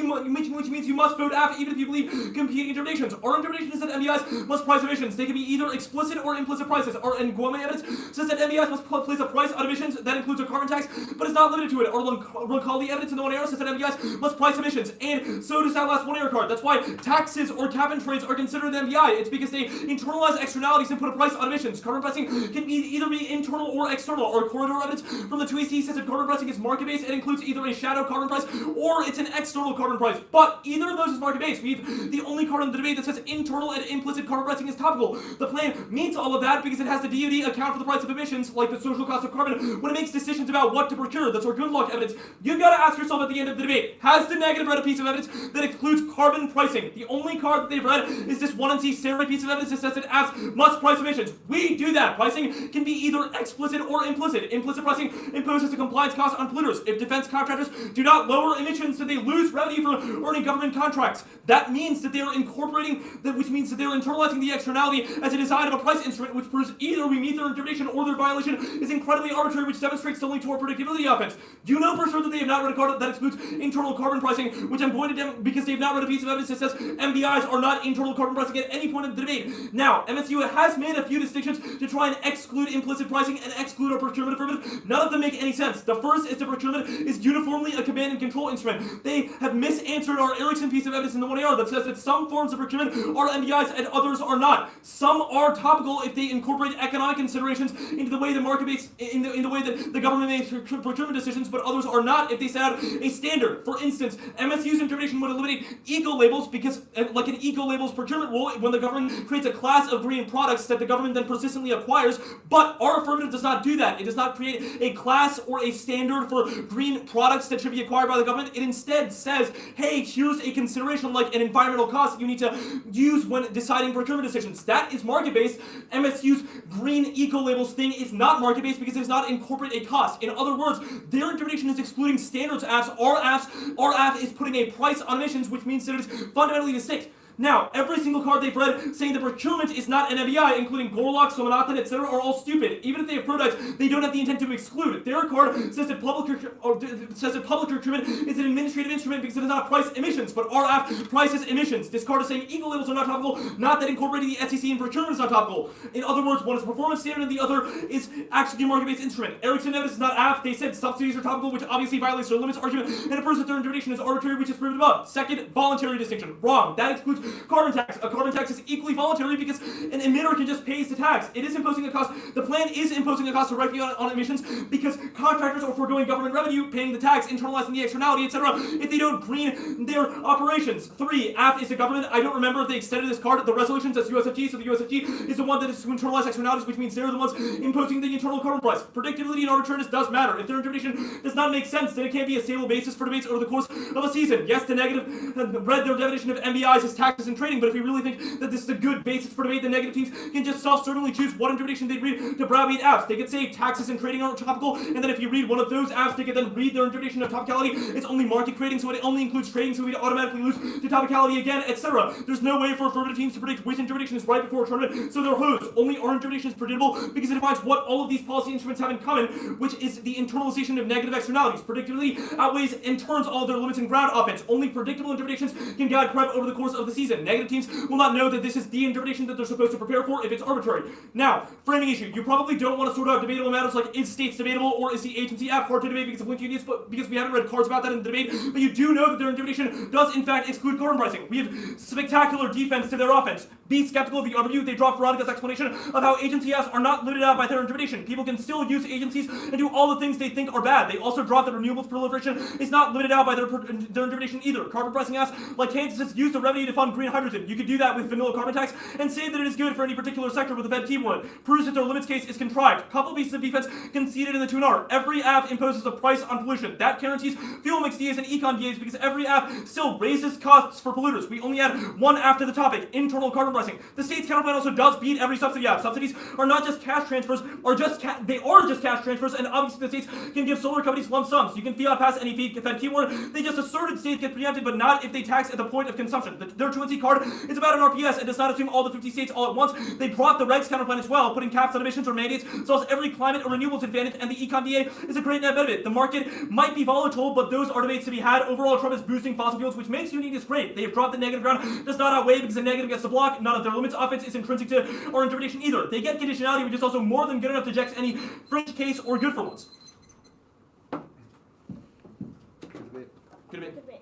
means you must vote AF even if you believe competing interpretations. Our interpretation is that MBIs must price emissions. They can be either explicit or implicit prices. And Guame evidence says that MBIs must place a price on emissions that includes a carbon tax, but it's not limited to it. Our Roncalli evidence in the 1AR says that MBIs must price emissions, and so does that last 1AR card. That's why taxes or cap and trades are considered an MBI. It's because they internalize externalities and put a price on emissions. Carbon pricing can either be internal or external. Our corridor evidence from the 2AC says that carbon pricing is market-based. It includes either a shadow carbon price or it's an external carbon price. But either of those is market-based. We have the only card in the debate that says internal and implicit carbon pricing is topical. The plan meets all of that because it has the DoD account for the price of emissions, like the social cost of carbon, when it makes decisions about what to procure. That's our good luck evidence. You've got to ask yourself at the end of the debate, has the negative read a piece of evidence that includes carbon pricing? The only card that they've read is this 1NC Saturday piece of evidence that says that AFs must price emissions. We do that. Pricing can be either explicit or implicit. Implicit pricing imposes a compliance cost on polluters. If defense contractors do not lower emissions, then they lose revenue from earning government contracts. That means that they are incorporating, which means that they are internalizing the externality as a design of a price instrument, which proves either we meet their interpretation or their violation is incredibly arbitrary, which demonstrates the link to our predictability offense. You know for sure that they have not read a card that excludes internal carbon pricing, which I'm going to them because they have not read a piece of evidence that says MBIs are not internal carbon pricing at any point in the debate. Now, MSU has made a few distinctions to try and exclude implicit pricing and exclude our procurement affirmative. None of them make any sense. The first is the procurement is uniformly a command and control instrument. They have misanswered our Erickson piece of evidence in the 1AR that says that some forms of procurement are MBIs and others are not. Some are topical if they incorporate economic considerations into the way the market-based, in the way that the government makes procurement decisions, but others are not if they set out a standard. For instance, MSU's interpretation would eliminate eco-labels because, like an eco-labels procurement rule, when the government creates a class of green products that the government then persistently acquires, but our affirmative does not do that. It does not create a class or a standard for green products that should be acquired by the government. It instead says, hey, here's a consideration like an environmental cost that you need to use when deciding procurement decisions. That is market-based. MSU's green eco-labels thing is not market-based because it does not incorporate a cost. In other words, their interpretation is excluding standards apps. Our app is putting a price on emissions, which means that it is fundamentally distinct. Now, every single card they've read saying that procurement is not an MBI, including Gorlock, Somanathan, etc., are all stupid. Even if they have prototypes, they don't have the intent to exclude. Their card says that public procurement is an administrative instrument because it does not price emissions, but our app prices emissions. This card is saying eco-labels are not topical, not that incorporating the SEC in procurement is not topical. In other words, one is a performance standard and the other is actually a market-based instrument. Erickson evidence is not AF. They said subsidies are topical, which obviously violates their limits argument, and it proves that their interpretation is arbitrary, which is proven above. Second, voluntary distinction. Wrong. That excludes carbon tax. A carbon tax is equally voluntary because an emitter can just pay the tax. It is imposing a cost. The plan is imposing a cost directly on emissions because contractors are foregoing government revenue, paying the tax, internalizing the externality, etc. if they don't green their operations. 3, AF is the government. I don't remember if they extended this card. The resolution says USFG, so the USFG is the one that is to internalize externalities, which means they're the ones imposing the internal carbon price. Predictability and arbitrariness does matter. If their interpretation does not make sense, then it can't be a stable basis for debates over the course of a season. Yes, the negative read their definition of MBIs as taxes and trading, but if we really think that this is a good basis for debate, the negative teams can just self-certainly choose what interpretation they'd read to browbeat apps. They could say taxes and trading are topical, and then if you read one of those apps, they could then read their interpretation of topicality. It's only market creating, so it only includes trading, so we'd automatically lose to topicality again, etc. There's no way for affirmative teams to predict which interpretation is right before a tournament, so they're hosed. Only our interpretation is predictable because it defines what all of these policy instruments have in common, which is the internalization of negative externalities. Predictability outweighs and turns all of their limits and ground offense. Only predictable interpretations can guide prep over the course of the season. season. Negative teams will not know that this is the interpretation that they're supposed to prepare for if it's arbitrary. Now, framing issue. You probably don't want to sort out debatable matters like is states debatable or is the agency app hard to debate because of link unions, but because we haven't read cards about that in the debate, but you do know that their interpretation does in fact exclude carbon pricing. We have spectacular defense to their offense. Be skeptical of the overview. They dropped Veronica's explanation of how agency apps are not limited out by their interpretation. People can still use agencies and do all the things they think are bad. They also dropped that renewables proliferation is not limited out by their interpretation either. Carbon pricing apps like Kansas use the revenue to fund green hydrogen. You could do that with vanilla carbon tax and say that it is good for any particular sector with the Fed key one. Proves that their limits case is contrived. Couple pieces of defense conceded in the 2R. Every app imposes a price on pollution. That guarantees fuel mix DAs and econ DAs because every app still raises costs for polluters. We only add one after the topic, internal carbon pricing. The state's counterplan also does beat every subsidy app. Subsidies are not just cash transfers, they are just cash transfers, and obviously the states can give solar companies lump sums. You can fiat pass any Fed keyword. They just asserted states get preempted, but not if they tax at the point of consumption. Their truancy card is about an RPS and does not assume all the 50 states all at once. They brought the regs counterplan as well, putting caps on emissions or mandates, solves every climate or renewables advantage, and the econ DA is a great net benefit. The market might be volatile, but those are debates to be had. Overall, Trump is boosting fossil fuels, which makes union is great. They have dropped the negative ground, does not outweigh because the negative gets the block. None of their limits offense is intrinsic to our interpretation either. They get conditionality, which is also more than good enough to eject any fringe case or good for once. Good debate. Debate.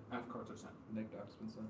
After cards are sent. Nick Doc's been sent.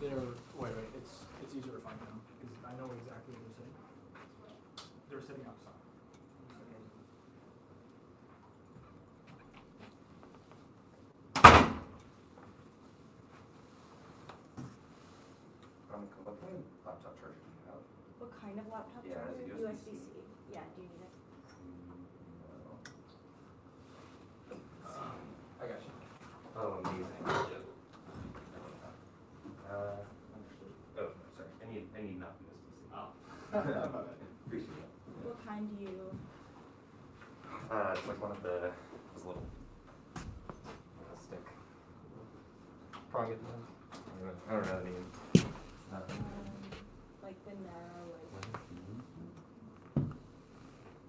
wait, it's easier to find now because I know exactly what they're sitting. They're sitting outside. What kind of laptop charger do you have? What kind of laptop Yeah, charger? is it USB-C? Yeah, do you need it? No. I got you. Oh, amazing. Understood. Oh, sorry. I need not USB-C. Oh. Appreciate it. What kind do you? It's like one of those little stick prong at the end. I don't know the name. Like the narrow, like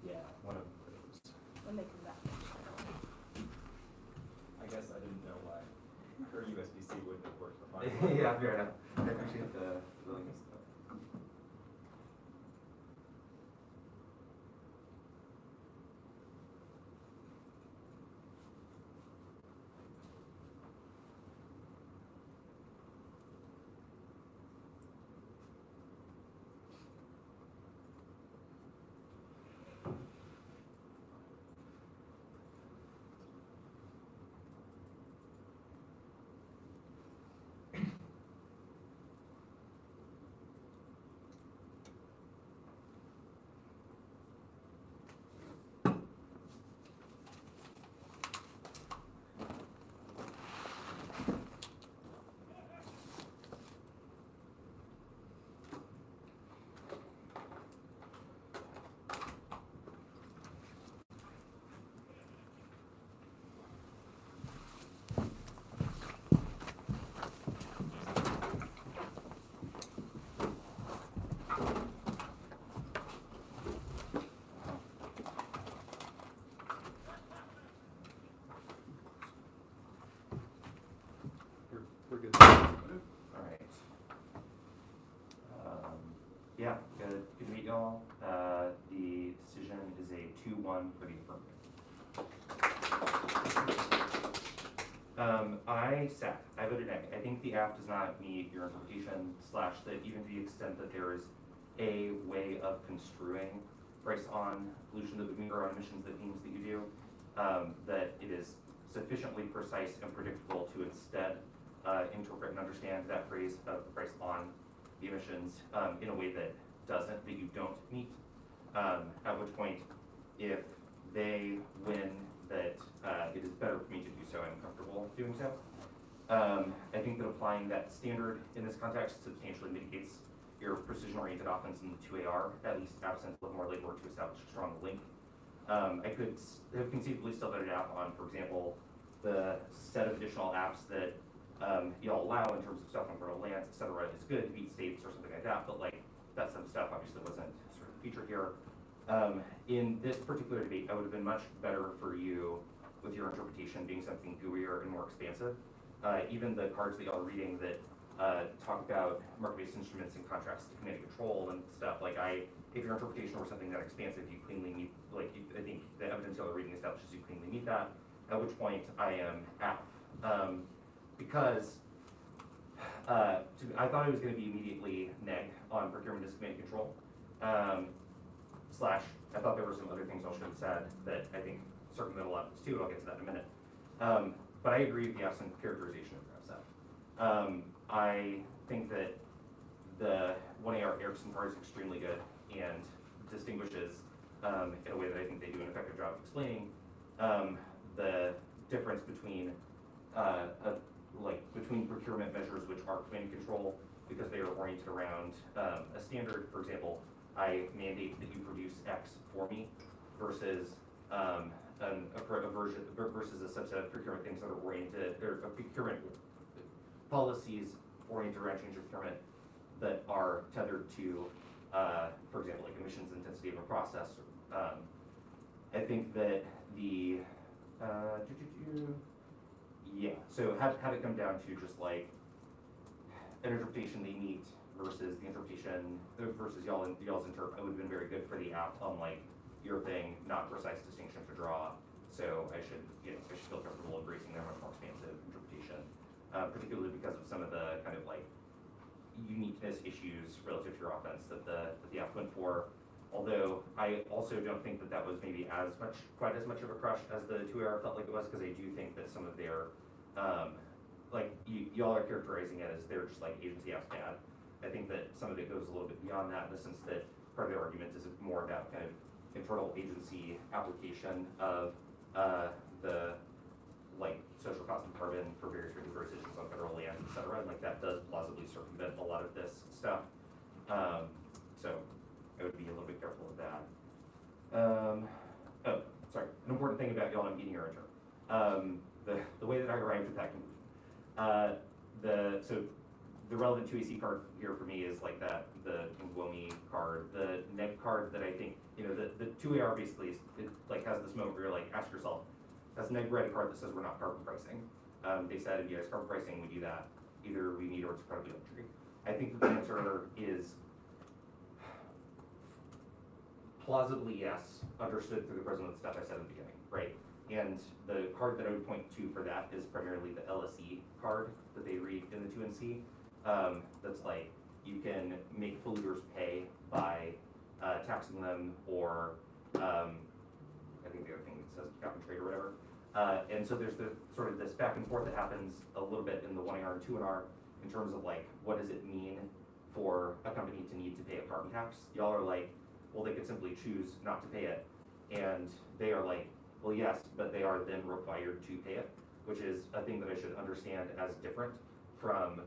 Yeah, one of those. when they come back. I guess I didn't know why her USB-C wouldn't have worked for mine. Yeah, fair enough. I appreciate the willingness to. We're good. Alright. Yeah, good to meet y'all. The decision is a 2-1 for the affirmative. I sat. I voted nay. I think the app does not meet your interpretation, / that even to the extent that there is a way of construing price on pollution that would mean, or on emissions that means that you do, that it is sufficiently precise and predictable to instead interpret and understand that phrase of the price on the emissions in a way that doesn't, that you don't meet. At which point, if they win, that it is better for me to do so. I'm comfortable doing so. I think that applying that standard in this context substantially mitigates your precision-oriented offense in the 2AR, at least absent a little more legwork to establish a strong link. I could have conceivably still voted out on, for example, the set of additional apps that y'all allow in terms of stuff on fertile lands, et cetera, is good to beat states or something like that, but like that some stuff obviously wasn't sort of featured here. In this particular debate, I would have been much better for you with your interpretation being something gooier and more expansive. Even the cards that y'all are reading that talk about market-based instruments and contracts to command and control and stuff, like if your interpretation were something that expansive, you cleanly meet, like I think the evidence y'all are reading establishes you cleanly meet that, at which point I am out. Because I thought it was going to be immediately neg on procurement as command and control. / I thought there were some other things I should have said that I think circumvental evidence too, and I'll get to that in a minute. But I agree with the absent characterization of that. I think that the 1AR Erickson card is extremely good and distinguishes in a way that I think they do an effective job of explaining the difference between between procurement measures which are command and control because they are oriented around a standard. For example, I mandate that you produce X for me versus a version versus a subset of procurement things that are oriented, or procurement policies oriented around change of procurement that are tethered to, for example, like emissions intensity of a process. I think that the so had it come down to just like an interpretation they meet versus the interpretation versus y'all's interp, it would have been very good for the app on like your thing, not precise distinction to draw. So I should feel comfortable embracing their much more expansive interpretation, particularly because of some of the kind of like uniqueness issues relative to your offense that the app went for. Although I also don't think that was maybe quite as much of a crush as the 2AR felt like it was, because I do think that some of their, like y'all are characterizing it as they're just like agency apps bad. I think that some of it goes a little bit beyond that, in the sense that part of their argument is more about kind of internal agency application of the like social cost of carbon for various regulatory decisions on federal land, et cetera, and like that does plausibly circumvent a lot of this stuff. So I would be a little bit careful of that. Oh, sorry, an important thing about y'all not meeting your intern. The way that I arrived at that conclusion. So the relevant 2AC card here for me is like that, the Ngwomi card, the neg card that I think, you know, the 2AR basically is, it like has this moment where you're like, ask yourself, has neg read a card that says we're not carbon pricing? They said if you guys carbon pricing, we do that. Either we meet or it's incredibly arbitrary. I think that the answer is plausibly yes, understood through the prism of the stuff I said in the beginning, right? And the card that I would point to for that is primarily the LSE card that they read in the 2NC. That's like, you can make polluters pay by taxing them, or I think the other thing that says cap and trade or whatever. And so there's the sort of this back and forth that happens a little bit in the 1AR and 2NR in terms of like, what does it mean for a company to need to pay a carbon tax? Y'all are like, well, they could simply choose not to pay it. And they are like, well, yes, but they are then required to pay it, which is a thing that I should understand as different from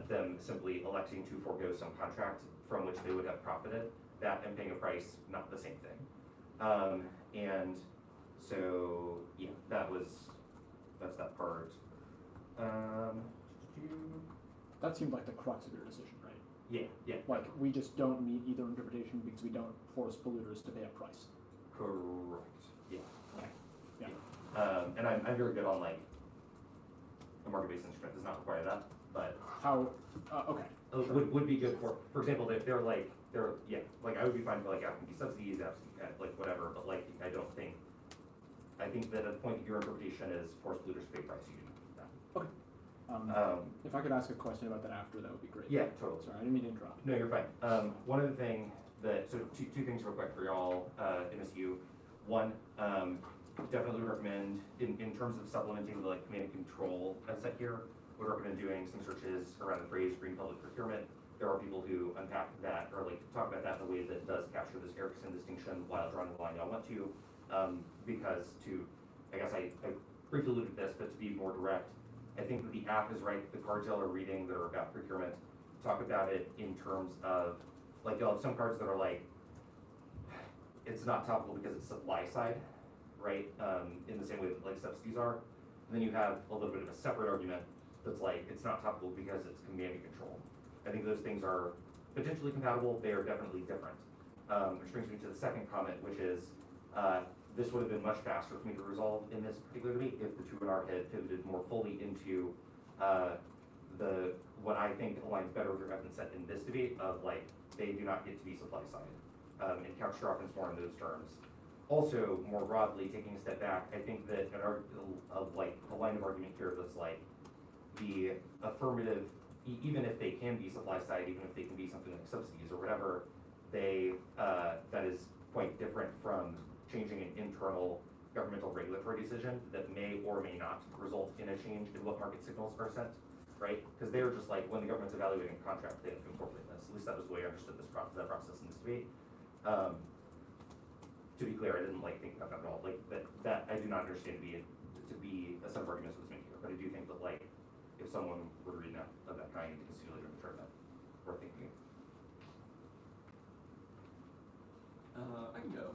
them simply electing to forego some contract from which they would have profited. That and paying a price, not the same thing. And so, yeah, that's that part. That seemed like the crux of your decision, right? Yeah. Like, we just don't meet either interpretation because we don't force polluters to pay a price. Correct. Yeah. Okay. Yeah. And I'm very good on like, a market-based instrument does not require that, but How, okay. Sure. would be good for example, they're like I would be fine for like F&B subsidies, like whatever, but like I think that at the point that your interpretation is force polluters to pay price, you do that. Okay. If I could ask a question about that after, that would be great. Yeah, totally. Sorry, I didn't mean to interrupt. No, you're fine. One other thing so two things real quick for y'all, MSU. One, definitely would recommend, in terms of supplementing the like command and control set here, would recommend doing some searches around the phrase green public procurement. There are people who unpack that or like talk about that in a way that does capture this Erickson distinction while drawing the line y'all want to. Because I guess I briefly alluded to this, but to be more direct, I think that the app is right. The cards y'all are reading that are about procurement talk about it in terms of, like, y'all have some cards that are like, it's not topical because it's supply side, right? In the same way that like subsidies are. And then you have a little bit of a separate argument that's like, it's not topical because it's command and control. I think those things are potentially compatible. They are definitely different. Which brings me to the second comment, which is, this would have been much faster for me to resolve in this particular debate if the 2NR had pivoted more fully into what I think aligns better with your evidence set in this debate of like, they do not get to be supply side, and couch your offense more in those terms. Also, more broadly, taking a step back, I think that a line of argument here that's like the affirmative, even if they can be supply side, even if they can be something like subsidies or whatever, that is quite different from changing an internal governmental regulatory decision that may or may not result in a change in what market signals are sent, right? Because they're just like, when the government's evaluating a contract, they have to incorporate this. At least that was the way I understood that process in this debate. To be clear, I didn't like think about that at all. Like that I do not understand to be a set of arguments that was made here. But I do think that like, if someone were to read enough of that kind to consider later in the tournament, worth thinking. I can go.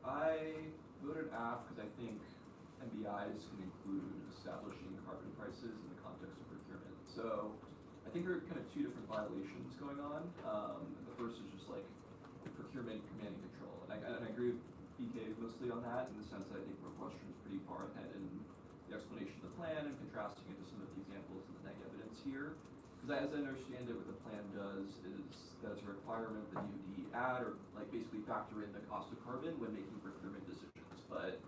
I voted AF because I think MBIs can include establishing carbon prices in the context of procurement. So I think there are kind of two different violations going on. The first is just like procurement, command and control. And I agree with BK mostly on that, in the sense that I think Northwestern is pretty far ahead in the explanation of the plan and contrasting it to some of the examples in the neg evidence here. Because as I understand it, what the plan does is that it's a requirement that DoD add or like basically factor in the cost of carbon when making procurement decisions. But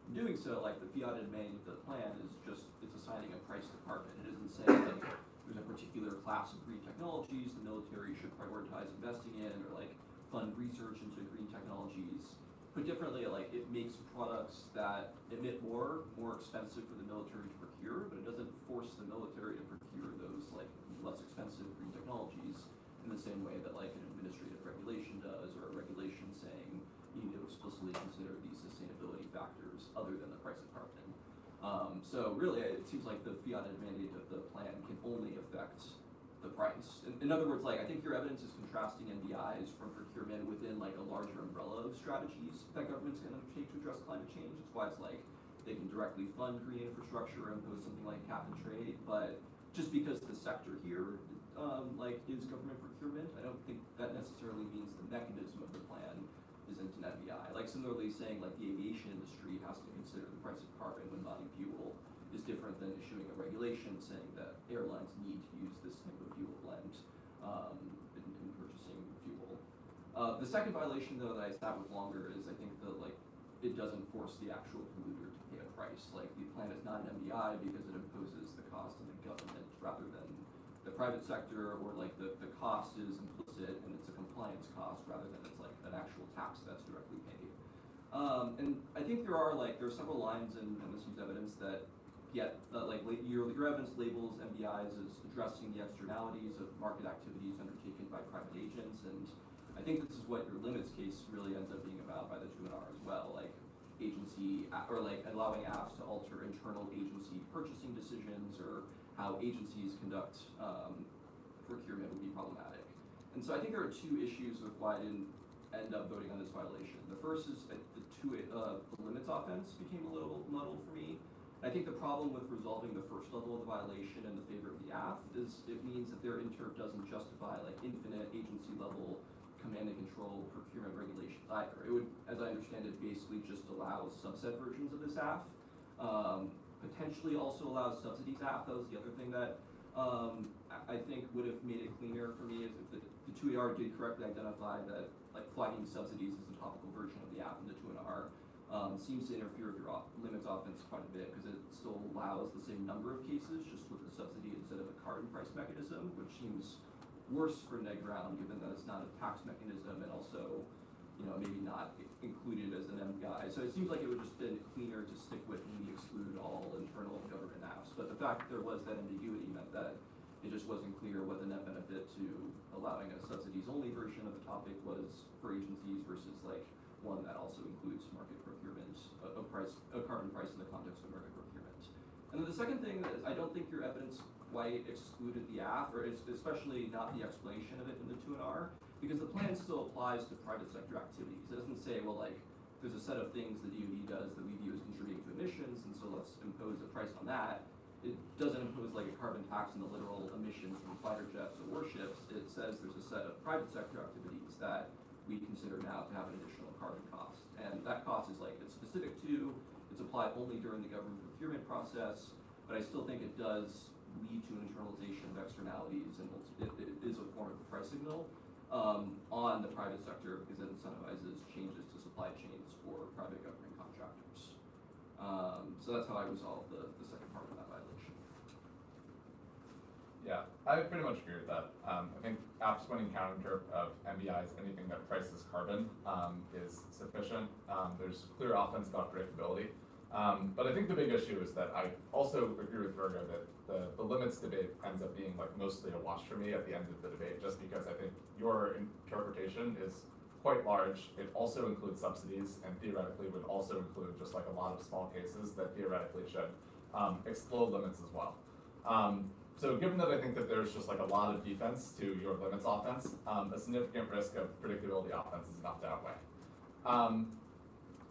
in doing so, like the fiat in May, the plan is just, it's assigning a price to carbon. It isn't saying like, there's a particular class of green technologies the military should prioritize investing in, or like fund research into green technologies. Put differently, like it makes products that emit more expensive for the military to procure, but it doesn't force the military to procure those like less expensive green technologies in the same way that like an administrative regulation does, or a regulation saying you need to explicitly consider these sustainability factors other than the price of carbon. So really, it seems like the fiat mandate of the plan can only affect the price. In other words, like I think your evidence is contrasting NBIs from procurement within like a larger umbrella of strategies that governments can undertake to address climate change. That's why it's like they can directly fund green infrastructure and impose something like cap and trade. But just because the sector here like is government procurement, I don't think that necessarily means the mechanism of the plan isn't an NBI. Like similarly saying like the aviation industry has to consider the price of carbon when buying fuel is different than issuing a regulation saying that airlines need to use this type of fuel blend in purchasing fuel. The second violation though that I sat with longer is I think that like it doesn't force the actual polluter to pay a price. Like the plan is not an MBI because it imposes the cost on the government rather than the private sector, or like the cost is implicit and it's a compliance cost rather than it's like an actual tax that's directly paid. And I think there are several lines in MSU's evidence that your evidence labels MBIs as addressing the externalities of market activities undertaken by private agents, and I think this is what your limits case really ends up being about by the 2NR as well, like agency, or like allowing apps to alter internal agency purchasing decisions, or how agencies conduct procurement would be problematic. And so I think there are two issues with why I didn't end up voting on this violation. The first is that the limits offense became a little muddled for me. I think the problem with resolving the first level of the violation in the favor of the AF is it means that their interp doesn't justify like infinite agency level command and control procurement regulations either. It would, as I understand it, basically just allow subset versions of this AF. Potentially also allows subsidies AF. That was the other thing that I think would have made it cleaner for me, is if the 2AR did correctly identify that like flagging subsidies is a topical version of the AF in the 2NR. Seems to interfere with your limits offense quite a bit because it still allows the same number of cases just with a subsidy instead of a carbon price mechanism, which seems worse for neg round given that it's not a tax mechanism and also, you know, maybe not included as an MBI. So it seems like it would just been cleaner to stick with maybe exclude all internal government apps. But the fact that there was that ambiguity meant that it just wasn't clear what the net benefit to allowing a subsidies only version of the topic was for agencies versus like one that also includes market procurement, a carbon price in the context of market procurement. And then the second thing is I don't think your evidence quite excluded the AF, or especially not the explanation of it in the 2NR, because the plan still applies to private sector activities. It doesn't say, well, like, there's a set of things the DoD does that we view as contributing to emissions, and so let's impose a price on that. It doesn't impose like a carbon tax on the literal emissions from fighter jets or warships. It says there's a set of private sector activities that we consider now to have an additional carbon cost. And that cost is like, it's specific to, it's applied only during the government procurement process, but I still think it does lead to an internalization of externalities, and it is a form of a price signal on the private sector because it incentivizes changes to supply chains for private government contractors. So that's how I resolve the second part of that violation. Yeah, I pretty much agree with that. I think apps winning counter of MBIs, anything that prices carbon, is sufficient. There's clear offense about predictability. But I think the big issue is that I also agree with Virgo that the limits debate ends up being like mostly a wash for me at the end of the debate, just because I think your interpretation is quite large. It also includes subsidies, and theoretically would also include just like a lot of small cases that theoretically should explode limits as well. So given that I think that there's just like a lot of defense to your limits offense, a significant risk of predictability offense is enough to outweigh.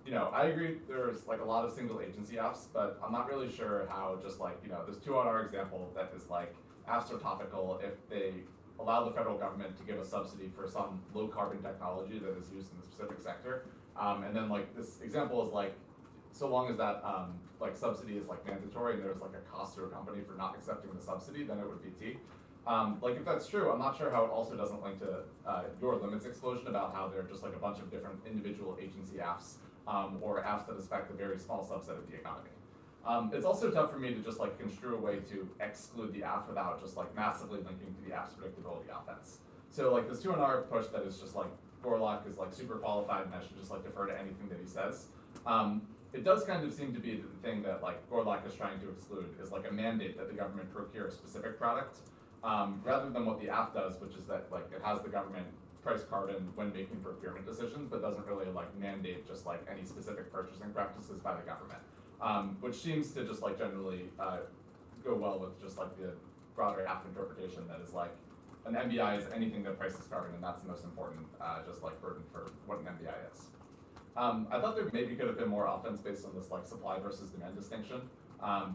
You know, I agree there's like a lot of single agency apps, but I'm not really sure how just like, you know, this 2NR example that is like apps are topical if they allow the federal government to give a subsidy for some low carbon technology that is used in the specific sector. And then like this example is like, so long as that like subsidy is like mandatory and there's like a cost to a company for not accepting the subsidy, then it would be T. Like if that's true, I'm not sure how it also doesn't link to your limits explosion about how they're just like a bunch of different individual agency apps or apps that affect a very small subset of the economy. It's also tough for me to just like construe a way to exclude the AF without just like massively linking to the AF's predictability offense. So like this 2NR push that is just like Gorlock is like super qualified and I should just like defer to anything that he says. It does kind of seem to be the thing that like Gorlock is trying to exclude is like a mandate that the government procure a specific product, rather than what the AF does, which is that like it has the government price carbon when making procurement decisions, but doesn't really like mandate just like any specific purchasing practices by the government, which seems to just like generally go well with just like the broader AF interpretation that is like an MBI is anything that prices carbon, and that's the most important just like burden for what an MBI is. I thought there maybe could have been more offense based on this like supply versus demand distinction,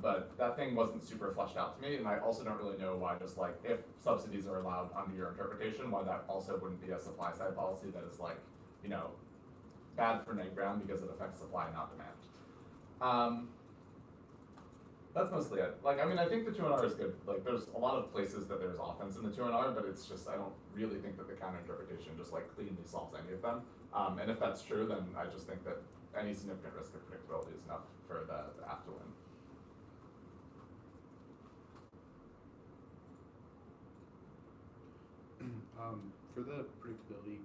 but that thing wasn't super fleshed out to me, and I also don't really know why just like if subsidies are allowed under your interpretation, why that also wouldn't be a supply side policy that is like, you know, bad for neg ground because it affects supply, not demand. That's mostly it. Like, I mean, I think the 2NR is good. Like, there's a lot of places that there's offense in the 2NR, but it's just, I don't really think that the counter interpretation just like cleanly solves any of them. And if that's true, then I just think that any significant risk of predictability is enough for the AF to win. For the predictability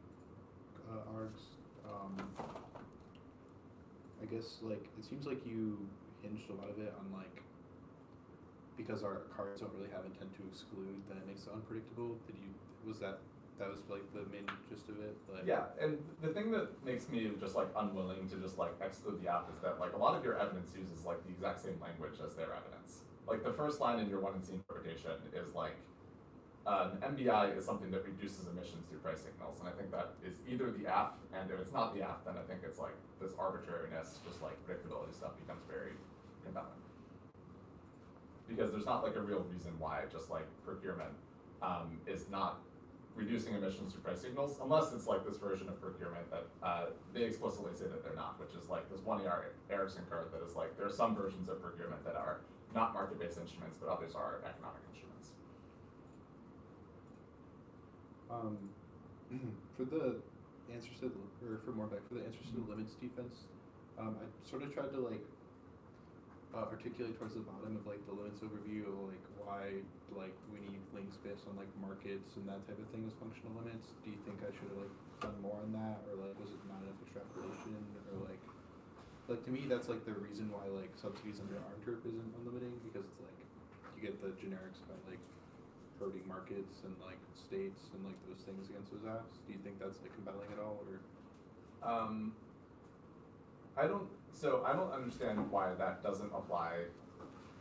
args, I guess like it seems like you hinged a lot of it on like because our cards don't really have intent to exclude, then it makes it unpredictable. That was like the main gist of it? Like, yeah, and the thing that makes me just like unwilling to just like exclude the AF is that like a lot of your evidence uses like the exact same language as their evidence. Like the first line in your 1 and C interpretation is like an MBI is something that reduces emissions through price signals, and I think that is either the AF, and if it's not the AF, then I think it's like this arbitrariness, just like predictability stuff becomes very compelling. Because there's not like a real reason why just like procurement is not reducing emissions through price signals, unless it's like this version of procurement that they explicitly say that they're not, which is like this 1ER Erickson curve that is like there are some versions of procurement that are not market-based instruments, but others are economic instruments. For the answers to for the answers to the limits defense, I sort of tried to like articulate towards the bottom of like the limits overview of like why like we need links based on like markets and that type of thing as functional limits. Do you think I should have like done more on that, or like was it not enough extrapolation, or like to me that's like the reason why like subsidies under ARMTERP isn't unlimiting, because it's like you get the generics about like hurting markets and like states and like those things against those apps. Do you think that's like compelling at all, or? I don't understand why that doesn't apply.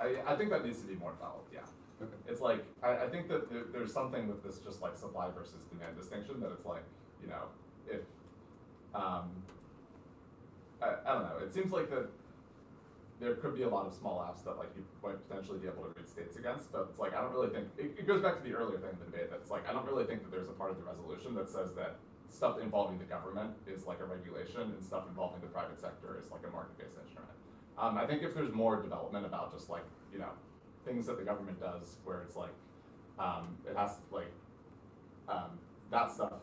I think that needs to be more developed, yeah. Okay. It's like, I think that there's something with this just like supply versus demand distinction that it's like, you know, if, I don't know, it seems like that there could be a lot of small apps that like you might potentially be able to read states against, but it's like, I don't really think, it goes back to the earlier thing in the debate that it's like, I don't really think that there's a part of the resolution that says that stuff involving the government is like a regulation and stuff involving the private sector is like a market-based instrument. I think if there's more development about just like, you know, things that the government does where it's like, it has like, that stuff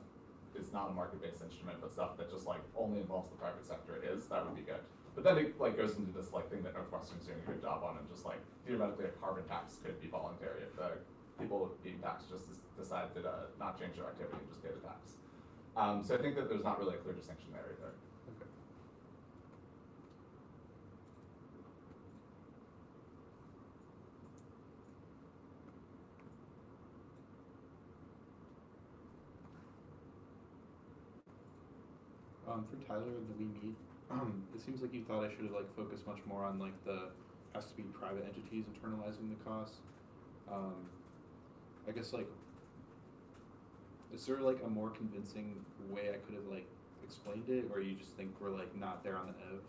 is not a market-based instrument, but stuff that just like only involves the private sector is, that would be good. But then it like goes into this like thing that Northwestern's doing a good job on, and just like theoretically a carbon tax could be voluntary if the people being taxed just decide to not change their activity and just pay the tax. So I think that there's not really a clear distinction there either. Okay. For Tyler and the We Meet, it seems like you thought I should have like focused much more on like the has to be private entities internalizing the costs. I guess like, is there like a more convincing way I could have like explained it, or you just think we're like not there on the EV?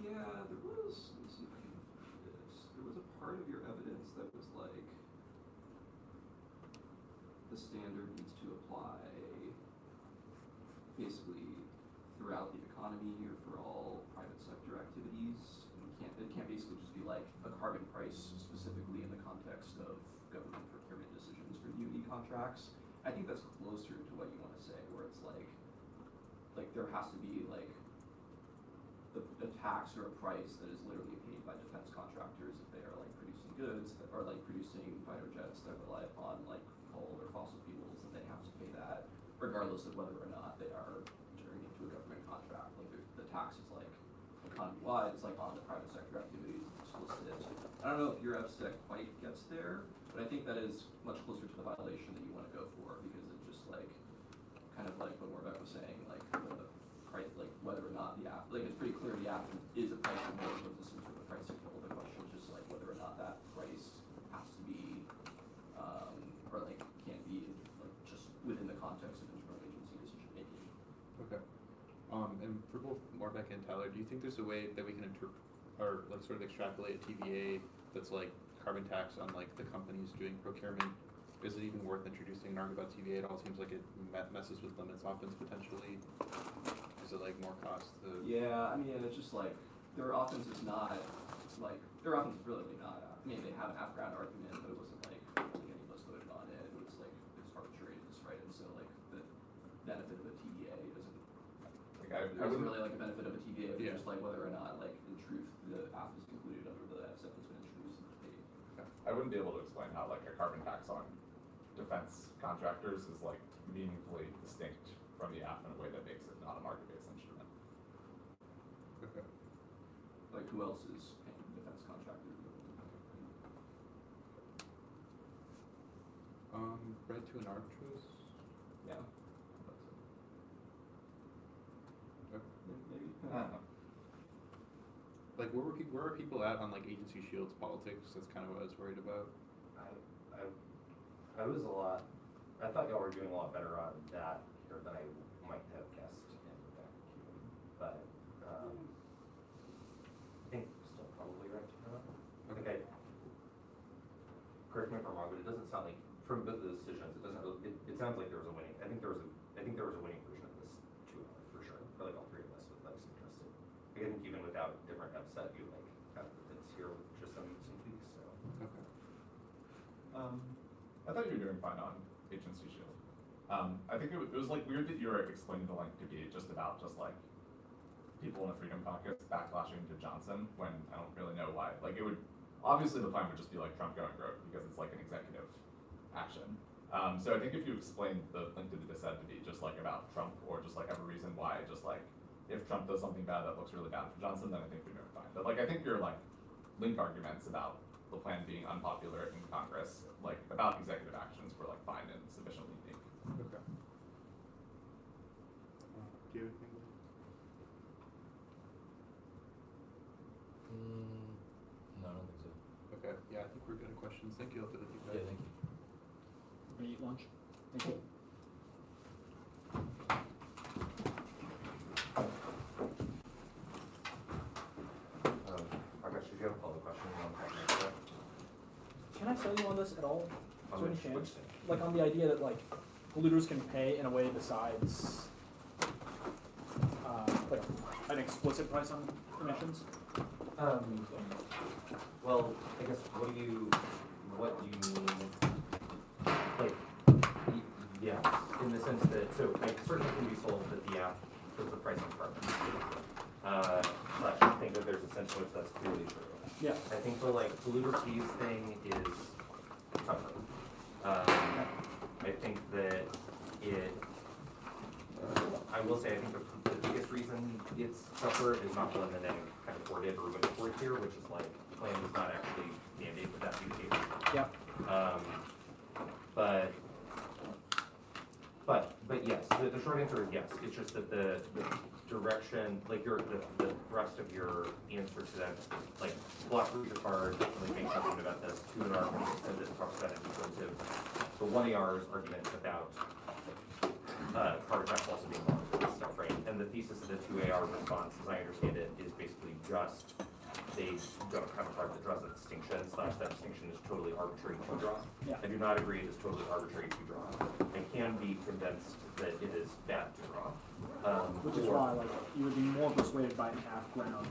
Yeah, there was, let me see if I can find this. There was a part of your evidence that was like, the standard needs to apply basically throughout the economy or for all private sector activities. It can't basically just be like a carbon price specifically in the context of government procurement decisions for UNI contracts. I think that's closer to what you want to say, where it's like there has to be like a tax or a price that is literally paid by defense contractors if they are like producing goods or like producing fighter jets that rely upon like coal or fossil fuels, and they have to pay that regardless of whether or not they are entering into a government contract. Like the tax is like economy-wide, it's like on the private sector activities it's listed. I don't know if your FSEC quite gets there, but I think that is much closer to the violation that you want to go for, because it's just like kind of like what Morbeck was saying, like the price, like whether or not the app, like it's pretty clear the app is a price signal as opposed to some sort of price signal. The question is just like whether or not that price has to be, or like can't be like just within the context of internal agency decision making. Okay. And for both Morbeck and Tyler, do you think there's a way that we can interpret or like sort of extrapolate a TVA that's like carbon tax on like the companies doing procurement? Is it even worth introducing an argument about TVA? It all seems like it messes with limits offense potentially. Is it like more cost to? Yeah, I mean, it's just like their offense is not like their offense is really not. I mean, they have an half-ground argument, but it wasn't like any of us voted on it. It was like it's arbitrariness, right? And so like the benefit of a TVA doesn't. Like There I isn't wouldn't really like a benefit of a TVA if Yeah. it's just like whether or not like in truth the app is included under the FSEC that's been introduced into the page. I wouldn't be able to explain how like a carbon tax on defense contractors is like meaningfully distinct from the app in a way that makes it not a market-based instrument. Okay. Like who else is paying defense contractors? Red to an arbitrage. Yeah. Okay. Maybe. I don't know. Like where are people at on like agency shields politics? That's kind of what I was worried about. I was a lot. I thought y'all were doing a lot better on that here than I might have guessed in the vacuum, but I think still probably right to know. Okay. Correct me if I'm wrong, but it doesn't sound like from both of the decisions, it doesn't. It sounds like there was a winning. I think there was a winning version of this too, for sure. For like all three of us, with like some interested. I think even without different upset, you like have it's here with just some tweaks. So. Okay. I thought you were doing fine on agency shield. I think it was like weird that you were explaining the link to be just about just like people in the Freedom Caucus backlashing to Johnson when I don't really know why. Like it would, obviously the plan would just be like Trump going broke because it's like an executive action. So I think if you explain the link to the dissent to be just like about Trump or just like have a reason why, just like if Trump does something bad that looks really bad for Johnson, then I think we're doing fine. But like I think your like link arguments about the plan being unpopular in Congress, like about executive actions, were like fine and sufficiently unique. Okay. Do you have anything? No, I don't think so. Okay. Yeah, I think we're good at questions. Thank you all for the feedback. Yeah, thank you. We're gonna eat lunch. Thank you. Prakash, did you have a follow-up question on that? Can I sell you on this at all? On Is there any which chance? thing? Like on the idea that like polluters can pay in a way besides like an explicit price on emissions? Well, I guess what do you mean? Like, yes, in the sense that, so like certainly can be sold that the app puts a price on carbon. But I think that there's a sense in which that's clearly true. Yeah. I think the like polluter fees thing is tougher. I think that I will say I think the biggest reason it's tougher is not one that I kind of worded or went for here, which is like the plan does not actually mandate that that be the case. Yeah. But yes, the short answer is yes. It's just that the direction, like the thrust of your answer to that, like block retard definitely makes something about this. 2AR when it says it talks about it in terms of the 1AR's argument about carbon tax also being wrong for this stuff, right? And the thesis of the 2AR response, as I understand it, is basically just they don't have a part that draws a distinction, / that distinction is totally arbitrary to draw. Yeah. I do not agree it is totally arbitrary to draw. I can be convinced that it is bad to draw. Which is why like you would be more persuaded by an half-ground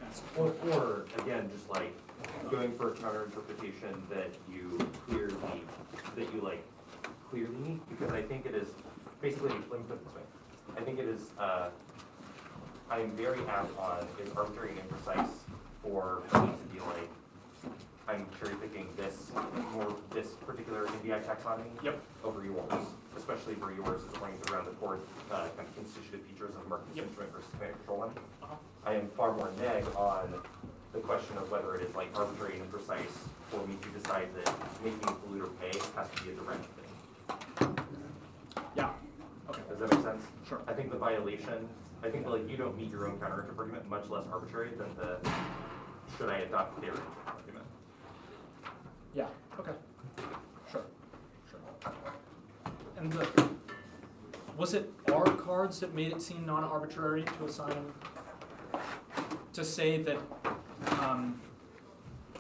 estimate. Or again, just like going for a counter interpretation that you clearly need, because I think it is basically, let me put it this way. I think it is I am very apt on is arbitrary and imprecise for me to be like, I'm cherry picking this particular NBI taxonomy over yours, especially where yours is oriented around the core kind of constitutive features of market sentiment versus command control one. I am far more neg on the question of whether it is like arbitrary and imprecise for me to decide that making polluter pay has to be a direct thing. Yeah. Okay. Does that make sense? Sure. I think the violation, I think like you don't meet your own counter argument, much less arbitrary than the should I adopt their argument. Yeah. Okay. Sure. And was it our cards that made it seem non-arbitrary to assign, to say that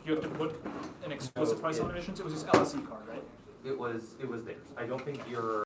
you have to put an explicit price on emissions? It was this LSE card, right? It was theirs. I don't think your